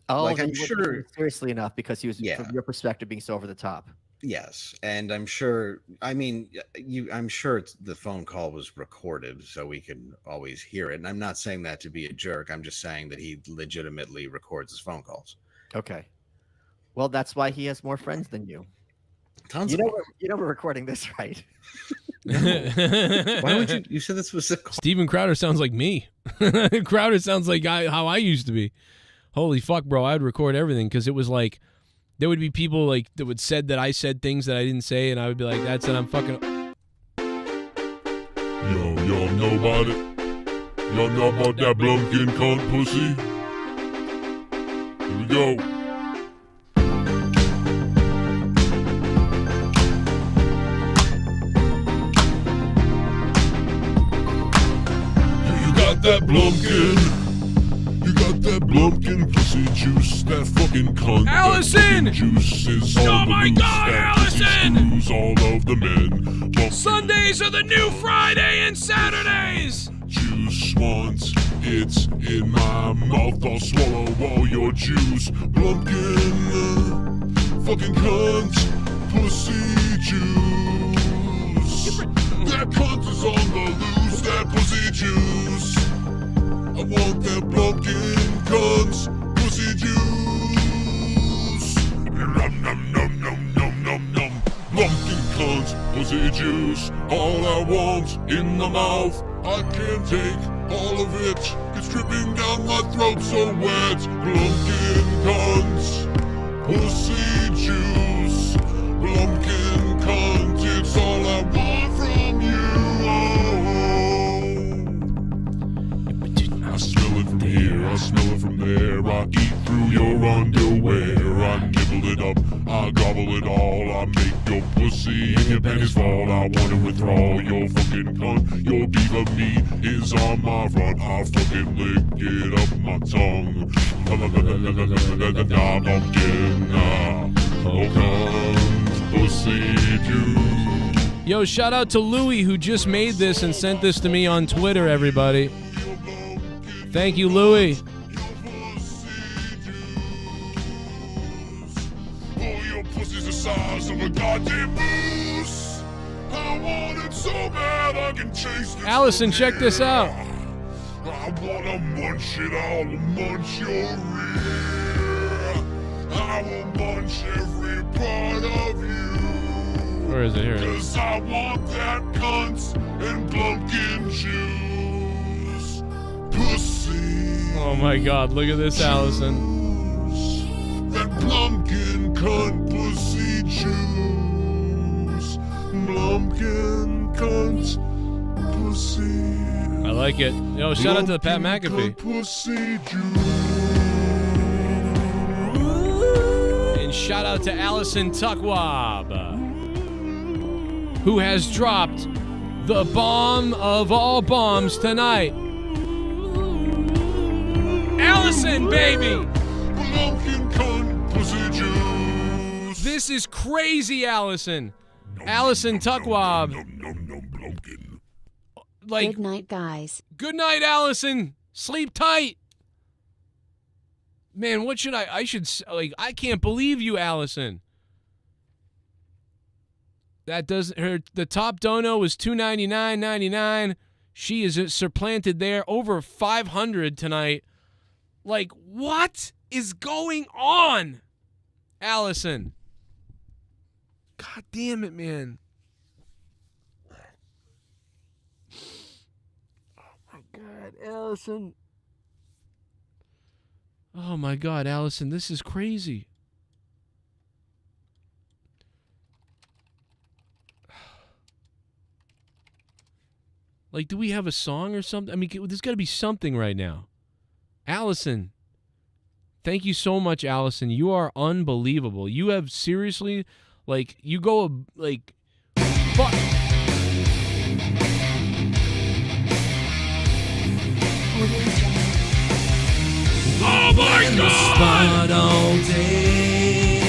Oh, Like, I'm he wasn't sure- taking it seriously enough because he was, Yeah. from your perspective, being so over the top. Yes, and I'm sure. I mean, I'm sure the phone call was recorded, so we can always hear it. And I'm not saying that to be a jerk. I'm just saying that he legitimately records his phone calls. Okay. Well, that's why he has more friends than you. Tons. You know we're recording this, right? Why would you? You said this was a call. Steven Crowder sounds like me. Crowder sounds like how I used to be. Holy fuck, bro. I would record everything because it was like, there would be people like that would said that I said things that I didn't say, and I would be like, that's it, I'm fucking. Y'all know about it? Y'all know about that BLUMPKIN cunt pussy? Here we go. You got that BLUMPKIN. You got that BLUMPKIN pussy juice, that fucking cunt. Allison! That juice is all Oh the my loose, God, that pussy Allison! screws all of the men. BLUMPKIN Sundays are the new Friday and Saturdays. juice once it's in my mouth, I'll swallow all your juice. BLUMPKIN, fucking cunt, pussy juice. That cunt is on the loose, that pussy juice. I want that BLUMPKIN cunt, pussy juice. Nom nom nom nom nom nom nom. BLUMPKIN cunt, pussy juice. All I want in the mouth, I can't take all of it. It's dripping down my throat so wet. BLUMPKIN cunt, pussy juice. BLUMPKIN cunt, it's all I want from you. I smell it from here, I smell it from there. I eat through your underwear. I nibble it up, I gobble it all. I make your pussy and your panties fall. I want to withdraw your fucking cunt. Your diva meat is on my front. I fucking lick it up my tongue. BLUMPKIN, oh cunt, pussy juice. Yo, shout out to Louie who just made this and sent this to me on Twitter, everybody. Thank you, Louie. Oh, your pussy's the size of a goddamn moose. I want it so bad I can chase it. Allison, check this out. I wanna munch it, I'll munch your rear. I will munch every part of you. Where is it? Here it is. 'Cause I want that cunt and BLUMPKIN juice. Pussy. Oh my God, look at this, Allison. That BLUMPKIN cunt pussy juice. BLUMPKIN cunt pussy. I like it. Yo, shout out to the Pat McAfee. Pussy And shout out to Allison Tuckwab, who has dropped the bomb of all bombs tonight. Allison, baby! BLUMPKIN cunt pussy juice. This is crazy, Allison. Allison Tuckwab. Like, Good night, guys. good night, Allison. Sleep tight. Man, what should I should, like, I can't believe you, Allison. That does the top dono was $299.99. She is supplanted there over 500 tonight. Like, what? is going on? Allison. God damn it, man. Oh my God, Allison. Oh my God, Allison, this is crazy. Like, do we have a song or something? I mean, there's got to be something right now. Allison. Thank you so much, Allison. You are unbelievable. You have seriously, like, you go, like, fuck. Oh my God! All day.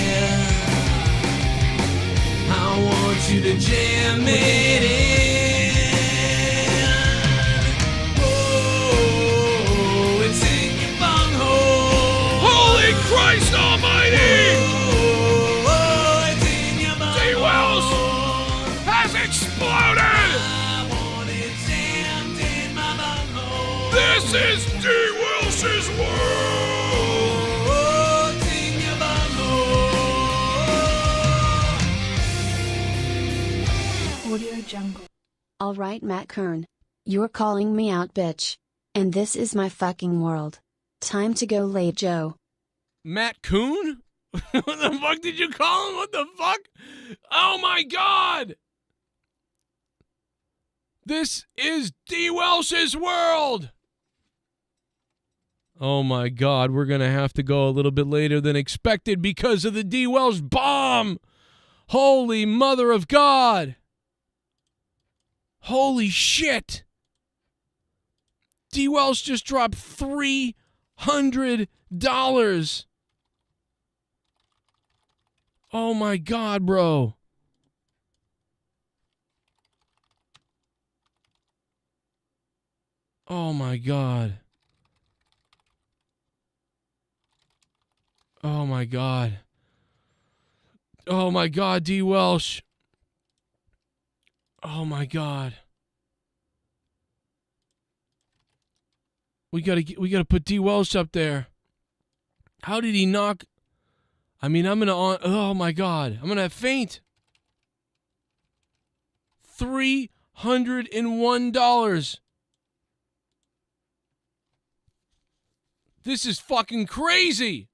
I want you to jam it in. Oh, it's in your bunghole. Holy Christ Almighty! Oh, it's in your bunghole. DWELSH has exploded! I want it jammed in my bunghole. This is DWELSH's world! Audio Jungle. Alright, Matt Kern. You're calling me out, bitch. And this is my fucking world. Time to go lay Joe. Matt Coon? What the fuck did you call him? What the fuck? Oh my God! This is DWELSH's world! Oh my God, we're gonna have to go a little bit later than expected because of the DWELSH bomb! Holy mother of God! Holy shit! DWELSH just dropped $300. Oh my God, bro. Oh my God. Oh my God. Oh my God, DWELSH. Oh my God. We gotta put DWELSH up there. How did he knock? I mean, oh my God. I'm gonna faint. $301. This is fucking crazy.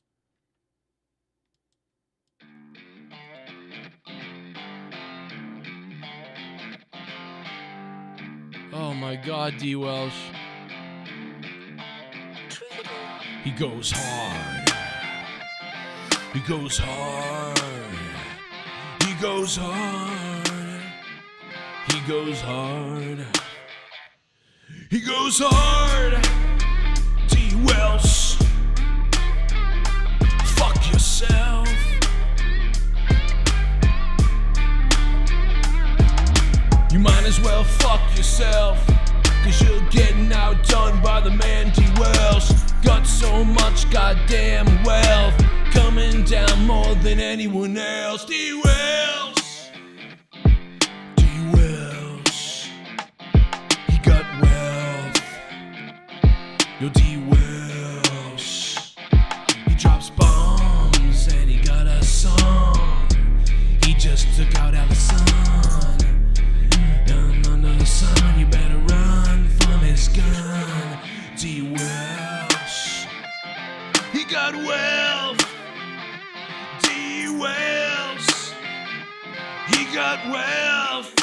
Oh my God, DWELSH. He goes hard. He goes hard. He goes hard. He goes hard. He goes hard. DWELSH. Fuck yourself. You might as well fuck yourself, 'cause you're getting outdone by the man DWELSH. Got so much goddamn wealth, coming down more than anyone else. DWELSH. DWELSH. He got wealth. Yo, DWELSH. He drops bombs and he got a song. He just took out Allison. Under the sun, you better run from his gun. DWELSH. He got wealth. DWELSH. He got wealth.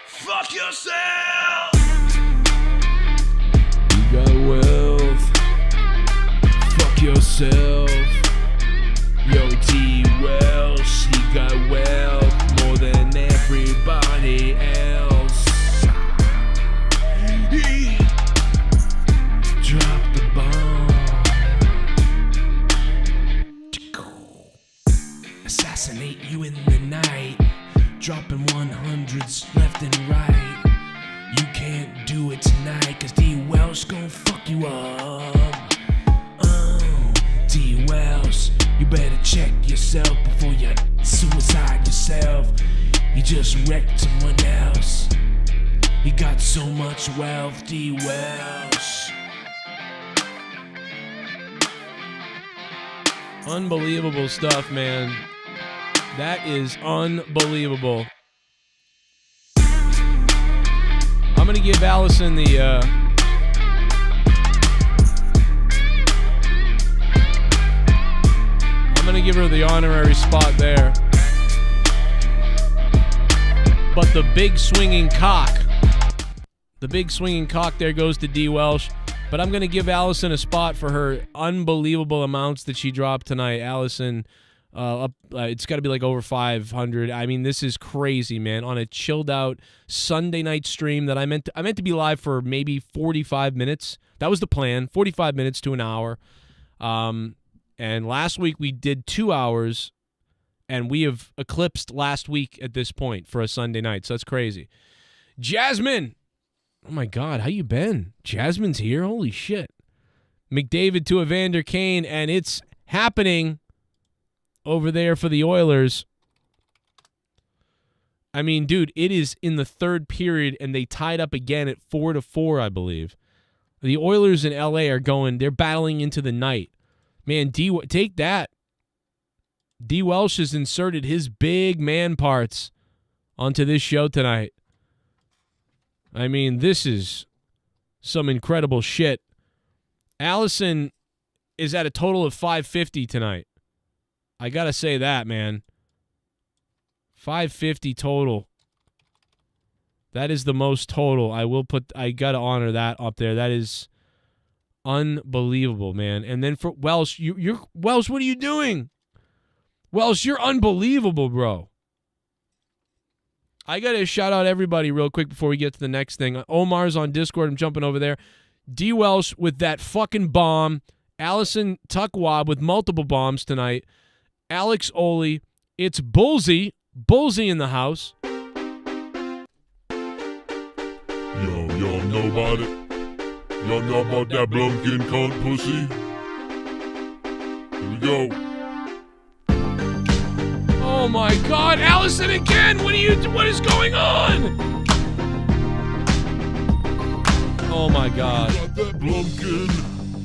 Fuck yourself. You got wealth. Fuck yourself. Yo, DWELSH. He got wealth more than everybody else. He dropped the bomb. Assassinate you in the night, dropping 100s left and right. You can't do it tonight, 'cause DWELSH gon' fuck you up. DWELSH, you better check yourself before you suicide yourself. You just wrecked someone else. You got so much wealth, DWELSH. Unbelievable stuff, man. That is unbelievable. I'm going to give Allison the... I'm going to give her the honorary spot there. But the big swinging cock. The big swinging cock there goes to DWELSH. But I'm going to give Allison a spot for her unbelievable amounts that she dropped tonight. Allison, it's got to be like over 500. I mean, this is crazy, man. On a chilled out Sunday night stream that I meant to be live for maybe 45 minutes. That was the plan, 45 minutes to an hour. And last week we did 2 hours, and we have eclipsed last week at this point for a Sunday night. So that's crazy. Jasmine. Oh, my God. How you been? Jasmine's here? Holy shit. McDavid to Evander Kane, and it's happening over there for the Oilers. I mean, dude, it is in the third period, and they tied up again at 4-4, I believe. The Oilers in L.A. are going, they're battling into the night. Man, take that. DWELSH has inserted his big man parts onto this show tonight. I mean, this is some incredible shit. Allison is at a total of 550 tonight. I got to say that, man. 550 total. That is the most total. I got to honor that up there. That is unbelievable, man. And then for Welsh, you're Welsh, what are you doing? Welsh, you're unbelievable, bro. I got to shout out everybody real quick before we get to the next thing. Omar's on Discord. I'm jumping over there. DWELSH with that fucking bomb. Allison Tuckwab with multiple bombs tonight. Alex Oli. It's Bullsy. Bullsy in the house. Y'all know about it? Y'all know about that BLUMPKIN cunt pussy? Here we go. Oh my God, Allison again! What is going on? Oh my God.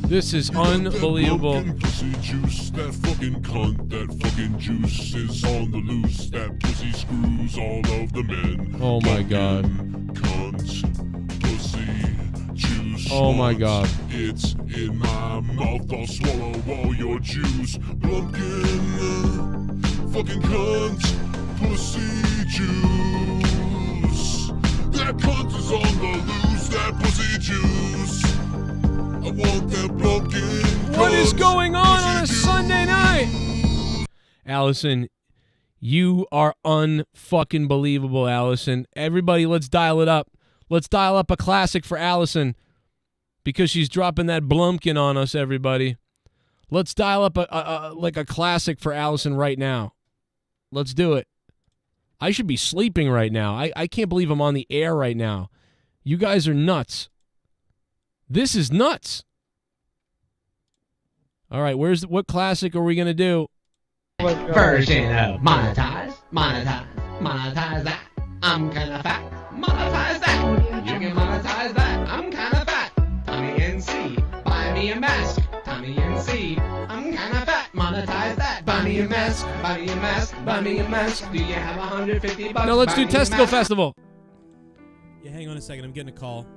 This is unbelievable. That pussy juice, that fucking cunt, that fucking juice is on the loose. That pussy screws all of the men. Oh my God. Cunt, pussy, juice. Oh my God. It's in my mouth, I'll swallow all your juice. BLUMPKIN, fucking cunt, pussy juice. That cunt is on the loose, that pussy juice. I want that BLUMPKIN. What is going on a Sunday night? Allison, you are unfucking believable, Allison. Everybody, let's dial it up. Let's dial up a classic for Allison because she's dropping that BLUMPKIN on us, everybody. Let's dial up a classic for Allison right now. Let's do it. I should be sleeping right now. I can't believe I'm on the air right now. You guys are nuts. This is nuts. All right, what classic are we going to do? Version of monetize that. I'm kind of fat. Monetize that. You can monetize that. I'm kind of fat. Tommy NC, buy me a mask. Tommy NC, I'm kind of fat. Monetize that. Buy me a mask. Buy me a mask. Buy me a mask. Do you have $150? No, let's do Testicle Festival. Yeah, hang on a second. I'm getting a call.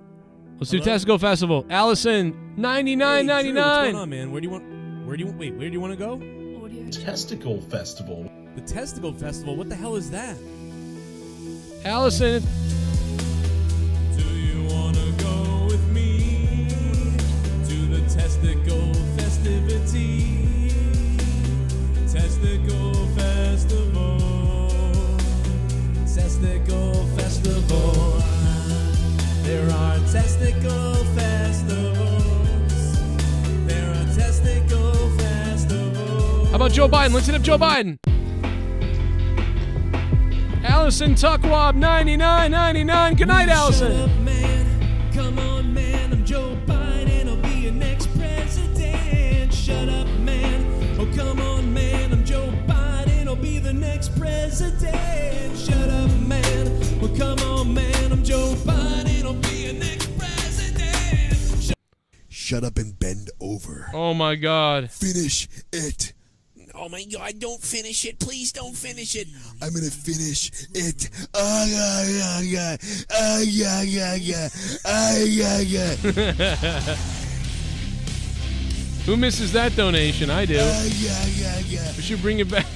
Let's do Testicle Festival. Allison, $99.99. What's going on, man? Where do you want to go? Testicle Festival. The Testicle Festival? What the hell is that? Allison. Do you want to go with me to the Testicle festivity? Testicle Festival. Testicle Festival. There are testicle festivals. There are testicle festivals. How about Joe Biden? Let's hit up Joe Biden. Allison Tuckwab, $99.99. Good night, Allison. Shut up, man. Come on, man. I'm Joe Biden. I'll be your next president. Shut up, man. Oh, come on, man. I'm Joe Biden. I'll be the next president. Shut up, man. Oh, come on, man. I'm Joe Biden. I'll be your next president. Shut up and bend over. Oh my God. Finish it Oh my God, don't finish it. Please don't finish it. I'm gonna finish it. Oh, yeah, yeah, yeah. Oh, yeah, yeah, yeah. Oh, yeah, yeah. Who misses that donation? I do. Yeah, yeah, yeah. We should bring it back.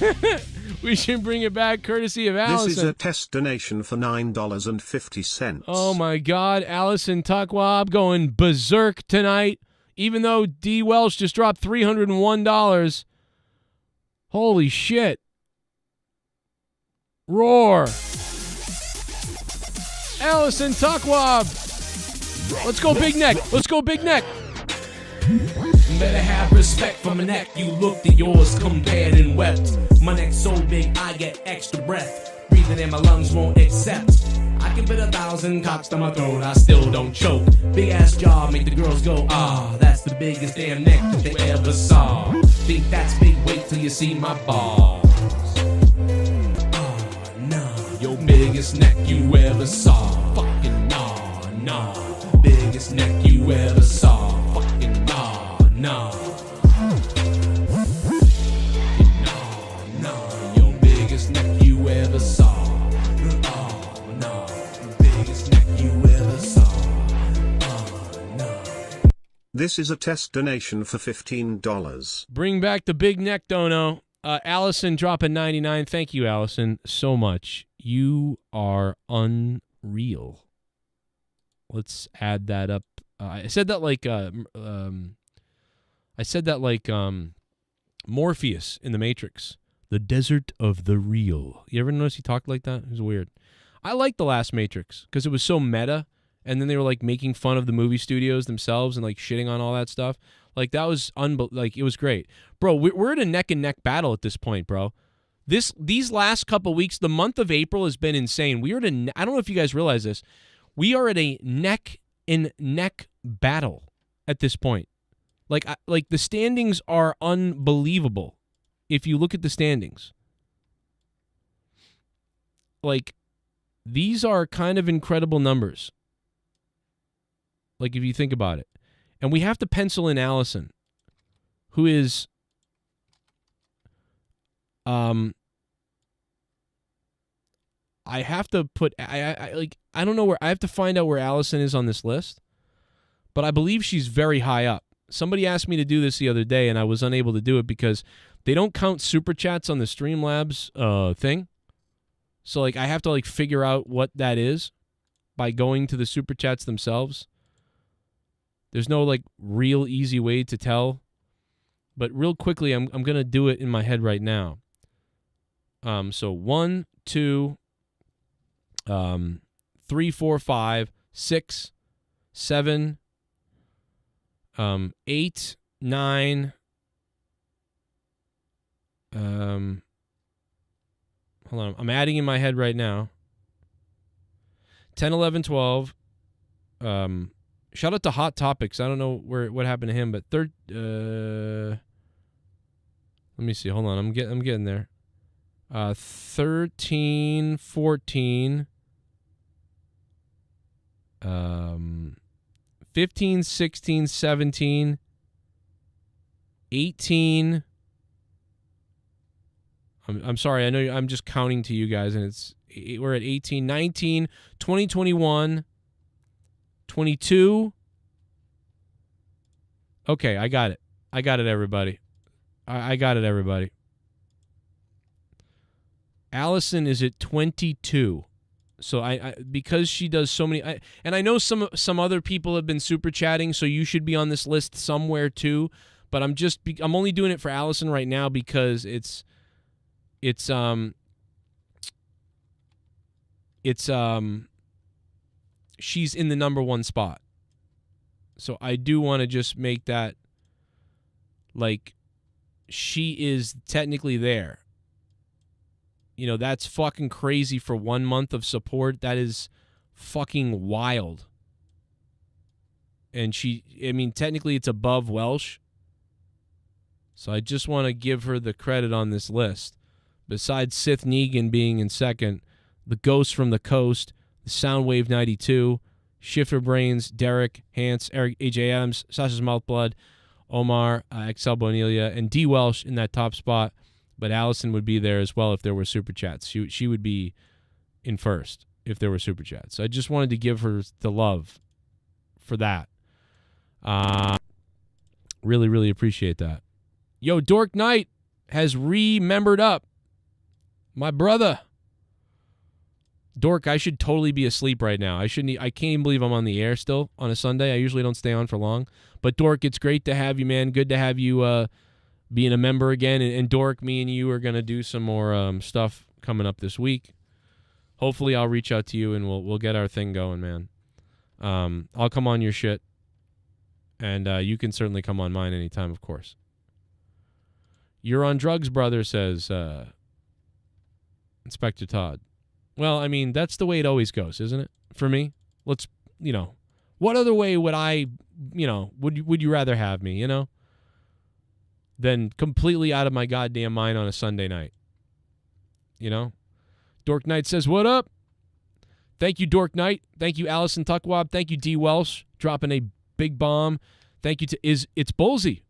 We should bring it back courtesy of Allison. This is a test donation for $9.50. Oh my God, Allison Tuckwab going berserk tonight. Even though D. Welsh just dropped $301. Holy shit. Roar. Allison Tuckwab. Let's go big neck. Let's go big neck. Better have respect for my neck. You looked at yours, compared and wept. My neck's so big, I get extra breath. Breathing in my lungs won't accept. I can fit 1,000 cocks down my throat, I still don't choke. Big ass jaw, make the girls go, ah. That's the biggest damn neck that they ever saw. Think that's big, wait till you see my balls. Ah, nah. Your biggest neck you ever saw. Fucking nah, nah. Biggest neck you ever saw. Fucking nah, nah. Nah, your biggest neck you ever saw. Oh, no. Biggest neck you ever saw. Oh, no. This is a test donation for $15. Bring back the big neck dono. Allison dropping 99. Thank you, Allison, so much. You are unreal. Let's add that up. I said that like Morpheus in The Matrix. The desert of the real. You ever notice he talked like that? It was weird. I liked the last Matrix because it was so meta, and then they were like making fun of the movie studios themselves and like shitting on all that stuff. Like that was it was great, bro. We're in a neck and neck battle at this point, bro. These last couple weeks, the month of April has been insane. We are at I don't know if you guys realize this. We are at a neck and neck battle at this point. Like the standings are unbelievable. If you look at the standings, like these are kind of incredible numbers. Like if you think about it, and we have to pencil in Allison, who is, I have to put I don't know where I have to find out where Allison is on this list, but I believe she's very high up. Somebody asked me to do this the other day, and I was unable to do it because they don't count Superchats on the Streamlabs thing. So like I have to like figure out what that is by going to the Superchats themselves. There's no like real easy way to tell, but real quickly I'm gonna do it in my head right now. So 1, 2, 3, 4, 5, 6, 7, 8, 9. Hold on, I'm adding in my head right now. 10, 11, 12. Shout out to Hot Topics. I don't know what happened to him, but let me see. Hold on, I'm getting there. 13, 14, 15, 16, 17, 18. I'm sorry. I know I'm just counting to you guys, and we're at 18, 19, 20, 21, 22. Okay, I got it. I got it, everybody. I got it, everybody. Allison is at 22. So I because she does so many, and I know some other people have been super chatting, so you should be on this list somewhere too. But I'm only doing it for Allison right now because she's in the number 1 spot. So I do want to just make that like she is technically there. You know, that's fucking crazy for 1 month of support. That is fucking wild. And technically it's above Welsh. So I just want to give her the credit on this list. Besides SITH NEGAN being in second, the Ghost from the Coast, the Soundwave 92, Shifter Brains, Derek, Hans, Eric, AJ Adams, Sasha's Mouthblood, Omar, XL Bonilia, and DWELSH in that top spot. but Allison would be there as well if there were Super Chats. She would be in first if there were Super Chats. So I just wanted to give her the love for that. Really, really appreciate that. Yo, Dork Knight has remembered up. My brother. Dork, I should totally be asleep right now. I can't even believe I'm on the air still on a Sunday. I usually don't stay on for long. But Dork, it's great to have you, man. Good to have you being a member again. And Dork, me and you are going to do some more stuff coming up this week. Hopefully I'll reach out to you and we'll get our thing going, man. I'll come on your shit. And you can certainly come on mine anytime, of course. You're on drugs, brother, says Inspector Todd. Well, I mean, that's the way it always goes, isn't it? For me, let's, what other way would I, would you rather have me, than completely out of my goddamn mind on a Sunday night? Dork Knight says, what up? Thank you, Dork Knight. Thank you, Allison Tuckwab. Thank you, DWELSH, dropping a big bomb. Thank you to It's Bullsy.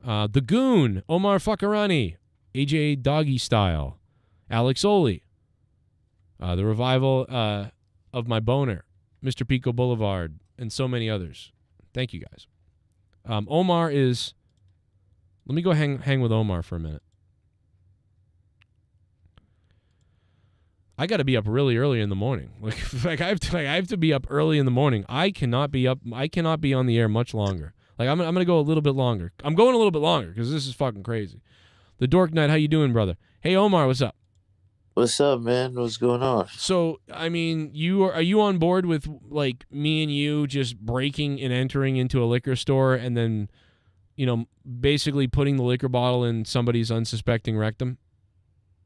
The Goon, Omar Fakarani, AJ Doggy Style, Alex Oli. The Revival of My Boner, Mr. Pico Boulevard, and so many others. Thank you, guys. Omar is... Let me go hang with Omar for a minute. I got to be up really early in the morning. Like I have to be up early in the morning. I cannot be on the air much longer. Like I'm going to go a little bit longer. I'm going a little bit longer because this is fucking crazy. The Dork Knight, how you doing, brother? Hey, Omar, what's up? What's up, man? What's going on? So, I mean, are you on board with, like, me and you just breaking and entering into a liquor store and then, basically putting the liquor bottle in somebody's unsuspecting rectum?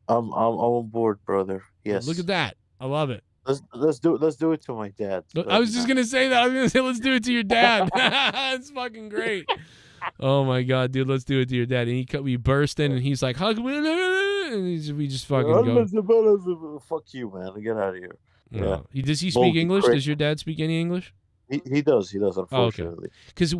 I'm on board, brother. Yes. Look at that. I love it. Let's do it to my dad. I was just gonna say that. I was gonna say let's do it to your dad. That's fucking great. Oh my god, dude, let's do it to your dad. And we burst in, and he's like, "Hug me," and we just fucking go. Fuck you, man. Get out of here. No. Does he speak English? Does your dad speak any English? He does. Unfortunately, because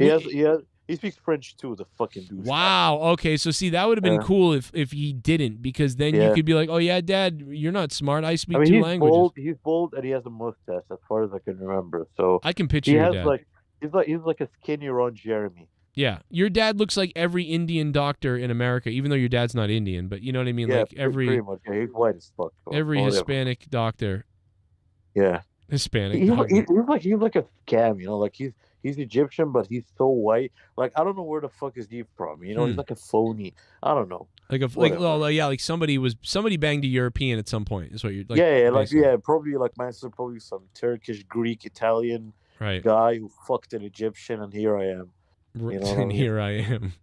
he speaks French too. The fucking dude. Wow. Okay. So see, that would have been cool if he didn't, because then you could be like, "Oh yeah, Dad, you're not smart. I speak two languages." He's bold, and he has a mustache, as far as I can remember. So I can picture your dad. He's like a skinny Ron Jeremy. Yeah, your dad looks like every Indian doctor in America, even though your dad's not Indian. But you know what I mean? Yeah, like every pretty much. Yeah, he's white as fuck. Every Hispanic doctor. Yeah. Hispanic doctor. He's like a scam, like he's Egyptian, but he's so white. Like I don't know where the fuck is he from. He's like a phony. I don't know. Like somebody banged a European at some point. Is what you're like. Probably some Turkish, Greek, Italian guy who fucked an Egyptian, and here I am. Here I am.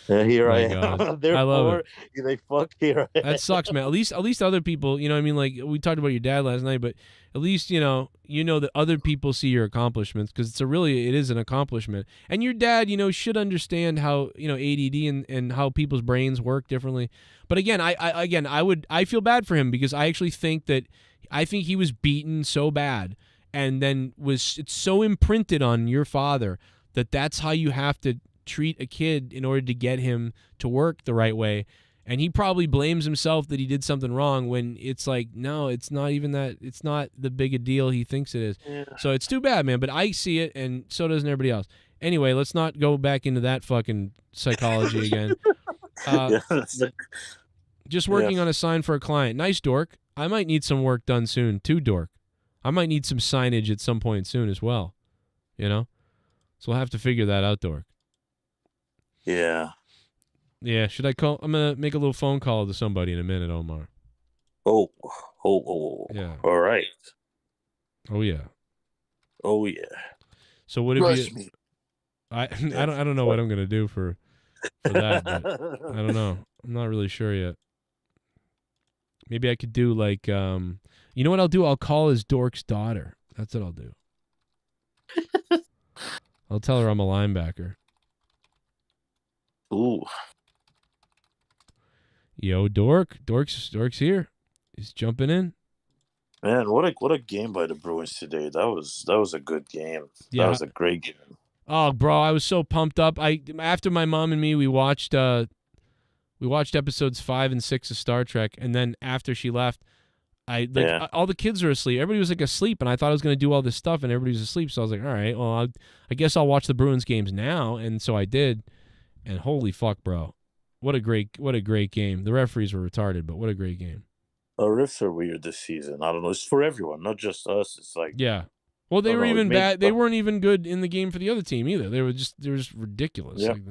Yeah, here I am. I love it. They fuck here. I am. That sucks, man. At least other people, what I mean? Like we talked about your dad last night, but at least that other people see your accomplishments, because it is an accomplishment. And your dad, should understand how ADD and how people's brains work differently. But again, I feel bad for him, because I think he was beaten so bad, and then it's so imprinted on your father that's how you have to treat a kid in order to get him to work the right way. And he probably blames himself that he did something wrong, when it's like, no, it's not even that. It's not the big a deal he thinks it is. Yeah. So it's too bad, man. But I see it, and so doesn't everybody else. Anyway, let's not go back into that fucking psychology again. Just working on a sign for a client. Nice, Dork. I might need some work done soon too, Dork. I might need some signage at some point soon as well. So we'll have to figure that out, Dork. Yeah. Yeah, should I call? I'm going to make a little phone call to somebody in a minute, Omar. Oh. Yeah. All right. Oh, yeah. Oh, yeah. So what if you... I don't know what I'm going to do for that, but I don't know. I'm not really sure yet. Maybe I could do like... you know what I'll do? I'll call his Dork's daughter. That's what I'll do. I'll tell her I'm a linebacker. Ooh. Yo, Dork's here. He's jumping in. Man, what a game by the Bruins today. That was a good game. Yeah. That was a great game. Oh, bro, I was so pumped up. After my mom and me, we watched We watched episodes 5 and 6 of Star Trek, and then after she left, all the kids were asleep. Everybody was like asleep, and I thought I was going to do all this stuff, and everybody was asleep. So I was like, all right, well, I guess I'll watch the Bruins games now, and so I did. And holy fuck, bro, what a great game. The referees were retarded, but what a great game. The refs are weird this season. I don't know. It's for everyone, not just us. It's like Well, they were even bad. They weren't even good in the game for the other team either. They were just ridiculous. Yeah. Like,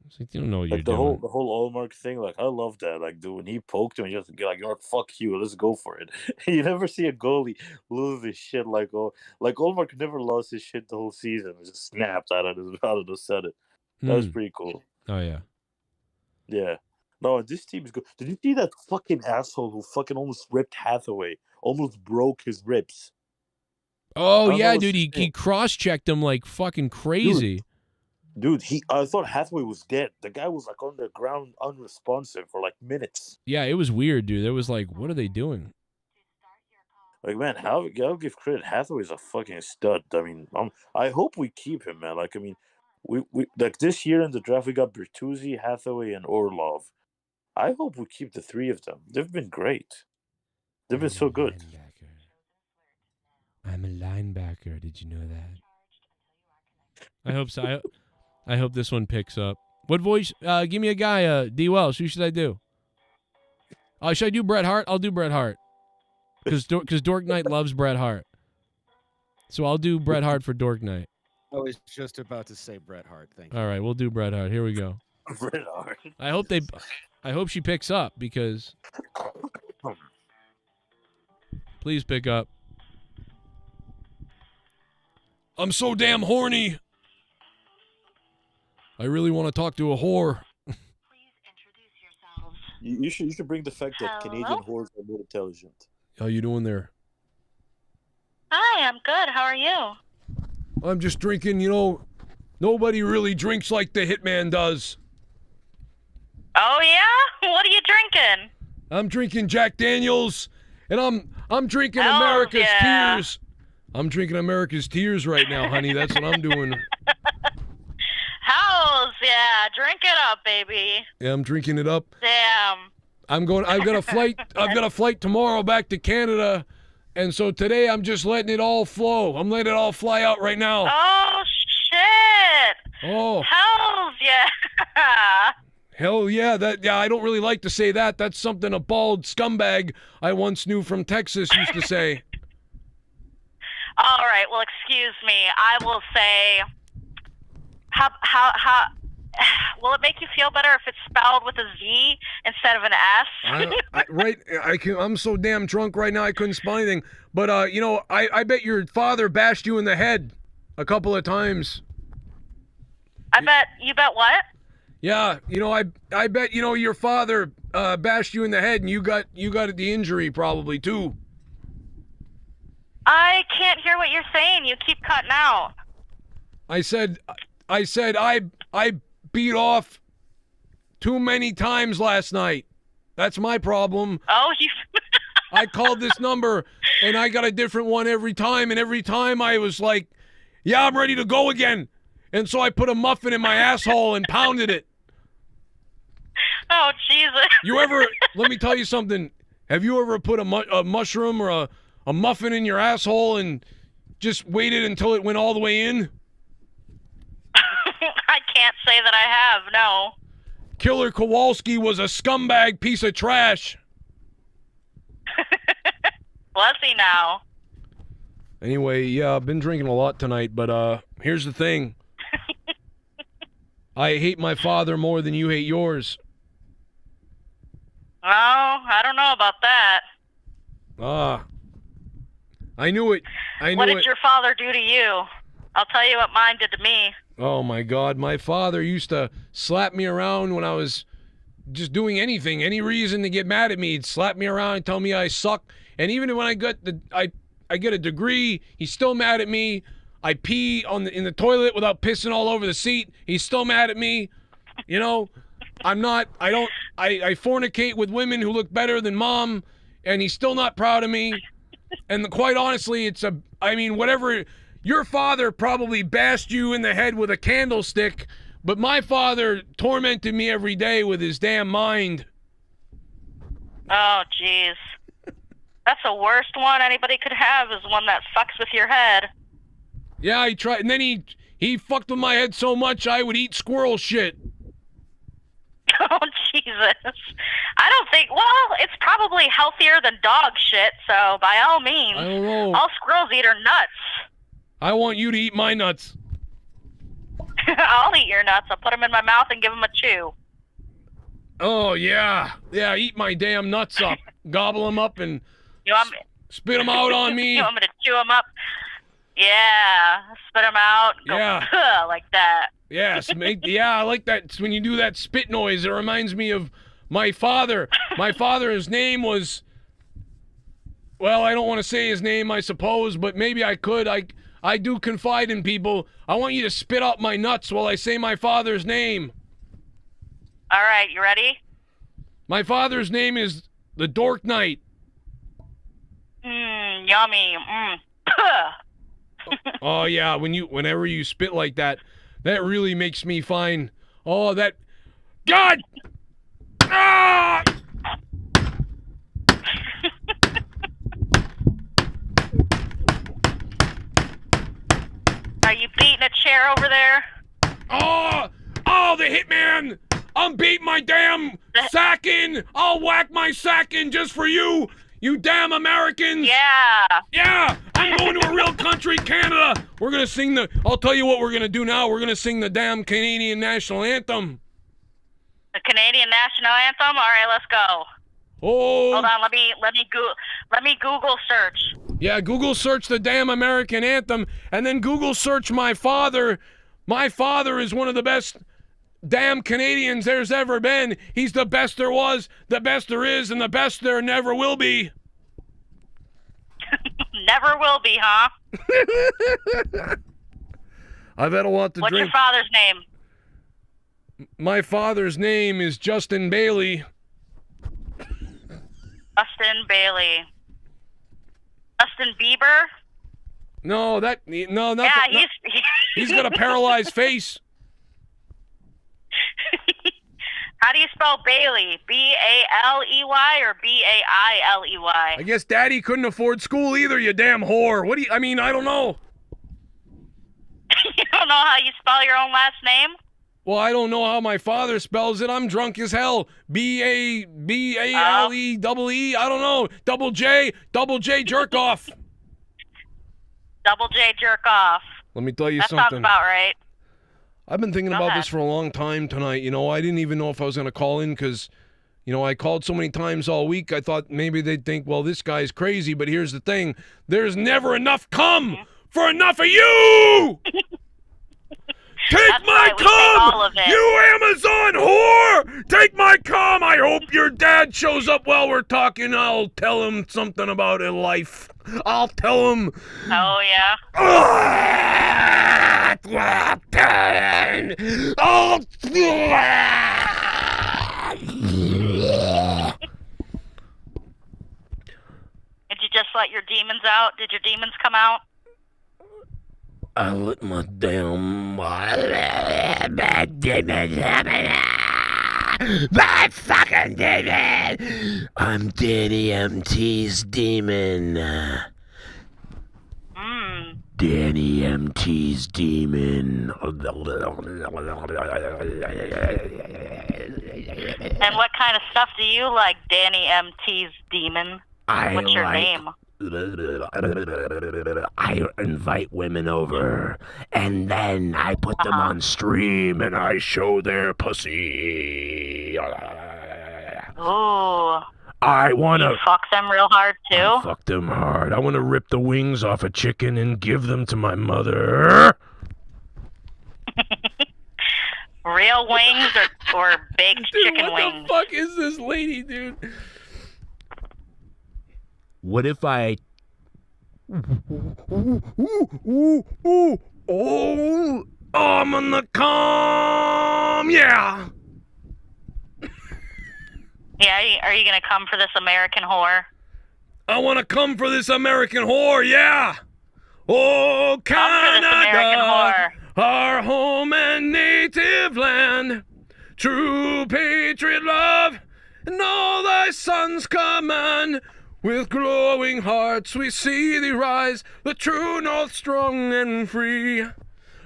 it's like, you don't know what like you're the doing. whole Allmark thing. Like I love that. Like dude, when he poked him, you have to get like, you know what, fuck you, let's go for it. You never see a goalie lose his shit like Allmark never lost his shit the whole season. He just snapped out of the set it. That was pretty cool. Oh yeah. Yeah. No, this team is good. Did you see that fucking asshole who fucking almost ripped Hathaway? Almost broke his ribs. Oh yeah, dude, he cross-checked him like fucking crazy. Dude, I thought Hathaway was dead. The guy was like on the ground unresponsive for like minutes. Yeah, it was weird, dude. It was like, what are they doing? Like, man, I'll give credit. Hathaway's a fucking stud. I mean, I hope we keep him, man. Like, I mean, we like this year in the draft we got Bertuzzi, Hathaway, and Orlov. I hope we keep the three of them. They've been great. They've been so good. I'm a linebacker. Did you know that? I hope so. I hope this one picks up. What voice? Give me a guy. DWELSH. Who should I do? Should I do Bret Hart? I'll do Bret Hart. Because Dork Knight loves Bret Hart. So I'll do Bret Hart for Dork Knight. I was just about to say Bret Hart. Thank you. All right, we'll do Bret Hart. Here we go. Bret Hart. I hope she picks up because. Please pick up. I'm so damn horny. I really want to talk to a whore. You should bring the fact that Canadian whores are more intelligent. How you doing there? Hi, I'm good. How are you? I'm just drinking, nobody really drinks like the Hitman does. Oh yeah? What are you drinking? I'm drinking Jack Daniels, and I'm drinking America's Tears. I'm drinking America's Tears right now, honey. That's what I'm doing. Hells yeah, drink it up, baby. Yeah, I'm drinking it up. Damn. I've got a flight tomorrow back to Canada, and so today I'm just letting it all flow. I'm letting it all fly out right now. Oh shit. Oh. Hells yeah. Hell yeah, I don't really like to say that. That's something a bald scumbag I once knew from Texas used to say. All right, well, excuse me. I will say, how will it make you feel better if it's spelled with a Z instead of an S? I'm so damn drunk right now I couldn't spell anything. But I bet your father bashed you in the head a couple of times. You bet what? Yeah, I bet your father bashed you in the head and you got the injury probably too. I can't hear what you're saying. You keep cutting out. I said I beat off too many times last night. That's my problem. Oh, you I called this number and I got a different one every time, and every time I was like, yeah, I'm ready to go again. And so I put a muffin in my asshole and pounded it. Oh, Jesus. Let me tell you something. Have you ever put a mushroom or a muffin in your asshole and just waited until it went all the way in? I can't say that I have, no. Killer Kowalski was a scumbag piece of trash. Was he now? Anyway, yeah, I've been drinking a lot tonight, but here's the thing. I hate my father more than you hate yours. Oh, I don't know about that. I knew it. What did your father do to you? I'll tell you what mine did to me. Oh, my God. My father used to slap me around when I was just doing anything, any reason to get mad at me. He'd slap me around and tell me I suck. And even when I get a degree, he's still mad at me. I pee in the toilet without pissing all over the seat. He's still mad at me. I fornicate with women who look better than mom, and he's still not proud of me. And quite honestly, whatever. Your father probably bashed you in the head with a candlestick But my father tormented me every day with his damn mind. Oh, jeez. That's the worst one anybody could have, is one that fucks with your head. Yeah, he tried, and then he fucked with my head so much I would eat squirrel shit. Oh, Jesus. I don't think, well, it's probably healthier than dog shit, so by all means. I don't know. All squirrels eat are nuts. I want you to eat my nuts. I'll eat your nuts. I'll put them in my mouth and give them a chew. Oh, yeah. Yeah, eat my damn nuts up. Gobble them up and You want me? spit them out on me. You want me to chew them up? Yeah. Spit them out. Go Yeah. like that. Yes, yeah, I like that. When you do that spit noise, it reminds me of my father. My father's name was, well, I don't want to say his name, I suppose, but maybe I could. I do confide in people. I want you to spit out my nuts while I say my father's name. All right, you ready? My father's name is the Dork Knight. Yummy. Oh yeah, whenever you spit like that, that really makes me find. Oh, that. God. Ah! Are you beating a chair over there? Oh, the hitman! I'm beating my damn sack in! I'll whack my sack in just for you! You damn Americans! Yeah! Yeah! I'm going to a real country, Canada! We're gonna sing I'll tell you what we're gonna do now. We're gonna sing the damn Canadian national anthem. The Canadian national anthem? All right, let's go. Oh! Hold on, let me Google search. Yeah, Google search the damn American anthem, and then Google search my father. My father is one of the best damn Canadians there's ever been. He's the best there was, the best there is, and the best there never will be. Never will be, huh? I've had a lot to What's drink. your father's name? My father's name is Justin Bailey. Justin Bailey. Justin Bieber? No, not Yeah, that, he's got a paralyzed face. How do you spell Bailey? B-A-L-E-Y or B-A-I-L-E-Y? I guess Daddy couldn't afford school either, you damn whore. I don't know. You don't know how you spell your own last name? Well, I don't know how my father spells it. I'm drunk as hell. B-A-B-A-L-E-E-E. I don't know. Double J jerk off. Double J jerk off. Let me tell you that something. That sounds about right. I've been thinking about this for a long time tonight. You know, I didn't even know if I was going to call in because, you know, I called so many times all week. I thought maybe they'd think, well, this guy's crazy. But here's the thing. There's never enough cum for enough of you! Take my cum! You Amazon whore! Take my cum! I hope your dad shows up while we're talking. I'll tell him something about his life. I'll tell him. Oh, yeah? Did you just let your demons out? Did your demons come out? I let my damn bad demons bad fucking demon. I'm Danny MT's demon. Danny MT's demon. And what kind of stuff do you like, Danny MT's demon? What's your name? I invite women over, and then I put them on stream, and I show their pussy. Ooh. I wanna You fuck them real hard too? fuck them hard. I wanna rip the wings off a chicken and give them to my mother. Real wings or baked chicken wings? What the fuck is this lady, dude? What if I... Oh, I'm on the com, yeah. Yeah, are you gonna come for this American whore? I want to come for this American whore, yeah. Oh, Canada, our home and native native land. True patriot love, and all thy sons command. With glowing hearts we see thee rise, the true north strong and free.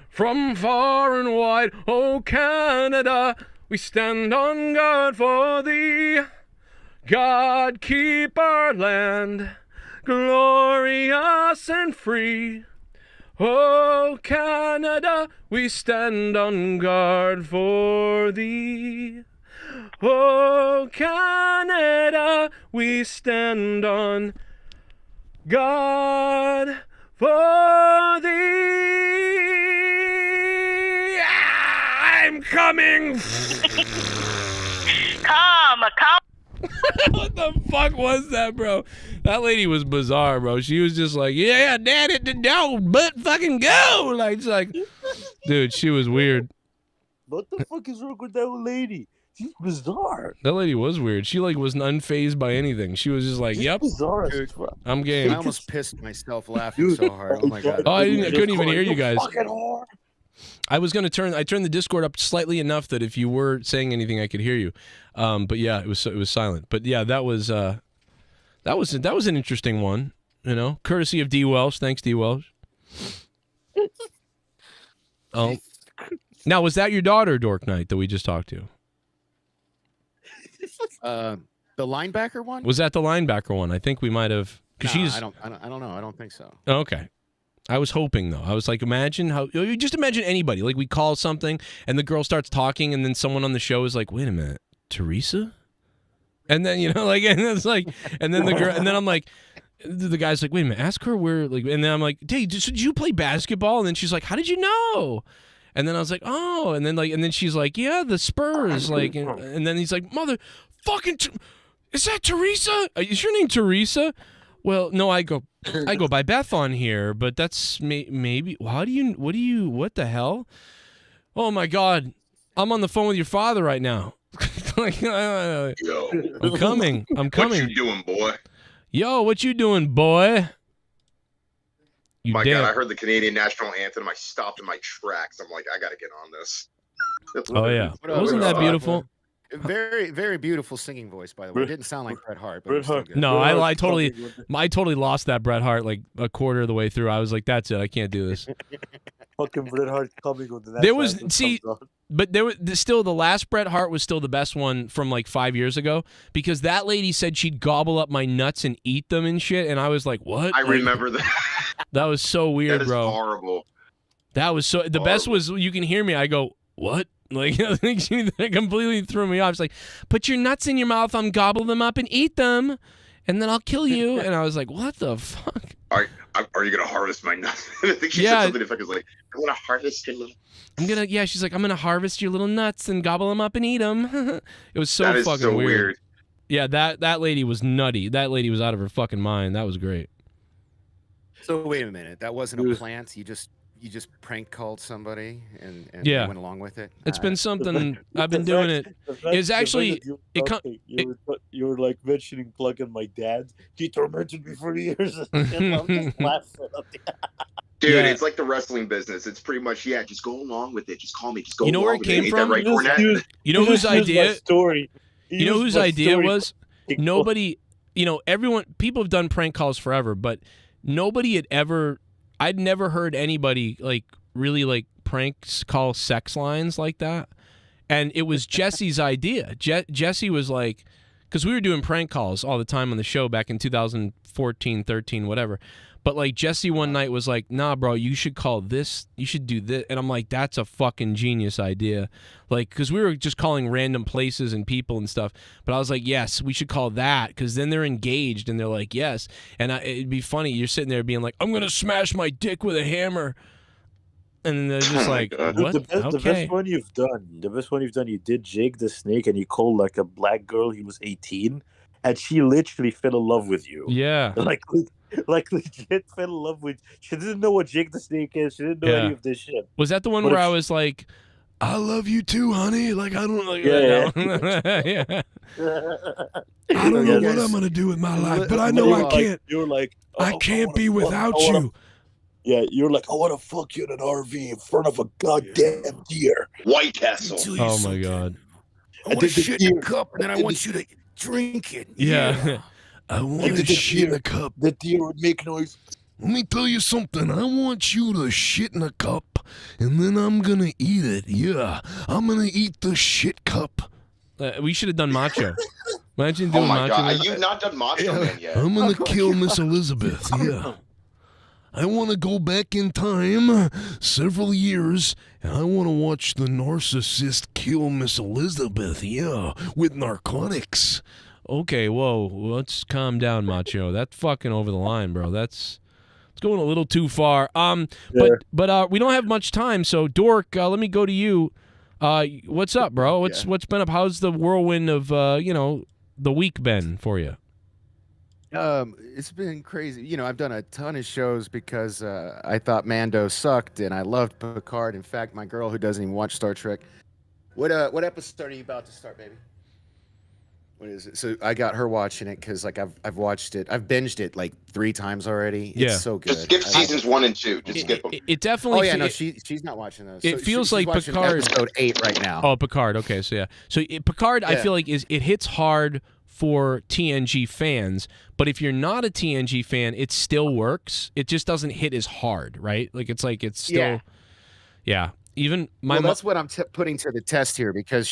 From far and wide, O Canada, we stand on guard for thee. God keep our land glorious and free. O Canada, we stand on guard for thee. O Canada, we stand on guard for thee. I'm coming. Come. What the fuck was that, bro? That lady was bizarre, bro. She was just like, yeah, daddy, don't but fucking go. Like, dude, she was weird. What the fuck is wrong with that lady? She's bizarre. That lady was weird. She like wasn't unfazed by anything. She was just like, She's yep, bizarre. I'm game. I almost pissed myself laughing so hard. Oh my god. Oh, I couldn't even hear you guys. I turned the Discord up slightly enough that if you were saying anything, I could hear you. But yeah, it was silent. But yeah, that was an interesting one. You know, courtesy of DWELSH. Thanks, DWELSH. Oh, now was that your daughter, Dork Knight, that we just talked to? The linebacker one? Was that the linebacker one? I think we might have. No, she's. I don't know. I don't think so. Okay. I was hoping though. I was like, imagine anybody. Like we call something and the girl starts talking and then someone on the show is like, wait a minute, Teresa? And then, and it's like, and then the girl, and then I'm like, the guy's like, wait a minute, ask her where, like, and then I'm like, hey, did you play basketball? And then she's like, how did you know? And then I was like, oh, and then she's like, yeah, the Spurs, like, and then he's like, mother fucking, is that Teresa? Is your name Teresa? Well, no, I go by Beth on here, but that's maybe. What the hell? Oh my God, I'm on the phone with your father right now. Yo, I'm coming. What you doing, boy? Yo, what you doing, boy? God, I heard the Canadian national anthem. I stopped in my tracks. I'm like, I gotta get on this. Oh yeah, wasn't that beautiful? Very, very beautiful singing voice, by the way. It didn't sound like Bret Hart, but it was still good. No, I totally lost that Bret Hart like a quarter of the way through. I was like, that's it. I can't do this. Fucking Bret Hart coming on the next. There was but there was still the last Bret Hart was still the best one from like 5 years ago because that lady said she'd gobble up my nuts and eat them and shit, and I was like, what? I remember that. That was so weird, that is bro. Horrible. That was so. The best was you can hear me. I go, what? Like, I think she completely threw me off. She's like, put your nuts in your mouth, gobble them up and eat them, and then I'll kill you. And I was like, what the fuck? Are you going to harvest my nuts? I think she said something if I was like, I'm going to harvest your little... she's like, I'm going to harvest your little nuts and gobble them up and eat them. It was so fucking so weird. Yeah, that lady was nutty. That lady was out of her fucking mind. That was great. So wait a minute. That wasn't a plant. You just prank called somebody and yeah. went along with it. It's been something I've been doing it. It's actually you were like mentioning plugging my dad. He tormented me for years. And I'm just laughing. Dude, it's like the wrestling business. It's pretty much just go along with it. Just call me. Just go. You know where it came from? Right, you know whose idea? Story. You know whose idea was? Nobody. People have done prank calls forever, but nobody had ever. I'd never heard anybody like really like pranks call sex lines like that. And it was Jesse's idea. Jesse was like, because we were doing prank calls all the time on the show back in 2014, 13, whatever. But like Jesse one night was like, nah, bro, you should call this. You should do this. And I'm like, that's a fucking genius idea. Like, because we were just calling random places and people and stuff. But I was like, yes, we should call that because then they're engaged and they're like, yes. And it'd be funny. You're sitting there being like, I'm going to smash my dick with a hammer. And they're just like, what? The best one you've done, you did Jake the Snake and you called like a black girl. He was 18 and she literally fell in love with you. Yeah. Like legit fell in love with. She didn't know what Jake the Snake is. She didn't know any of this shit. Was that the one where I was like, I love you too, honey? Like, I don't know. Yeah. Yeah. I don't know what I'm going to do with my life, but I know I can't. You were like, I can't be without you. Yeah, you're like, I want to fuck you in an RV in front of a goddamn deer. White Castle. Oh my god. I want to shit in a cup, and then I want you to drink it. Yeah. I want to shit in a cup. The deer would make noise. Let me tell you something. I want you to shit in a cup, and then I'm gonna eat it. Yeah, I'm gonna eat the shit cup. We should have done Macho. Imagine doing Oh my Macho god, Man. you've not done Macho Man yet. I'm gonna kill Miss Elizabeth. Yeah. I want to go back in time several years, and I want to watch the narcissist kill Miss Elizabeth. Yeah, with narcotics. Okay, whoa, let's calm down, Macho. That's fucking over the line, bro. It's going a little too far. But we don't have much time, so Dork, let me go to you. What's up, bro? What's been up? How's the whirlwind of the week been for you? It's been crazy. I've done a ton of shows because I thought Mando sucked and I loved Picard. In fact, my girl who doesn't even watch Star Trek. What episode are you about to start, baby? What is it? So I got her watching it because I've watched it. I've binged it like 3 times already. It's so good. Just skip seasons 1 and 2. Just skip them. It definitely. Oh yeah, no, she's not watching those. It feels she's like watching Picard. episode 8 right now. Oh, Picard. Okay, so yeah. So Picard, I feel like it hits hard for TNG fans, but if you're not a TNG fan, it still works. It just doesn't hit as hard, right? It's still. Yeah. Even my. Well, that's what I'm putting to the test here because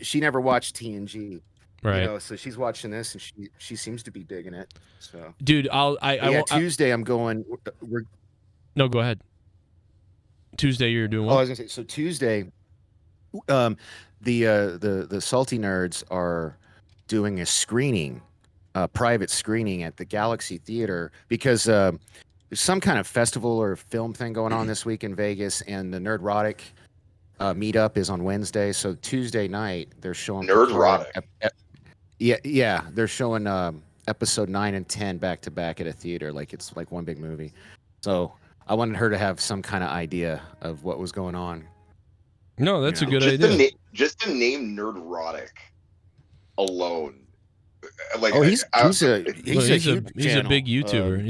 she never watched TNG. Right. So she's watching this and she seems to be digging it. So, dude, Tuesday I'm going. No, go ahead. Tuesday you're doing what? Oh, I was gonna say. So Tuesday, the Salty Nerds are doing a screening, private screening at the Galaxy Theater because there's some kind of festival or film thing going on this week in Vegas, and the Nerdrotic meetup is on Wednesday. So Tuesday night they're showing Nerdrotic. Yeah, they're showing episode 9 and 10 back to back at a theater, like it's like one big movie. So I wanted her to have some kind of idea of what was going on. No, that's a good idea. Just the name Nerdrotic alone. He's a big YouTuber.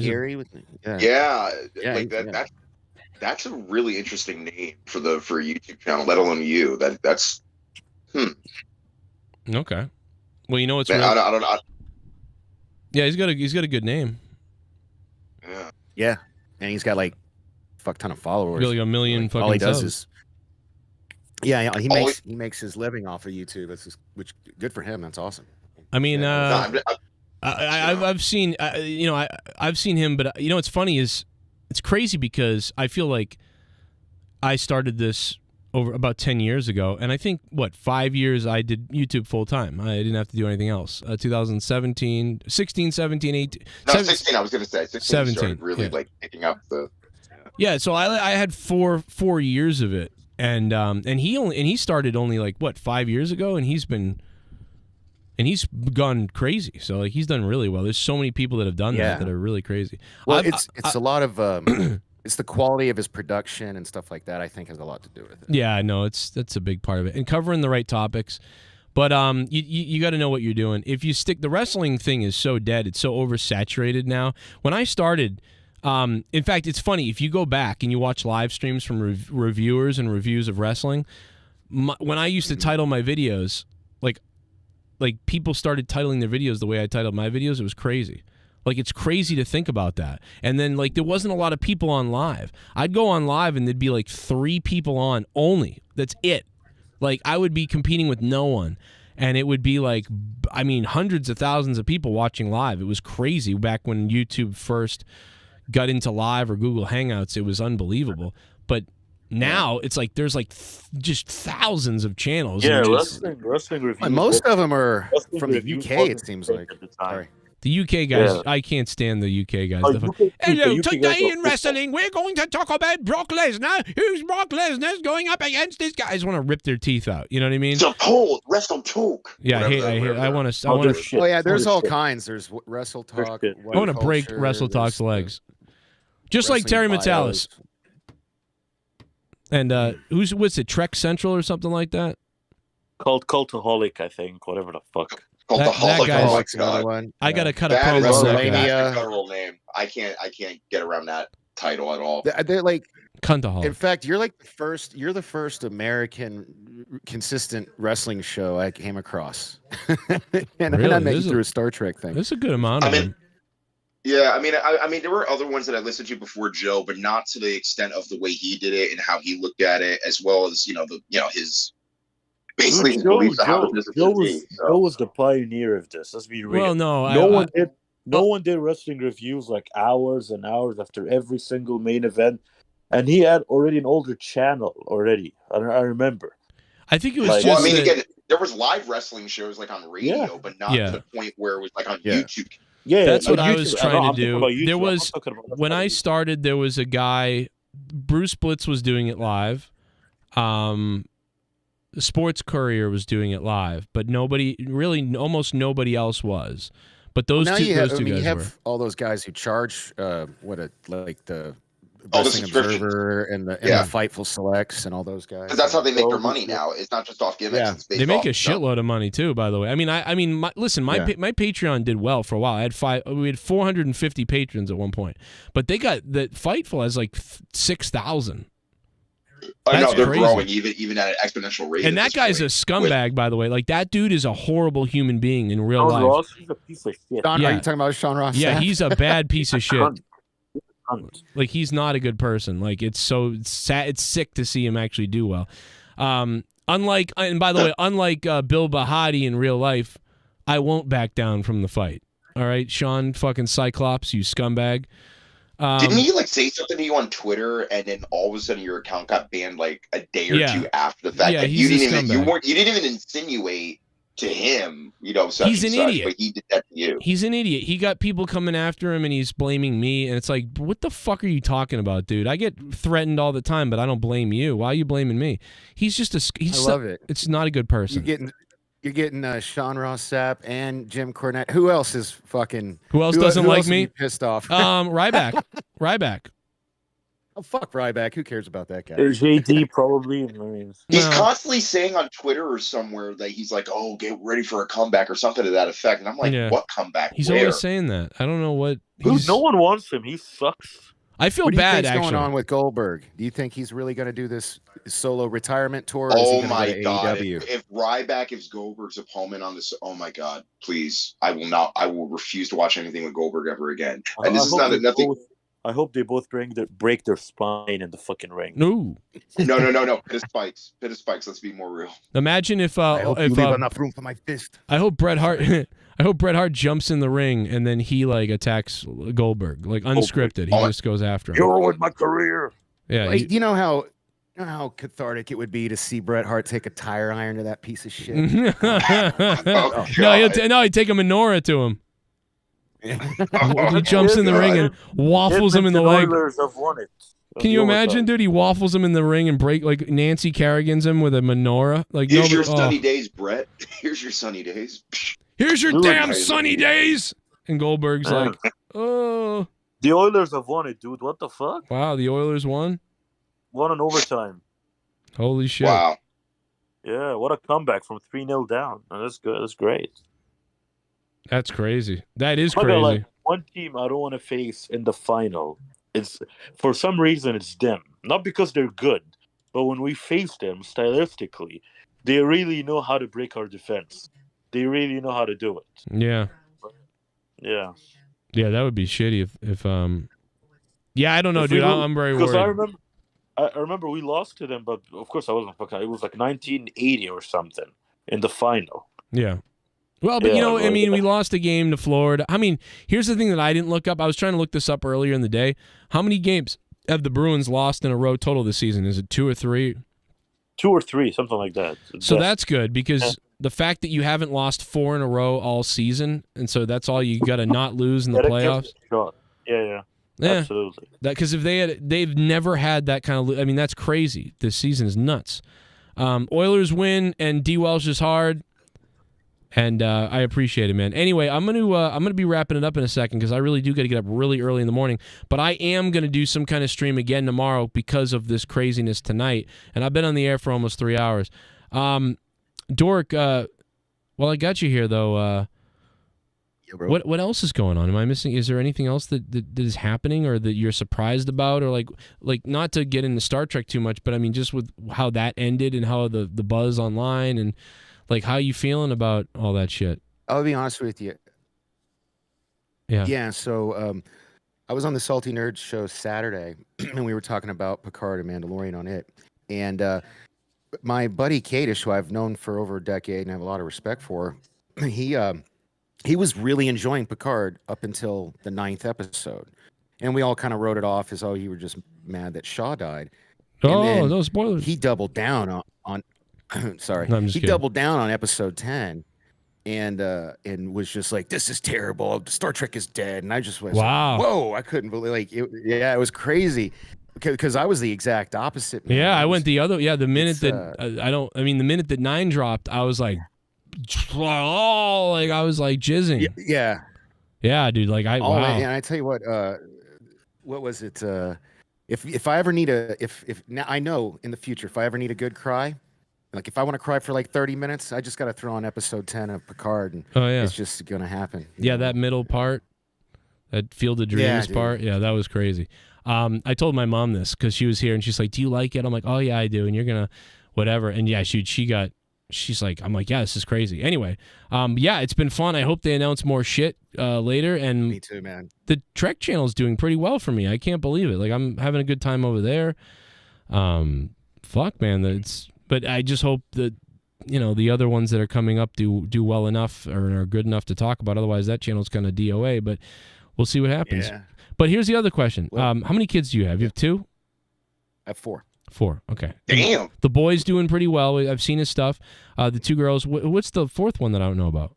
That's a really interesting name for a YouTube channel, let alone you. That's Okay. Well, you know what's I don't know. Yeah, he's got a good name. Yeah, and he's got like a fuck ton of followers. Really, 1 million fucking all he does subs. is he makes his living off of YouTube. Which good for him. That's awesome. I mean, I've seen I've seen him, but what's funny is it's crazy because I feel like I started this over about 10 years ago, and I think 5 years I did YouTube full time. I didn't have to do anything else. 2017, 16, 17, 18. No, 16. I was going to say 16. 17. Started really picking up the. Yeah, so I had four years of it, and he started only 5 years ago, and he's gone crazy. So he's done really well. There's so many people that have done that are really crazy. Well, it's a lot of it's the quality of his production and stuff like that. I think has a lot to do with it. Yeah, no, that's a big part of it, and covering the right topics. But you got to know what you're doing. If you stick, the wrestling thing is so dead. It's so oversaturated now. When I started, in fact, it's funny if you go back and you watch live streams from reviewers and reviews of wrestling. When I used to title my videos, like people started titling their videos the way I titled my videos. It was crazy. It's crazy to think about that. And then there wasn't a lot of people on live. I'd go on live and there'd be 3 people on only. That's it. I would be competing with no one. And it would be hundreds of thousands of people watching live. It was crazy back when YouTube first got into live or Google Hangouts. It was unbelievable. But now it's there's just thousands of channels. Yeah, wrestling reviews. Most of them are from the UK. It seems like. Sorry. The UK guys, I can't stand the UK guys. Hello, today in wrestling, we're going to talk about Brock Lesnar. Who's Brock Lesnar's going up against this guy? I just want to rip their teeth out. You know what I mean? So cold, wrestle talk. Yeah, I want to. Oh yeah, there's all kinds. There's wrestle talk. I want to break Wrestle Talk's legs, just like Terry Metalis. And what's it? Trek Central or something like that? Called Cultaholic, I think. Whatever the fuck. That guy's another one. I gotta cut a promo. That's a guttural name. I can't get around that. title at all. They're like Cuntaholic. In fact, you're the first American consistent wrestling show I came across. And Really? I met you through a Star Trek thing. There's a good amount of them. Yeah, I mean, there were other ones that I listened to before Joe, but not to the extent of the way he did it and how he looked at it, as well as his basically his beliefs of how the business should be. Joe was the pioneer of this. Let's be real. Well, no, no one did wrestling reviews like hours and hours after every single main event, and he had already an older channel already. I remember. I think it was Well, just. I mean, again, there was live wrestling shows like on radio, but not to the point where it was like on YouTube. Yeah, that's what I YouTube. was trying I'm to do. talking about There YouTube. was I'm talking about when I started, there was a guy, Bruce Blitz was doing it live. The Sports Courier was doing it live, but almost nobody else was. But those two guys you were. have all those guys who charge the Oh, the Wrestling subscriptions. Observer and the Fightful Selects and all those guys. Because that's how they make their money now. It's not just off gimmicks. Yeah. It's based They make off a shitload of money too, by the way. I mean, my Patreon did well for a while. We had 450 patrons at one point, but they got the Fightful has like 6,000. I know they're crazy. growing even at an exponential rate. And at that this guy's a point. scumbag, by the way. Like that dude is a horrible human being in real Sean life. Ross is a piece of shit. Are you talking about Sean Ross? Yeah, Sapp? he's a bad piece of shit. Like he's not a good person. Like it's sad. It's sick to see him actually do well. Unlike Bill Bahati in real life, I won't back down from the fight. All right, Sean fucking Cyclops, you scumbag. Didn't he say something to you on Twitter, and then all of a sudden your account got banned like a day or two after the fact? Yeah, Like, he's you a didn't even scumbag. you didn't even insinuate to him, such He's and an such, idiot. but he did that to you. He's an idiot. He got people coming after him, and he's blaming me. And it's like, what the fuck are you talking about, dude? I get threatened all the time, but I don't blame you. Why are you blaming me? He's just I love it. It's not a good person. You're getting Sean Ross Sapp and Jim Cornette. Who else is fucking? Who else doesn't like else are me? you pissed off. Ryback. Oh, fuck Ryback. Who cares about that guy? There's JD probably. He's constantly saying on Twitter or somewhere that he's like, "Oh, get ready for a comeback" or something to that effect. And I'm like, Yeah. "What comeback? He's Where?" always saying that. I don't know what. No one wants him. He sucks. I feel What do you bad, think's actually. going on with Goldberg? Do you think he's really going to do this solo retirement tour? Or is he Oh gonna my go to god! AEW? If Ryback is Goldberg's opponent on this, oh my god! Please, I will not. I will refuse to watch anything with Goldberg ever again. And this is not nothing. I hope they both break their spine in the fucking ring. No. No. Pit of spikes. Pit of spikes. Let's be more real. Imagine if I hope you leave enough room for my fist. I hope Bret Hart. I hope Bret Hart jumps in the ring and then he attacks Goldberg, unscripted. He just goes after him. You ruined my career. Yeah. Wait, you know how cathartic it would be to see Bret Hart take a tire iron to that piece of shit. No, he'd take a menorah to him. He jumps in the ring and waffles him in the leg. Can you imagine, dude? He waffles him in the ring and Nancy Kerrigan's him with a menorah. Here's your sunny days, Brett. Here's your sunny days. Here's your damn sunny days. And Goldberg's like, oh. The Oilers have won it, dude. What the fuck? Wow, the Oilers won? Won in overtime. Holy shit. Wow. Yeah, what a comeback from 3-0 down. That's good. That's great. That's crazy. That is But crazy. One team I don't want to face in the final. It's for some reason it's them. Not because they're good, but when we face them stylistically, they really know how to break our defense. They really know how to do it. Yeah. Yeah. Yeah, that would be shitty if Yeah, I don't know, dude. I'm very worried. Because I remember we lost to them, but of course I wasn't fucking. It was like 1980 or something in the final. Yeah. Well, but we lost a game to Florida. I mean, here's the thing that I didn't look up. I was trying to look this up earlier in the day. How many games have the Bruins lost in a row total this season? Is it 2 or 3? 2 or 3, something like that. So that's good because the fact that you haven't lost 4 in a row all season, and so that's all you got to not lose in the playoffs. Yeah. Absolutely. Because if they've never had that kind of. I mean, that's crazy. This season is nuts. Oilers win, and DWELSH is hard. And I appreciate it, man. Anyway, I'm gonna be wrapping it up in a second because I really do got to get up really early in the morning. But I am gonna do some kind of stream again tomorrow because of this craziness tonight. And I've been on the air for almost 3 hours. Dork, well, I got you here though. What else is going on? Am I missing? Is there anything else that is happening or that you're surprised about, or like not to get into Star Trek too much, but I mean just with how that ended and how the buzz online and like how you feeling about all that shit? I'll be honest with you. Yeah. Yeah. So I was on the Salty Nerds show Saturday, and we were talking about Picard and Mandalorian on it. And my buddy Kadish, who I've known for over a decade and have a lot of respect for, he was really enjoying Picard up until the 9th episode. And we all kind of wrote it off as, oh, you were just mad that Shaw died. Oh, no spoilers. He doubled down on sorry. No, I'm just he kidding. doubled down on episode 10 and was just like, this is terrible. Star Trek is dead. And I just was Wow. like, whoa, I couldn't believe it was crazy. Because I was the exact opposite. Man. Yeah, I went the other. Yeah, the minute that the minute that 9 dropped, I was like, oh, like I was like jizzing. Yeah, dude. Like wow. And I tell you what was it? If I ever need if now I know in the future if I ever need a good cry, like if I want to cry for like 30 minutes, I just got to throw on episode 10 of Picard, and it's just gonna happen. Yeah, that middle part, that Field of Dreams part. Yeah, that was crazy. I told my mom this because she was here and she's like, "Do you like it?" I'm like, "Oh yeah, I do." And you're gonna whatever. And yeah, she's like, I'm like, yeah, this is crazy. Anyway, yeah, it's been fun. I hope they announce more shit later. And me too, man. The Trek channel is doing pretty well for me. I can't believe it. Like I'm having a good time over there. Fuck, man. But I just hope that the other ones that are coming up do well enough or are good enough to talk about. Otherwise, that channel's kind of DOA. But we'll see what happens. Yeah. But here's the other question: how many kids do you have? You have 2? I have 4. 4. Okay. Damn. The boy's doing pretty well. I've seen his stuff. The 2 girls. What's the 4th one that I don't know about?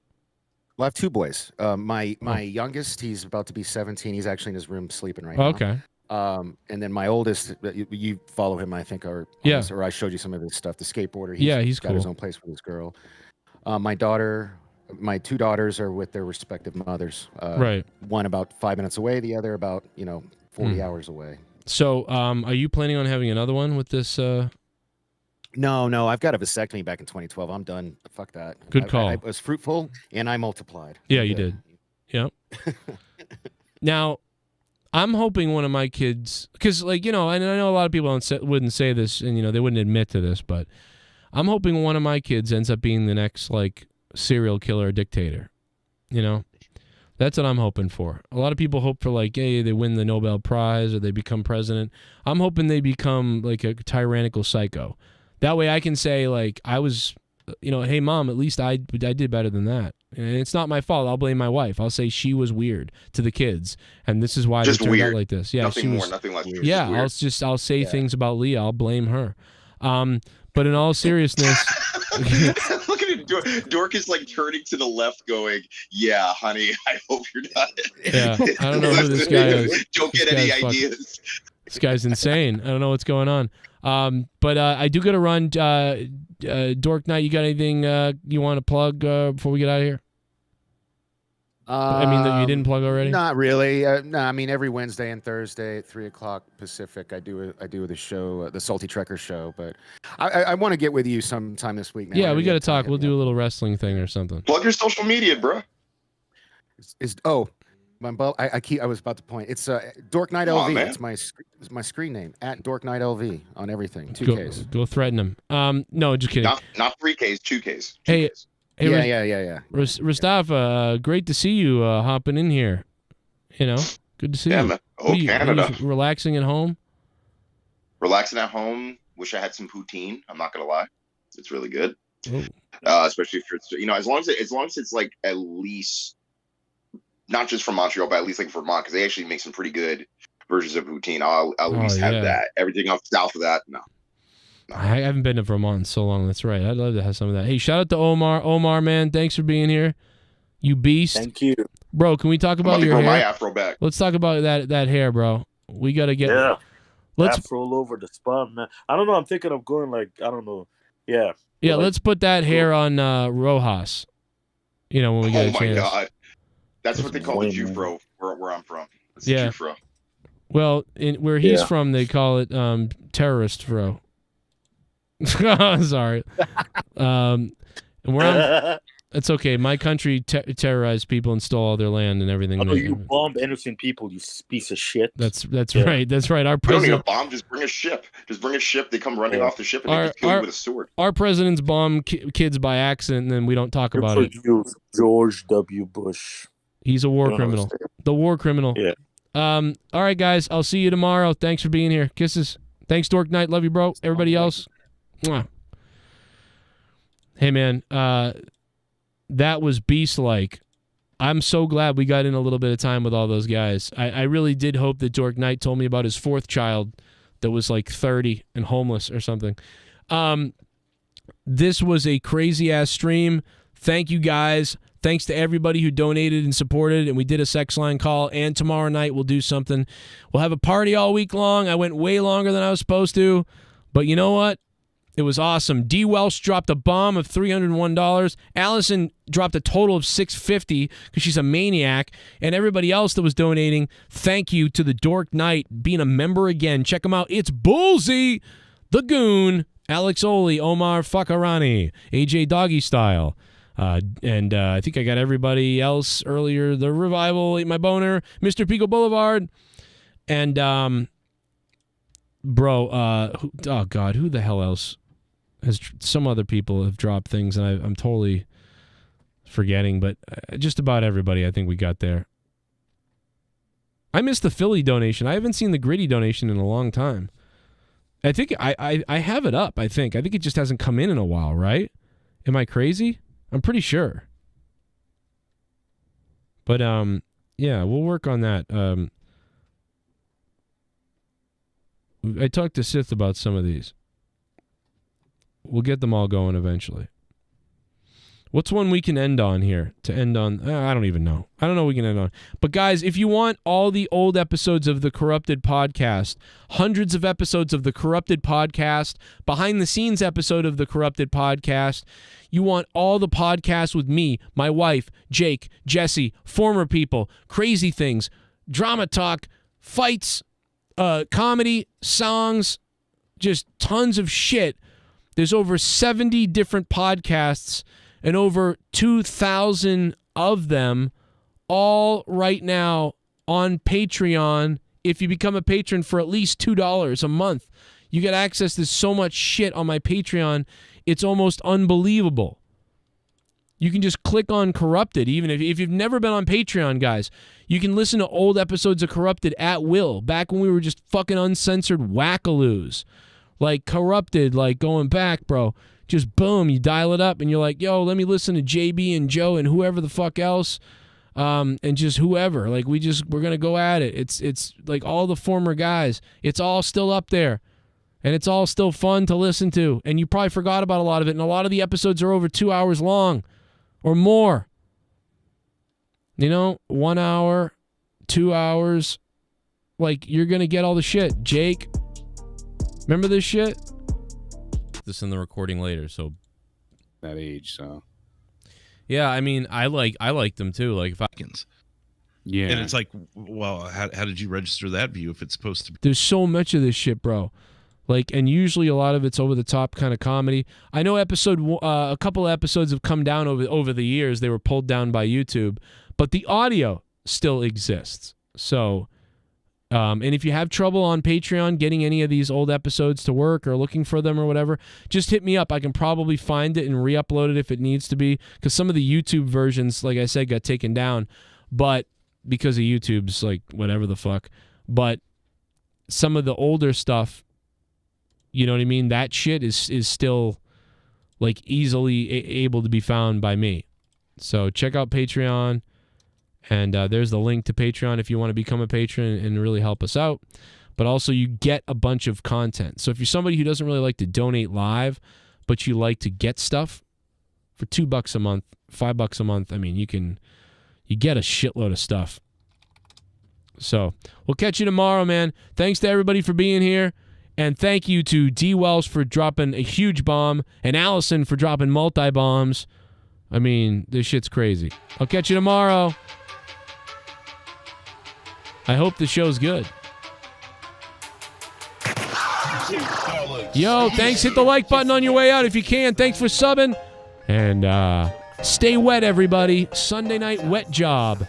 Well, I have 2 boys. My youngest, he's about to be 17. He's actually in his room sleeping right now. Okay. And then my oldest, you follow him, I think, or I showed you some of his stuff. The skateboarder. He's got cool. his own place with his girl. My 2 daughters are with their respective mothers. Right. One about 5 minutes away. The other about 40 hours away. So, are you planning on having another one with this? No. I've got a vasectomy back in 2012. I'm done. Fuck that. Good call. I was fruitful and I multiplied. Yeah, you did. Yep. Now, I'm hoping one of my kids, because and I know a lot of people wouldn't say this, and they wouldn't admit to this, but I'm hoping one of my kids ends up being the next serial killer dictator. That's what I'm hoping for. A lot of people hope for hey, they win the Nobel Prize or they become president. I'm hoping they become a tyrannical psycho. That way I can say I was, hey mom, at least I did better than that. And it's not my fault. I'll blame my wife. I'll say she was weird to the kids, and this is why they turned out like this. Yeah, nothing more, nothing less. Yeah, I'll say things about Leah. I'll blame her. But in all seriousness. Look at it. Dork is turning to the left going, yeah, honey, I hope you're not. Yeah, I don't know who this guy is. Don't get any ideas. This guy's insane. I don't know what's going on. But I do got to run. Dork Knight, you got anything you want to plug before we get out of here? I mean, that you didn't plug already? Not really. No, I mean, every Wednesday and Thursday at 3:00 Pacific, I do the show, the Salty Trekker show. But I want to get with you sometime this week. Now. Yeah, we got to talk. We'll do a little wrestling thing or something. Plug your social media, bro. I was about to point. It's Dork Knight LV. It's my screen name at Dork Knight LV on everything. 2Ks. Go threaten him. No, just kidding. Not 3Ks, 2Ks. Hey, yeah. Mustafa, great to see you hopping in here. Good to see you. Man. Oh, Canada. Relaxing at home? Relaxing at home. Wish I had some poutine. I'm not gonna lie. It's really good. Oh. Especially if it's as long as it's at least not just from Montreal, but at least Vermont, because they actually make some pretty good versions of poutine. I'll at least have that. Everything else south of that, no. I haven't been to Vermont in so long. That's right. I'd love to have some of that. Hey, shout out to Omar. Omar, man, thanks for being here. You beast. Thank you. Bro, can we talk about your hair? My afro back. Let's talk about that hair, bro. We got to get... Yeah. Let's roll over the spot, man. I don't know. I'm thinking of going I don't know. Yeah. Yeah, let's put that hair on Rojas. When we get a chance. Oh, my God. That's what they call the Jufro where I'm from. It's the Jufro. Well, where he's from, they call it terrorist fro. Sorry. And where It's okay. My country terrorized people and stole all their land and everything. Oh, you bombed innocent people, you piece of shit. That's right. That's right. Our You don't need president. a bomb. Just bring a ship. They come running off the ship and they just kill you with a sword. Our president's bomb kids by accident, and then we don't talk about it. George W. Bush. He's a war criminal. The war criminal. Yeah. All right, guys. I'll see you tomorrow. Thanks for being here. Kisses. Thanks, Dork Knight. Love you, bro. Everybody else. Mwah. Hey, man. That was beast-like. I'm so glad we got in a little bit of time with all those guys. I really did hope that Dork Knight told me about his fourth child that was like 30 and homeless or something. This was a crazy-ass stream. Thank you, guys. Thanks to everybody who donated and supported, and we did a sex line call, and tomorrow night we'll do something. We'll have a party all week long. I went way longer than I was supposed to, but you know what? It was awesome. DWELSH dropped a bomb of $301. Allison dropped a total of $650 because she's a maniac. And everybody else that was donating, thank you to the Dork Knight being a member again. Check them out. It's Bullsy, The Goon, Alex Oli, Omar Fakarani, AJ Doggy Style. And I think I got everybody else earlier. The Revival, Ate My Boner, Mr. Pico Boulevard. And, oh, God, who the hell else? Some other people have dropped things, and I'm totally forgetting, but just about everybody I think we got there. I missed the Philly donation. I haven't seen the Gritty donation in a long time. I think I have it up, I think. I think it just hasn't come in a while, right? Am I crazy? I'm pretty sure. But, yeah, we'll work on that. I talked to SITH about some of these. We'll get them all going eventually. What's one we can end on here? To end on, I don't even know. I don't know what we can end on. But guys, if you want all the old episodes of the Corrupted Podcast, hundreds of episodes of the Corrupted Podcast, behind the scenes episode of the Corrupted Podcast, you want all the podcasts with me, my wife, Jake, Jesse, former people, crazy things, drama talk, fights, comedy, songs, just tons of shit. There's over 70 different podcasts and over 2,000 of them all right now on Patreon. If you become a patron for at least $2 a month, you get access to so much shit on my Patreon. It's almost unbelievable. You can just click on Corrupted. Even if you've never been on Patreon, guys, you can listen to old episodes of Corrupted at will, back when we were just fucking uncensored wackaloos. Like Corrupted, like going back, bro. Just boom, you dial it up and you're like, yo, let me listen to JB and Joe and whoever the fuck else, and just whoever. Like we're gonna go at it. It's like all the former guys. It's all still up there, and it's all still fun to listen to. And you probably forgot about a lot of it. And a lot of the episodes are over 2 hours long, or more. You know, 1 hour, 2 hours. Like you're gonna get all the shit, Jake. Remember this shit? This in the recording later, so that age, so yeah. I mean, I like them too. Like if I yeah, and it's like, well, how did you register that view if it's supposed to be? There's so much of this shit, bro. Like, and usually a lot of it's over the top kind of comedy. I know a couple of episodes have come down over the years. They were pulled down by YouTube, but the audio still exists. So. And if you have trouble on Patreon getting any of these old episodes to work or looking for them or whatever, just hit me up. I can probably find it and re-upload it if it needs to be, because some of the YouTube versions, like I said, got taken down, but because of YouTube's like whatever the fuck. But some of the older stuff, you know what I mean? That shit is still like easily able to be found by me. So check out Patreon. And there's the link to Patreon if you want to become a patron and really help us out. But also you get a bunch of content. So if you're somebody who doesn't really like to donate live, but you like to get stuff for $2 a month, $5 a month, I mean, you get a shitload of stuff. So we'll catch you tomorrow, man. Thanks to everybody for being here. And thank you to DWELSH for dropping a huge bomb and Allison for dropping multi-bombs. I mean, this shit's crazy. I'll catch you tomorrow. I hope the show's good. Yo, thanks. Hit the like button on your way out if you can. Thanks for subbing. And Stay wet, everybody. Sunday night wet job.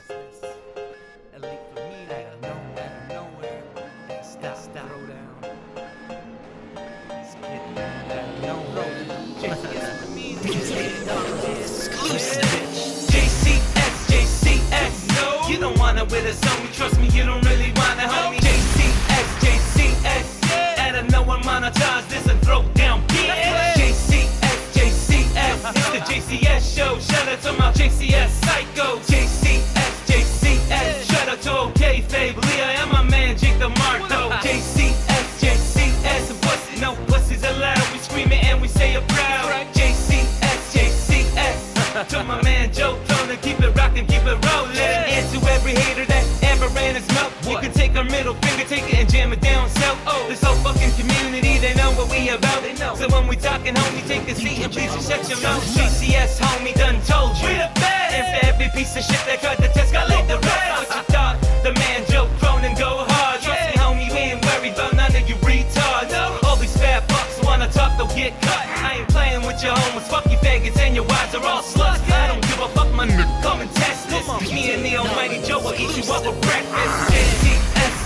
You don't wanna with us, homie. Trust me, you don't really wanna, homie. JCS. Add another monetize this and throw down bitch. JCS. It's the JCS show. Shout out to my JCS psycho. JCS. Shout out to OK Fabe, Leah, and my man Jake the Marto. JCS. Pussy, no pussies allowed. We scream it and we say it proud. JCS. To my man Joe Cronin, keep it rockin', keep it rollin'. And to every hater that ever ran his mouth, you can take our middle finger, take it and jam it down south. This whole fucking community, they know what we about. So when we talkin', homie, take a seat and please shut your mouth. GCS, homie, done told you. We the best. And for every piece of shit that tried to test, got laid the rest. What you thought? The man Joe Cronin go hard. Trust me, homie, we ain't worried about none of you retards. All these fat fucks wanna talk, they'll get cut. I ain't playing with your homies, fuck you faggots, and your wives are all sluts. I don't give a fuck, my nigga, come and test this. Me and the almighty Joe will eat you up for breakfast.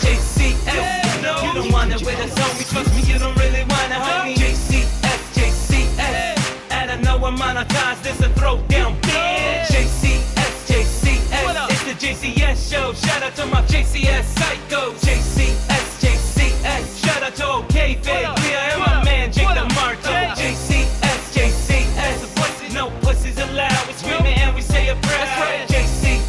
JCS. You don't want it with us, homie. Trust me, you don't really want it, homie. JCS. Add another monetize this and throw down bitch. JCS. It's the JCS show. Shout out to my JCS psycho. JCS. Shout out to OK Fabe, Leah, and my man Jake the Marto. JCS. No pussies allowed. We scream it and we say a prayer. JCS.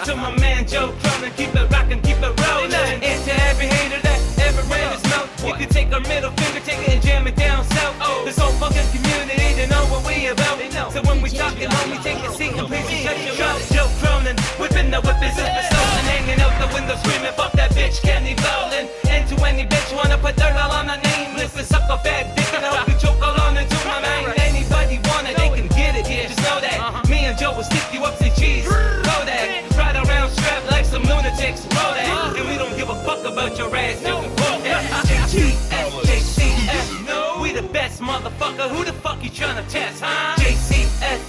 To my man Joe Cronin, keep it rockin', keep it rollin'. And to every hater that ever ran his mouth, you can take our middle finger, take it and jam it down south. This whole fucking community, they know what we about. So when we talkin', homie, take a seat and please shut your mouth. Joe Cronin, whipping the whip is episode and hanging out the window screaming, fuck that bitch, Kenny Bowlin'. And to any bitch wanna put dirt all on our name, listen, suck a fat dick and I hope you choke all on into my mind. Anybody want it, they can get it, yeah, just know that. Me and Joe will stick you up, say cheese, throw that. Ride around strapped like some lunatics, roll that. And we don't give a fuck about your ass, you can quote that. JCS, we the best, motherfucker, who the fuck you tryna test, huh? JCS,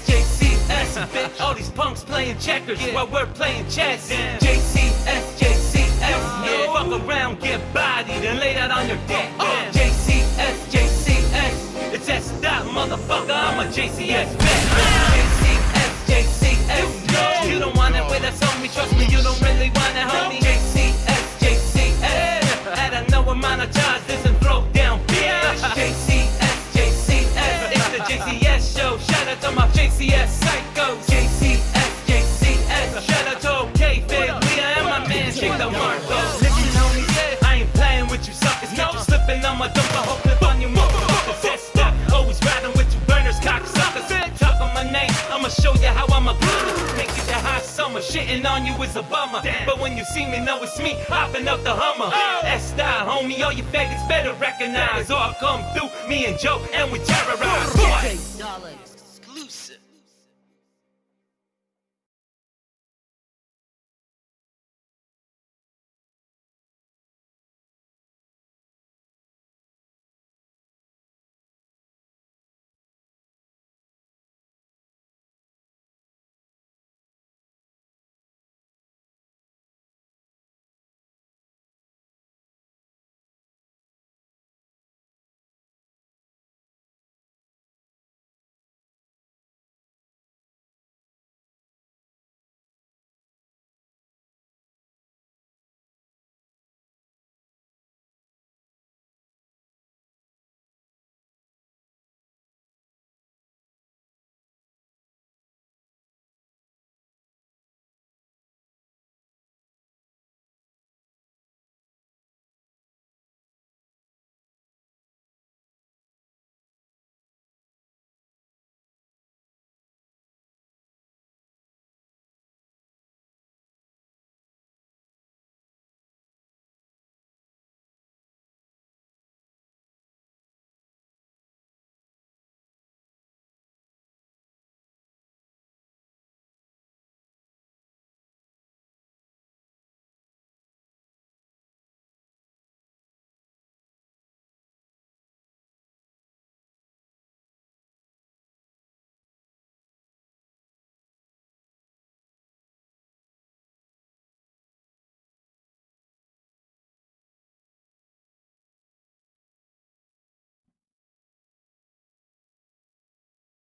bitch, all these punks playing checkers while we're playing chess. JCS, fuck around, get bodied and laid out on your deck. JCS, it's that stop, motherfucker, I'm a JCS vet. JCS, you don't want it with us, homie, trust me, you don't really want it, homie. JCS, add another monetize this and throw down bitch. JCS, it's the JCS show, shout out to my JCS psycho. JCS, shout out to OK Fabe, Leah, and my man Jake the Marco. Listen, homie, I ain't playing with you suckers, catch you slipping on my dump, I hope clip on you motherfuckers. That's that, always riding with two burners, cocksuckers. Talk on my name, I'ma show you how I'm a gunner. Make it the hot summer, shitting on you is a bummer. But when you see me, know it's me, hopping out the Hummer. S-style, homie, all you faggots better recognize. Or I'll come through, me and Joe, and we terrorize. Boy.